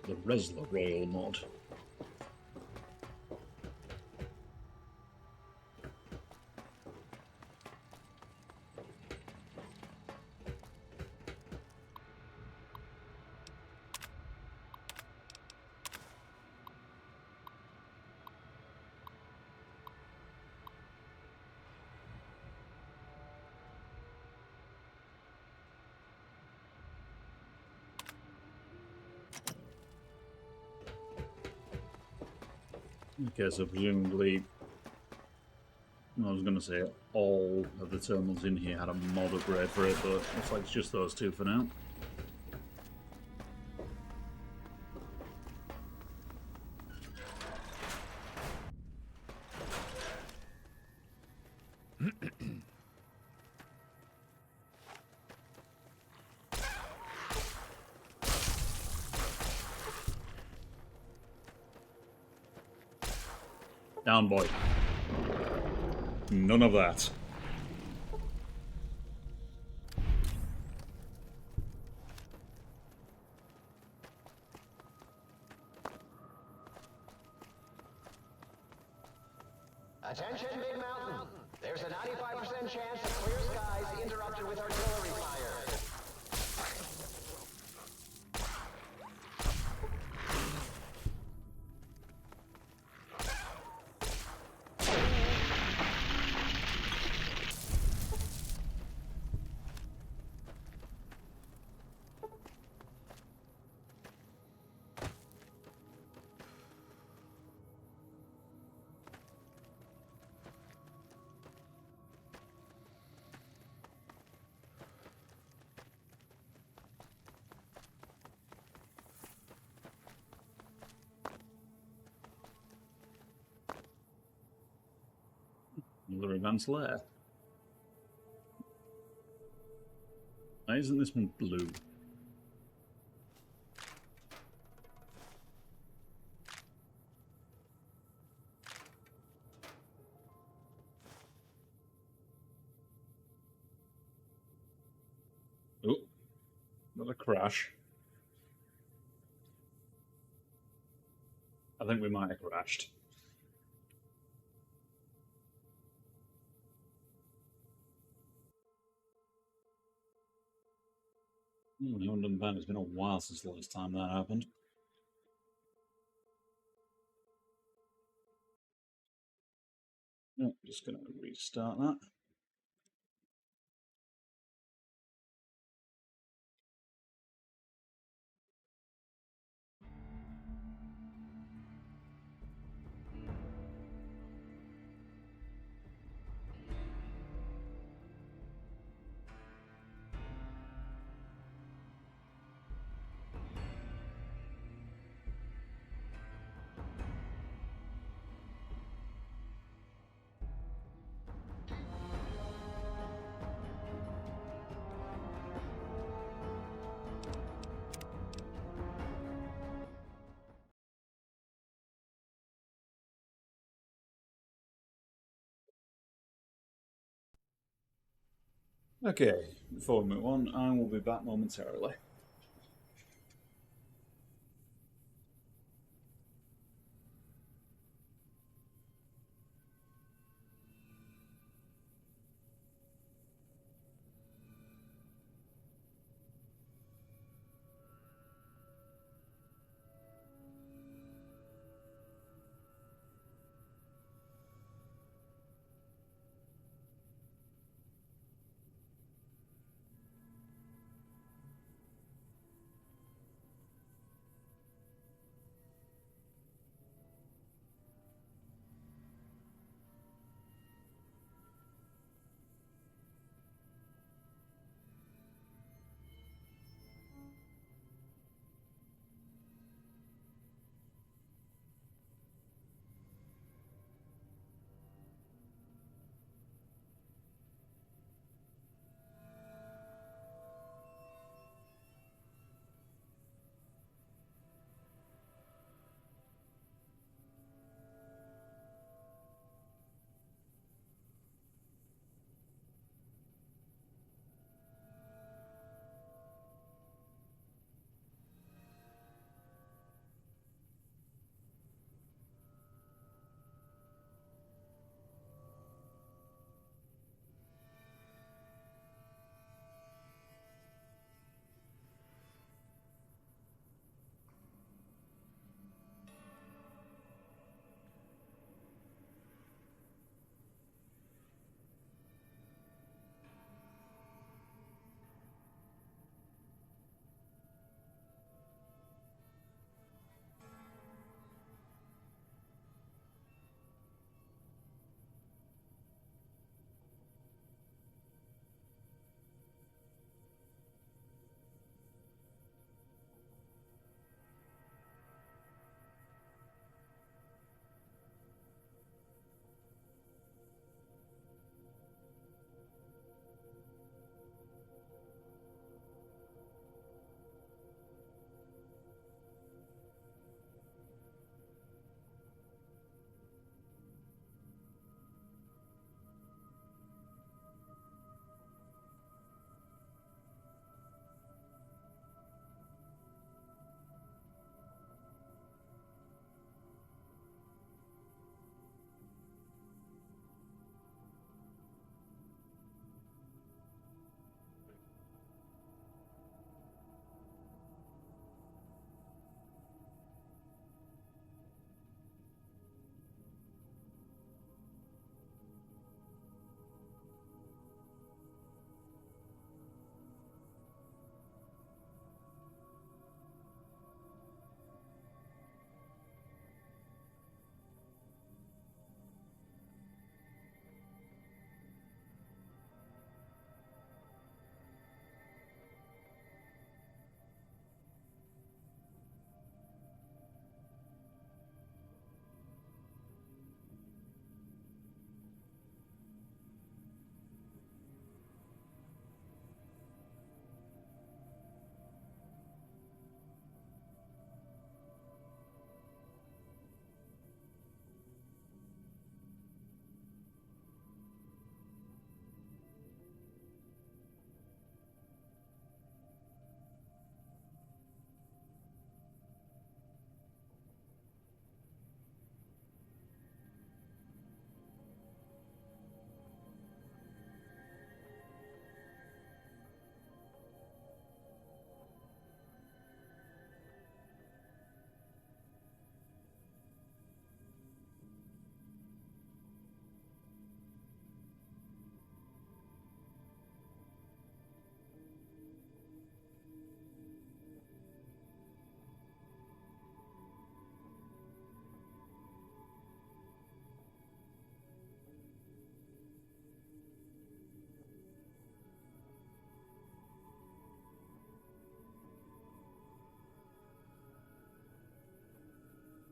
The Resler Royal mod. Okay, so presumably, I was going to say all of the terminals in here had a mod upgrade for it, but looks like it's just those two for now. Down, boy. None of that. Attention, Big Mountain. There's a 95% chance of clear skies interrupted with artillery fire. Another advanced layer. Why isn't this one blue? Oh, another crash. I think we might have crashed. I haven't done that. It's been a while since the last time that happened. No, just going to restart that. Okay, before we move on, I will be back momentarily.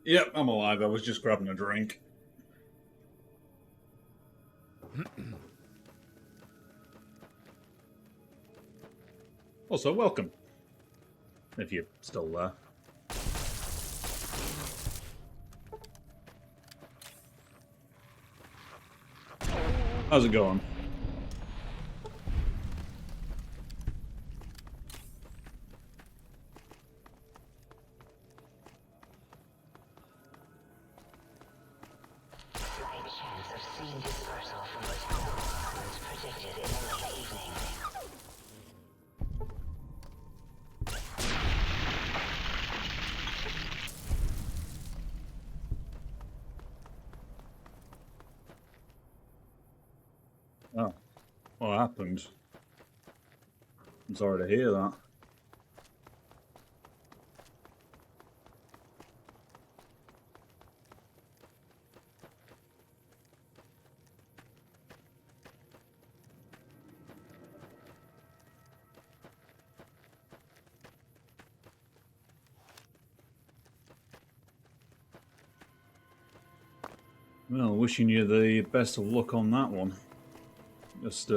Yep, I'm alive. I was just grabbing a drink. Also, welcome. If you're still there. How's it going? Slight chance of seeing dispersal from the tunnel compartments predicted in the late evening. Oh. What happened? I'm sorry to hear that. Well, wishing you the best of luck on that one. Just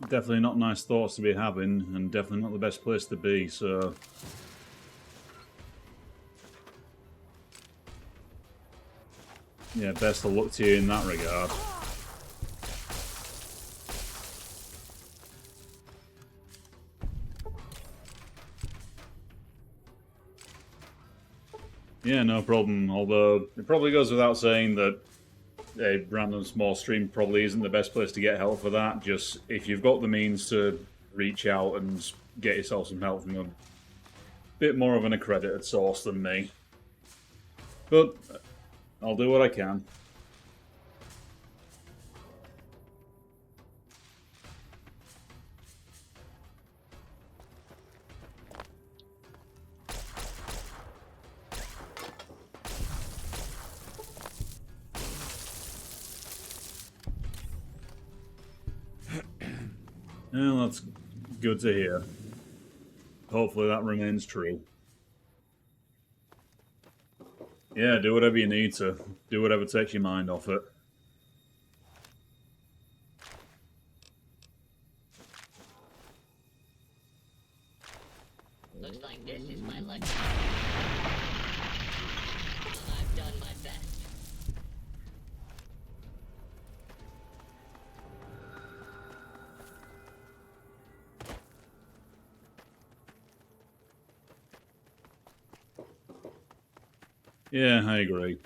definitely not nice thoughts to be having, and definitely not the best place to be, so... Yeah, best of luck to you in that regard. Yeah, no problem, although it probably goes without saying that a random small stream probably isn't the best place to get help for that. Just, if you've got the means to reach out and get yourself some help from a bit more of an accredited source than me. But I'll do what I can. Well, that's good to hear. Hopefully that remains true. Yeah, do whatever you need to. Do whatever takes your mind off it. Looks like this is my lucky. I've done my best. Yeah, I agree.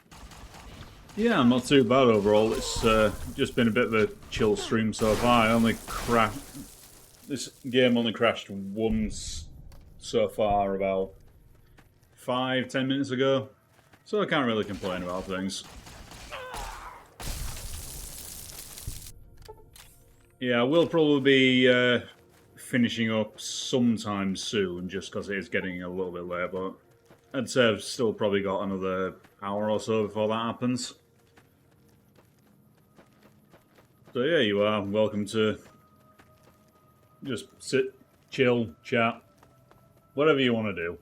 Yeah, I'm not too bad overall. It's just been a bit of a chill stream so far. This game only crashed once so far, about 5-10 minutes ago. So I can't really complain about things. Yeah, I will probably be finishing up sometime soon, just because it is getting a little bit late, but I'd say I've still probably got another hour or so before that happens. So yeah, you are welcome to just sit, chill, chat, whatever you want to do.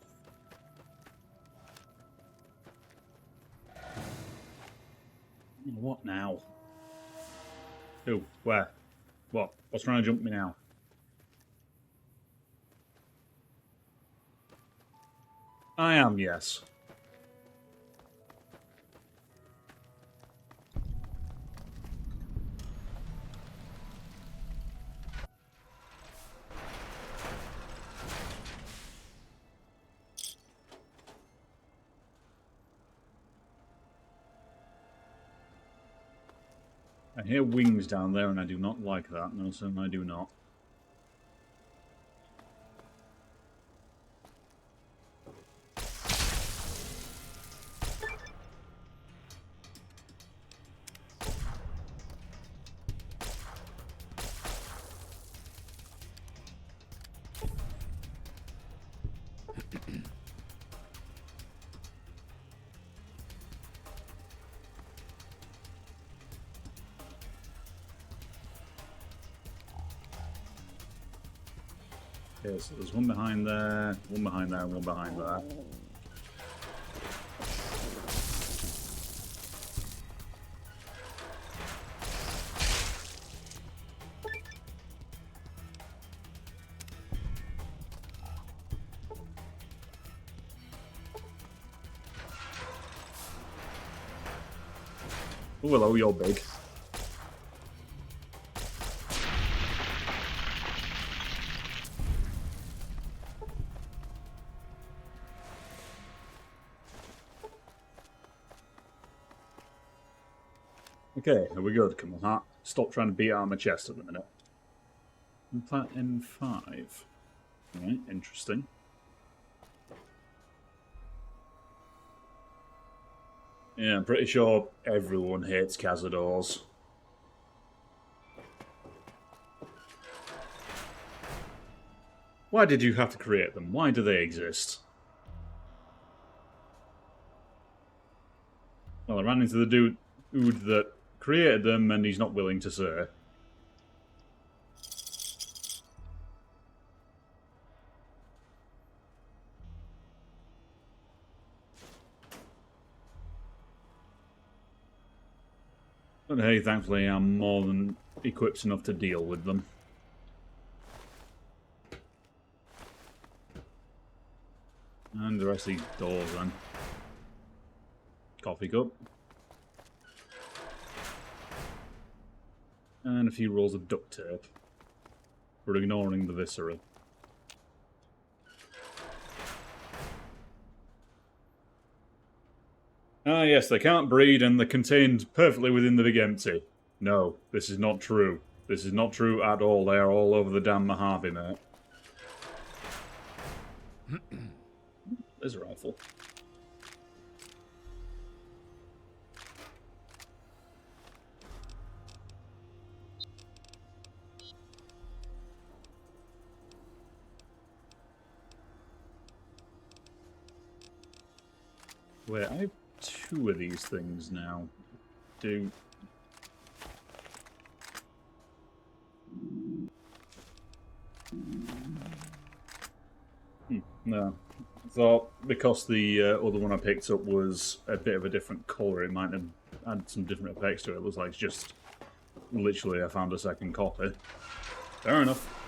What now? Who? Where? What? What's trying to jump me now? I am, yes. I hear wings down there, and I do not like that. No, sir, I do not. Okay, so there's one behind there, and one behind there. Oh, hello, you're big. Okay, are we good? Come on, Heart. Stop trying to beat out my chest at the minute. Implant M5. Right, interesting. Yeah, I'm pretty sure everyone hates Cazadors. Why did you have to create them? Why do they exist? Well, I ran into the dude that created them, and he's not willing to say. But hey, thankfully I'm more than equipped enough to deal with them. And the rest of these doors then. Coffee cup. And a few rolls of duct tape. For ignoring the viscera. Ah yes, they can't breed and they're contained perfectly within the big empty. No, this is not true. This is not true at all. They are all over the damn Mojave, mate. There's a rifle. Wait, I have 2 of these things now. Do... No. I thought because the other one I picked up was a bit of a different colour, it might have had some different effects to it. It looks like it's just literally I found a second copy. Fair enough.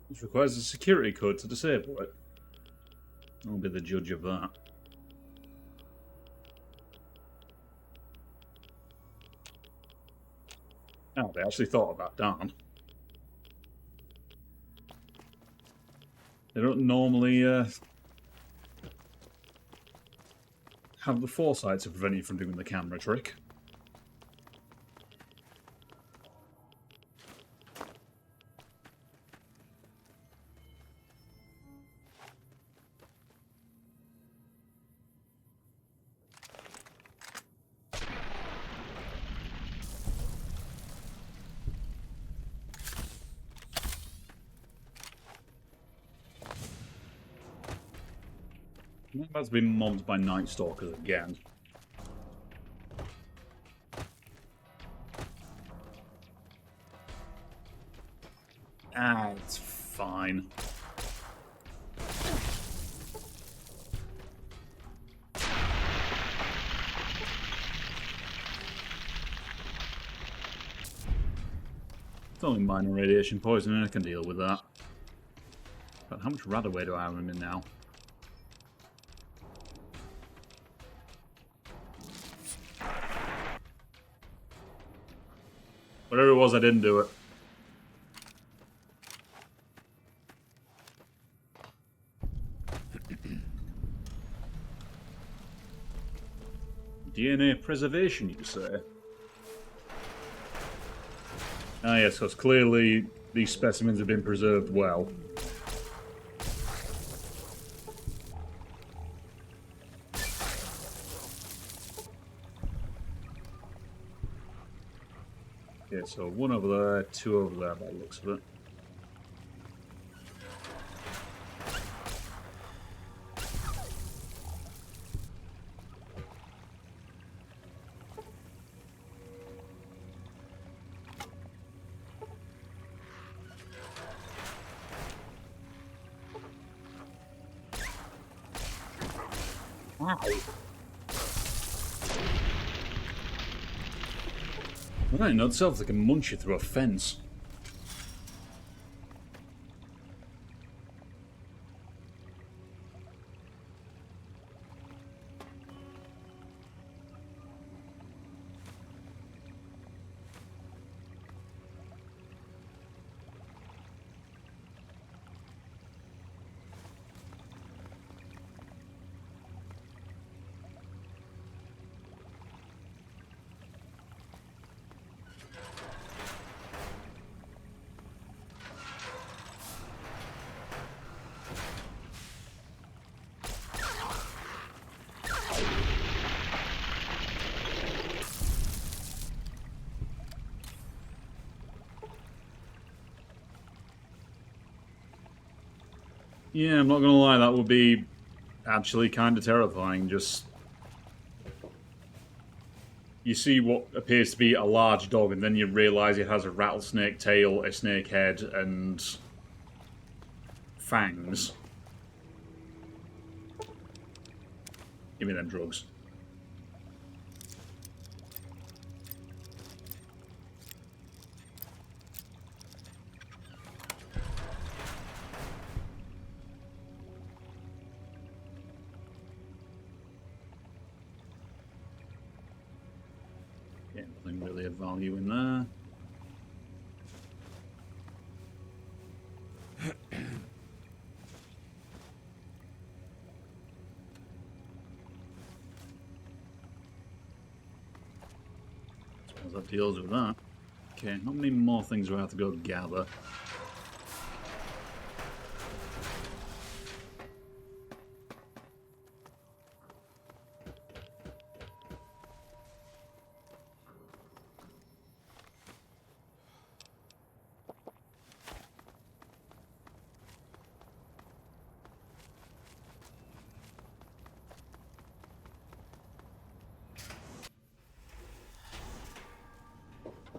Which requires a security code to disable it. I'll be the judge of that. Oh, they actually thought of that, darn. They don't normally have the foresight to prevent you from doing the camera trick. I'm about to be mobbed by Night Stalkers again. Ah, it's fine. It's only minor radiation poisoning, I can deal with that. But how much Radaway do I have in now? Whatever it was, I didn't do it. DNA preservation, you say? Ah yes, because clearly these specimens have been preserved well. Okay, so 1 over there, 2 over there by the looks of it. Ow. Right, not itself, they can munch you through a fence. Yeah, I'm not gonna lie, that would be actually kind of terrifying. Just you see what appears to be a large dog, and then you realise it has a rattlesnake tail, a snake head, and fangs. Give me them drugs. Yeah, nothing really of value in there. As that deals with that. Okay, how many more things do I have to go gather?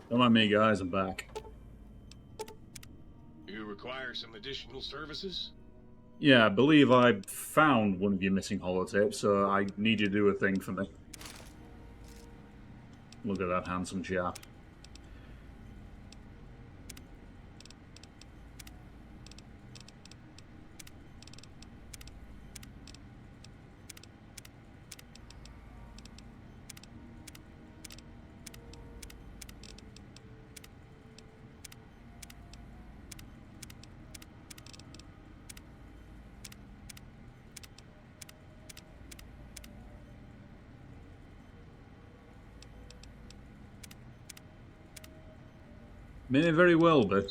Don't mind me, guys, I'm back. You require some additional services? Yeah, I believe I found one of your missing holotapes, so I need you to do a thing for me. Look at that handsome chap. May very well be.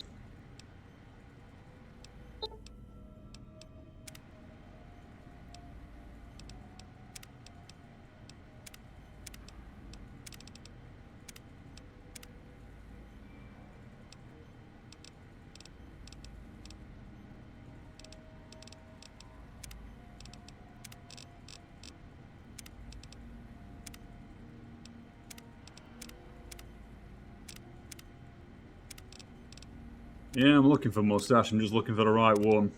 Yeah, I'm looking for mustache, I'm just looking for the right one.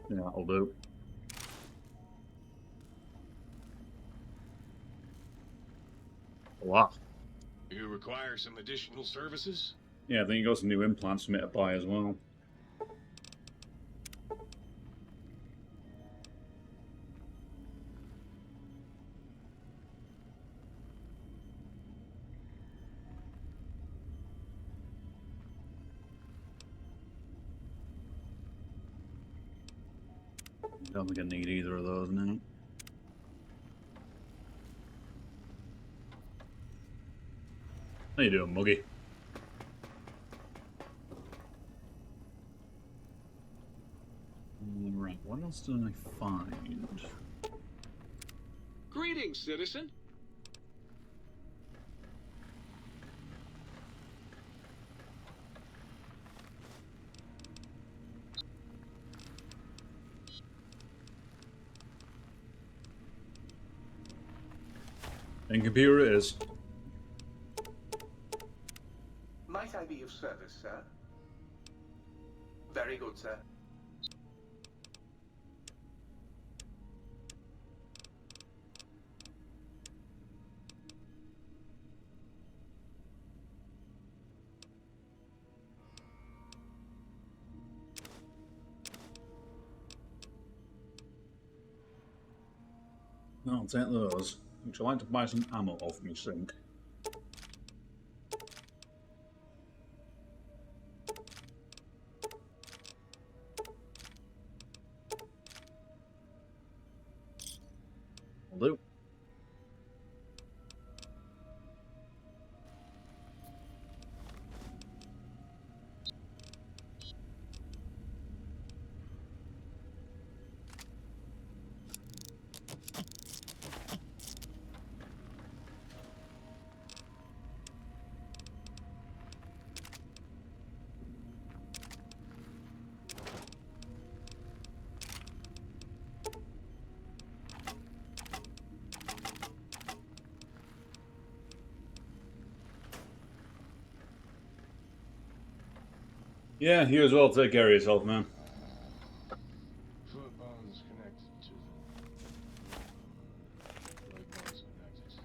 Yeah, that'll do. Wow. You require some additional services? Yeah, I think you got some new implants for me to buy as well. Don't think I need either of those now. How you doing, Muggy? Right, what else did I find? Greetings, citizen. And computer it is. Might I be of service, sir? Very good, sir. I'll take those. Would you like to buy some ammo off me, Sink? Will do. Yeah, you as well. Take care of yourself, man. Foot bones connected to the leg bones connected.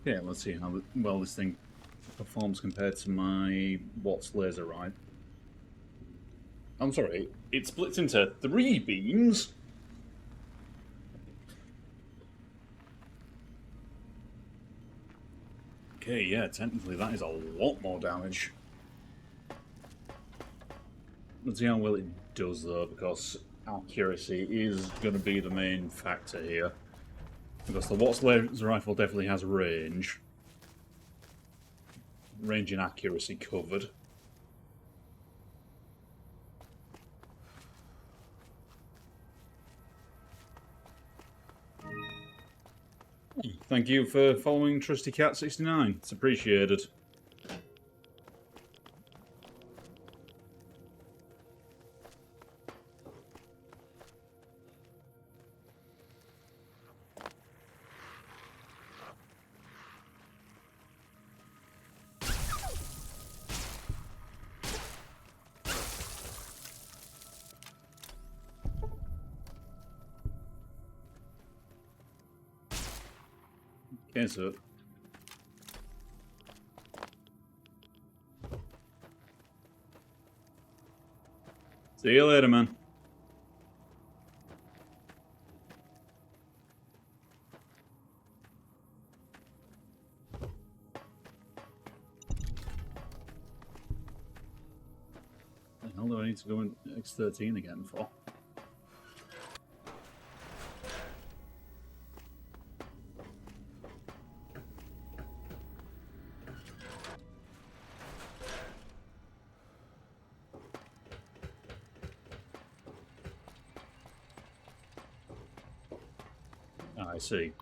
Yeah, let's see how well this thing performs compared to my Watt's laser rifle. I'm sorry, it splits into 3 beams? Okay, yeah, technically that is a lot more damage. Let's see how well it does, though, because accuracy is going to be the main factor here. Because the Watt's laser rifle definitely has range. Range and accuracy covered. Thank you for following Trusty Cat 69. It's appreciated. Okay, so see you later, man. What the hell do I need to go in X13 again for? I see.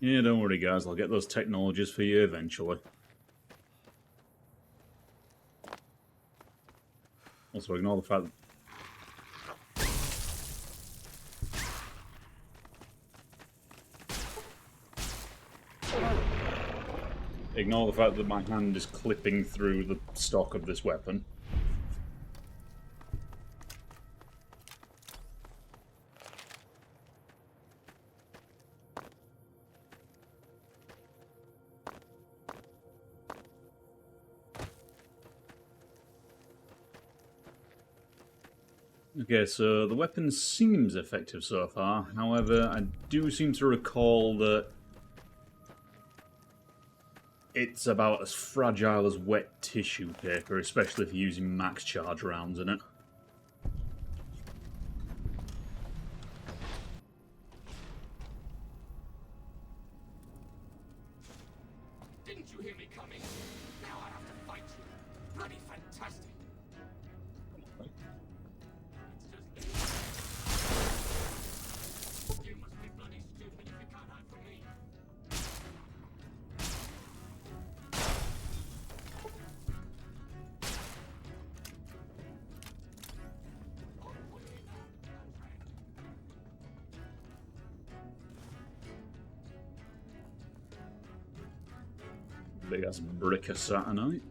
Yeah, don't worry, guys. I'll get those technologies for you eventually. Also, ignore the fact that... Ignore the fact that my hand is clipping through the stock of this weapon. Okay, so the weapon seems effective so far. However, I do seem to recall that it's about as fragile as wet tissue paper, especially if you're using max charge rounds in it. Didn't you hear me coming? Now I have to fight you. Bloody fantastic. You must be bloody stupid if you can't hide from me. Big ass brick of Saturnite.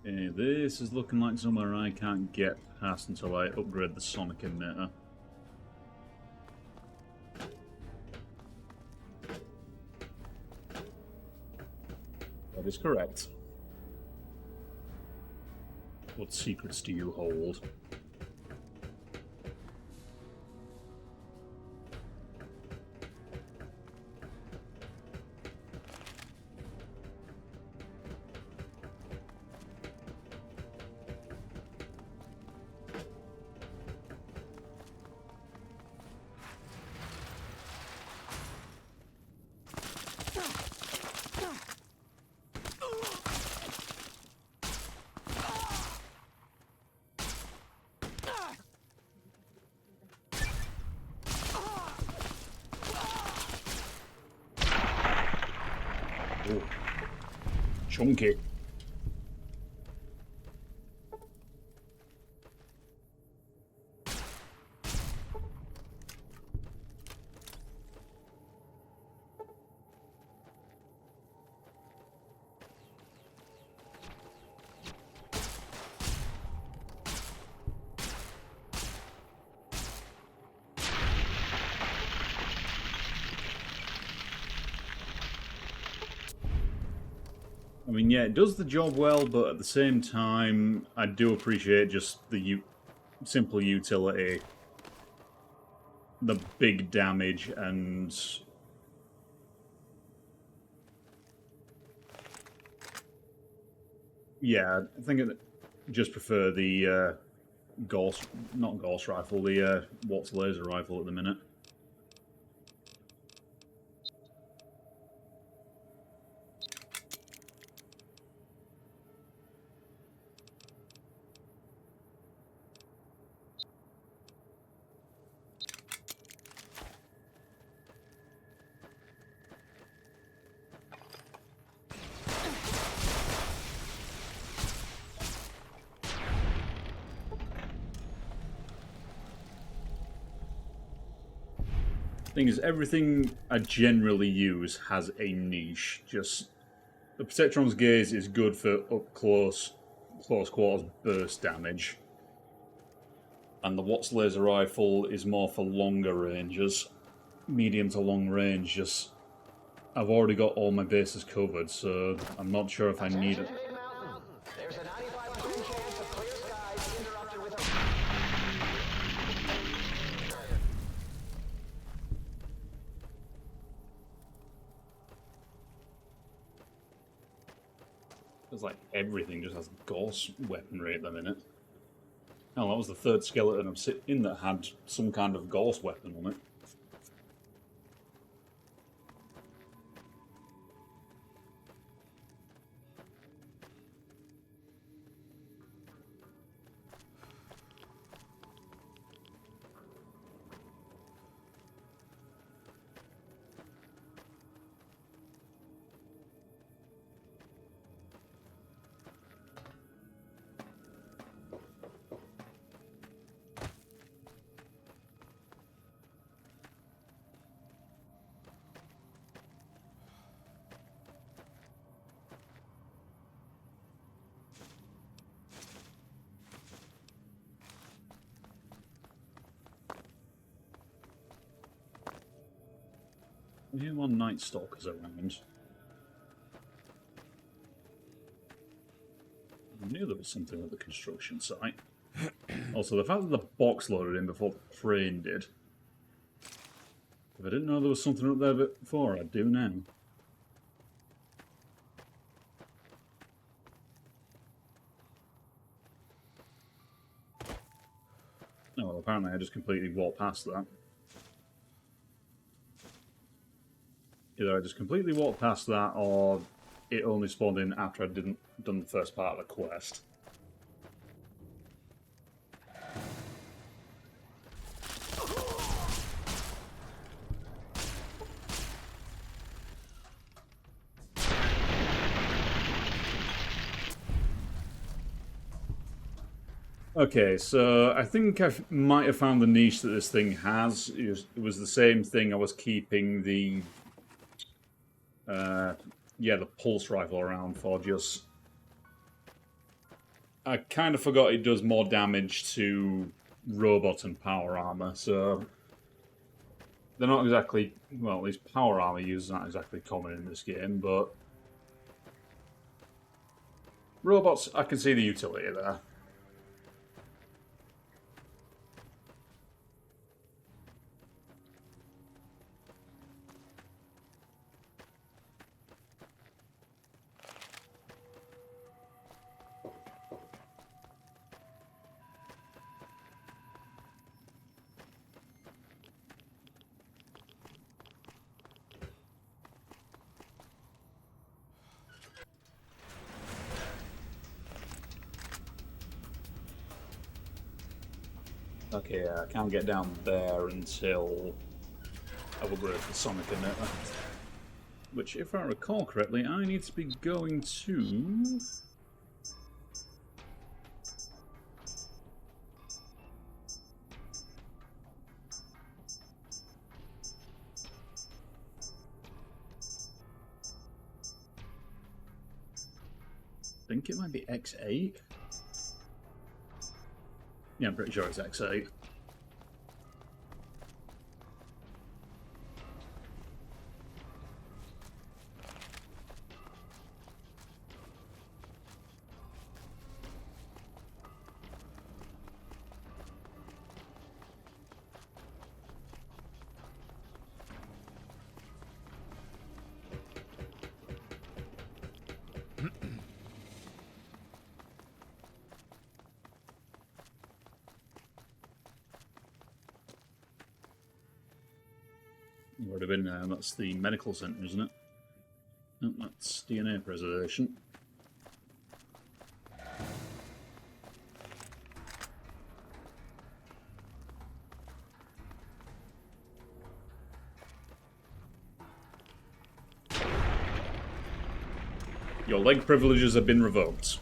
Okay, this is looking like somewhere I can't get past until I upgrade the sonic emitter. That is correct. What secrets do you hold? Oh. Chunky. I mean, yeah, it does the job well, but at the same time, I do appreciate just the simple utility, the big damage, and yeah, I think I just prefer the not Gauss rifle, the Watt's laser rifle at the minute. Thing is, everything I generally use has a niche. Just the Protectron's Gaze is good for up close quarters burst damage, and the Watt's laser rifle is more for longer ranges, medium to long range. Just I've already got all my bases covered, so I'm not sure if I need it. There's a 95% chance of clear skies interrupted with a... It's like everything just has Gauss weaponry at the minute. Oh, that was the third skeleton I've seen in that had some kind of Gauss weapon on it. We have one Night Stalkers around. I knew there was something at the construction site. Also, the fact that the box loaded in before the crane did. If I didn't know there was something up there before, I do now. Oh, well, apparently I just completely walked past that. Either I just completely walked past that, or it only spawned in after I done the first part of the quest. Okay, so I think I might have found the niche that this thing has. It was the same thing I was keeping the the pulse rifle around for. Just I kind of forgot it does more damage to robot and power armor, so they're not exactly, well, at least power armor use is not exactly common in this game, but robots, I can see the utility there. Okay, I can't get down there until I upgrade the sonic emitter. Which, if I recall correctly, I need to be going to... I think it might be X8? Yeah, I'm pretty sure it's X8. Would have been, that's the medical centre, isn't it? No, that's DNA preservation. Your leg privileges have been revoked.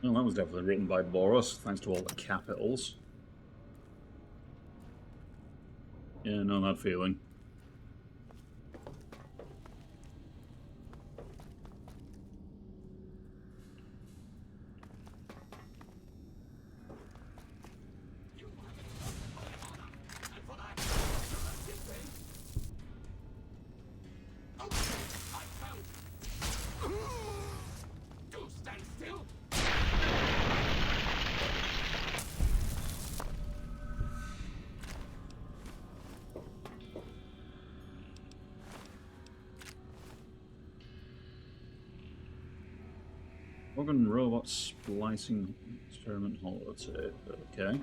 Well, that was definitely written by Boros, thanks to all the capitals. Yeah, know that feeling. Organ robot splicing experiment holotape. Okay.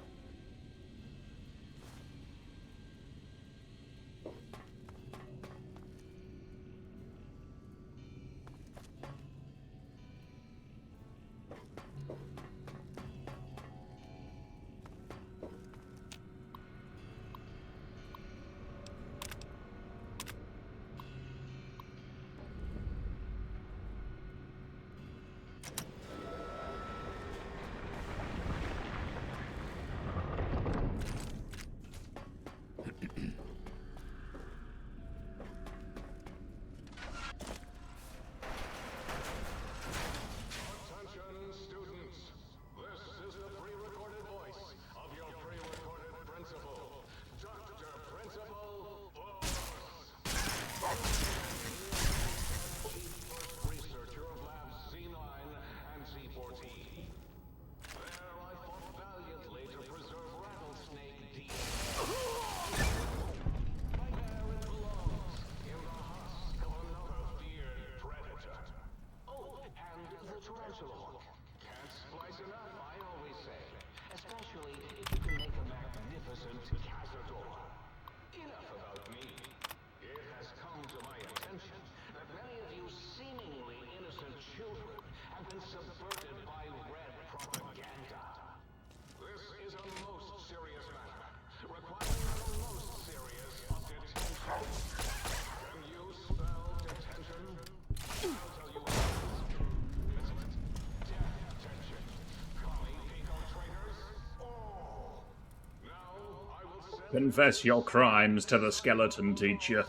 Confess your crimes to the skeleton teacher.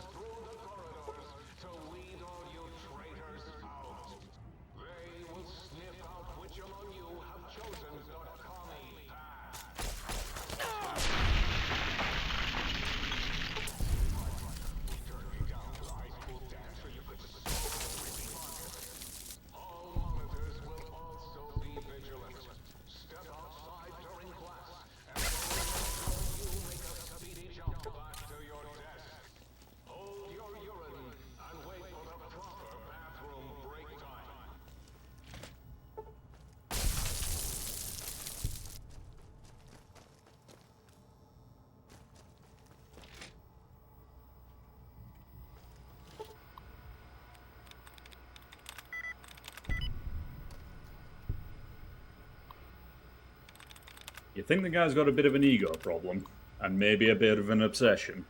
You think the guy's got a bit of an ego problem, and maybe a bit of an obsession.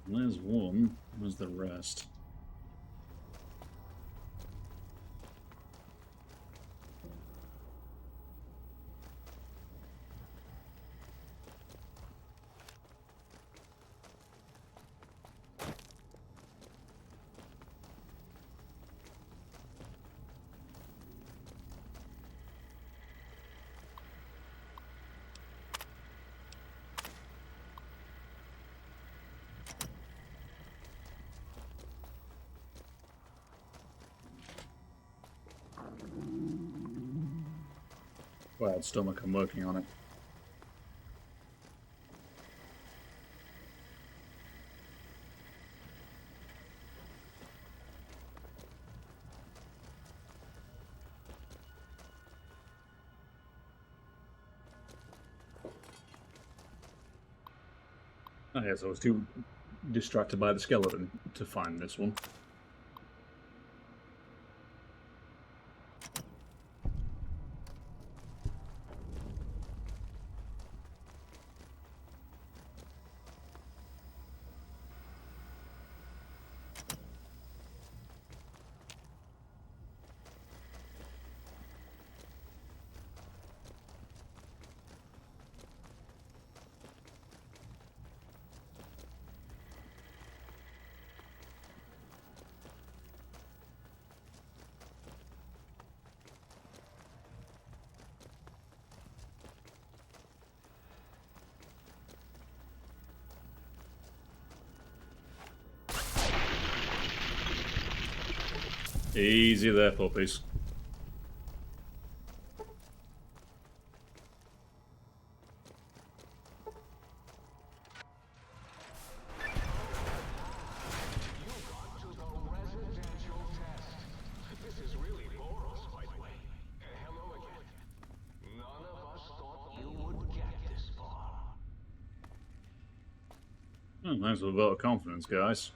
There's one. Where's the rest? Quiet stomach, I'm working on it. Oh yes, I was too distracted by the skeleton to find this one. Easy there, puppies. Oh, thanks for the vote of confidence, guys.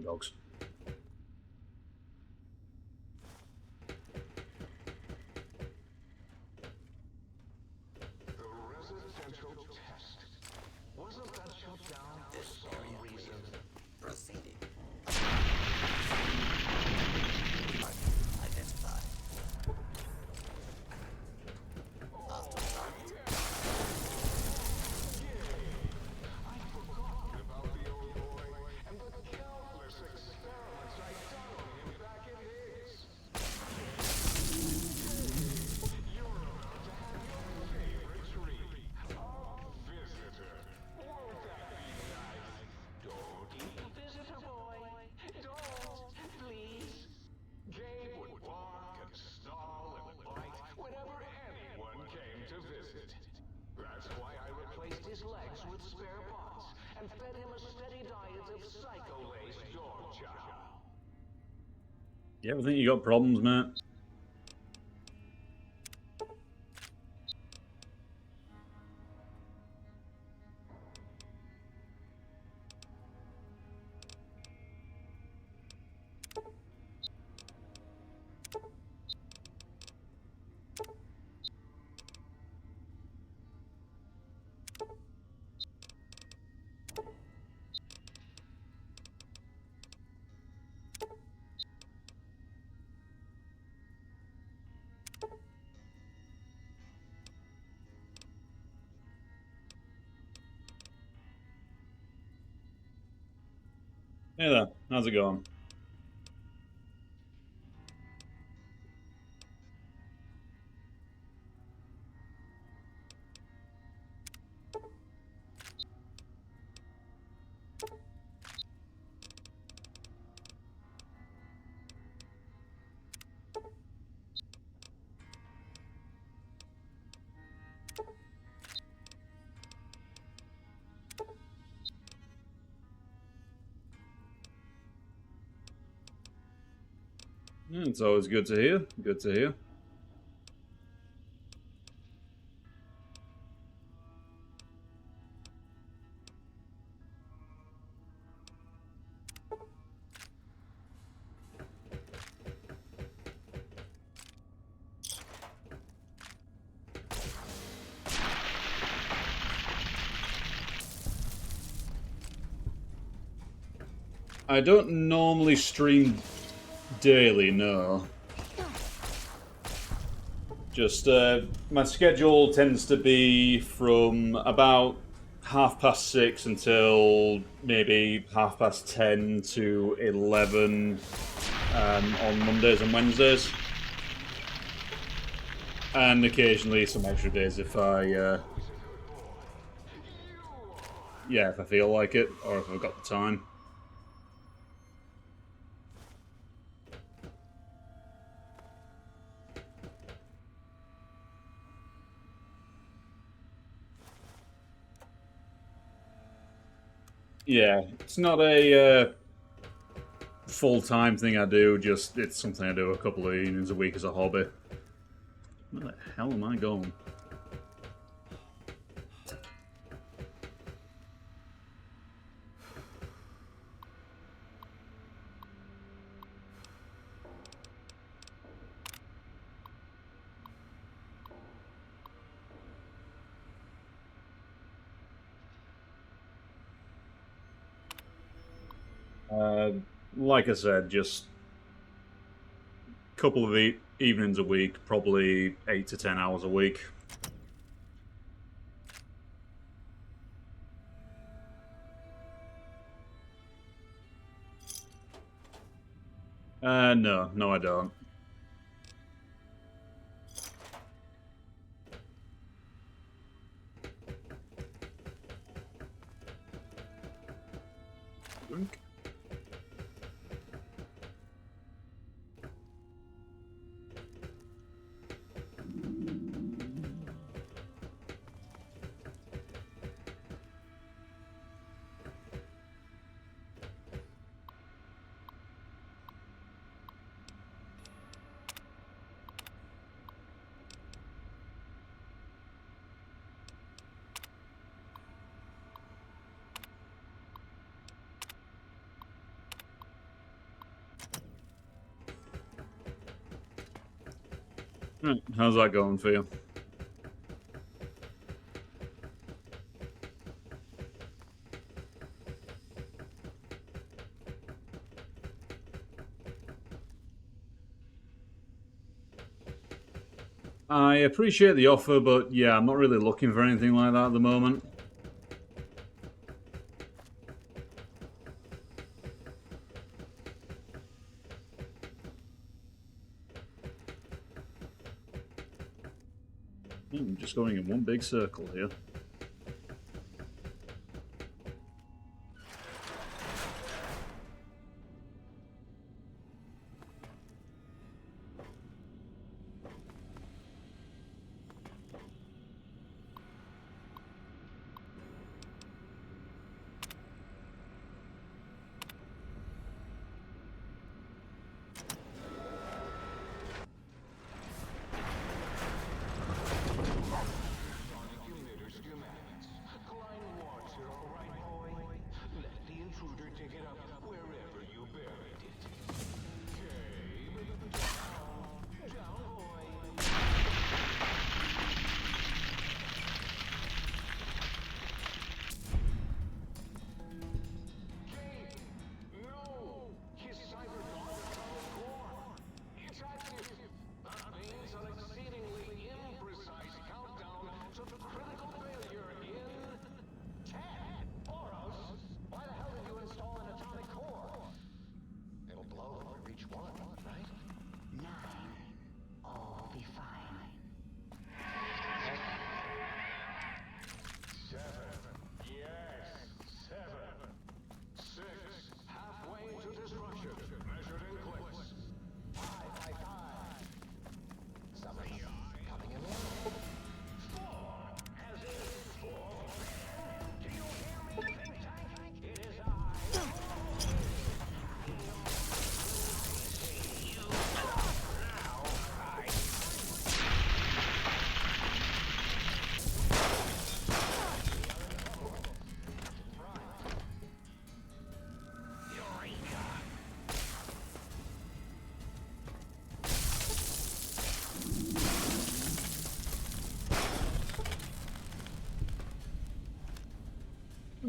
Fucking dogs. The residential test. Wasn't that shut down for some reason? Proceeding. You ever think you got problems, mate? Hey there, how's it going? Yeah, it's always good to hear. Good to hear. I don't normally stream daily, no. Just, my schedule tends to be from about 6:30 until maybe 10:30 to 11 on Mondays and Wednesdays. And occasionally some extra days if I, yeah, if I feel like it, or if I've got the time. Yeah, it's not a full-time thing I do, just it's something I do a couple of evenings a week as a hobby. Where the hell am I going? Like I said, just a couple of evenings a week, probably 8 to 10 hours a week. No, I don't. Drink. Right, how's that going for you? I appreciate the offer, but yeah, I'm not really looking for anything like that at the moment. I'm just going in one big circle here.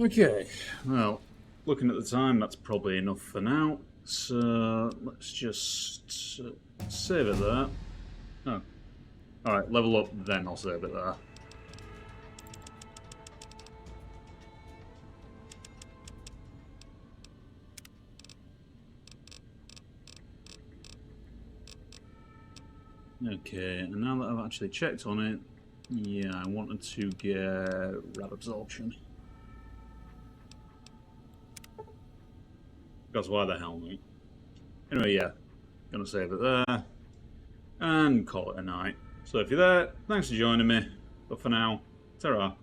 Okay, well, looking at the time, that's probably enough for now. So let's just save it there. Oh, alright, level up, then I'll save it there. Okay, and now that I've actually checked on it, yeah, I wanted to get rad absorption. Because why the hell not? Anyway, yeah, gonna save it there, and call it a night. So if you're there, thanks for joining me, but for now, ta-ra.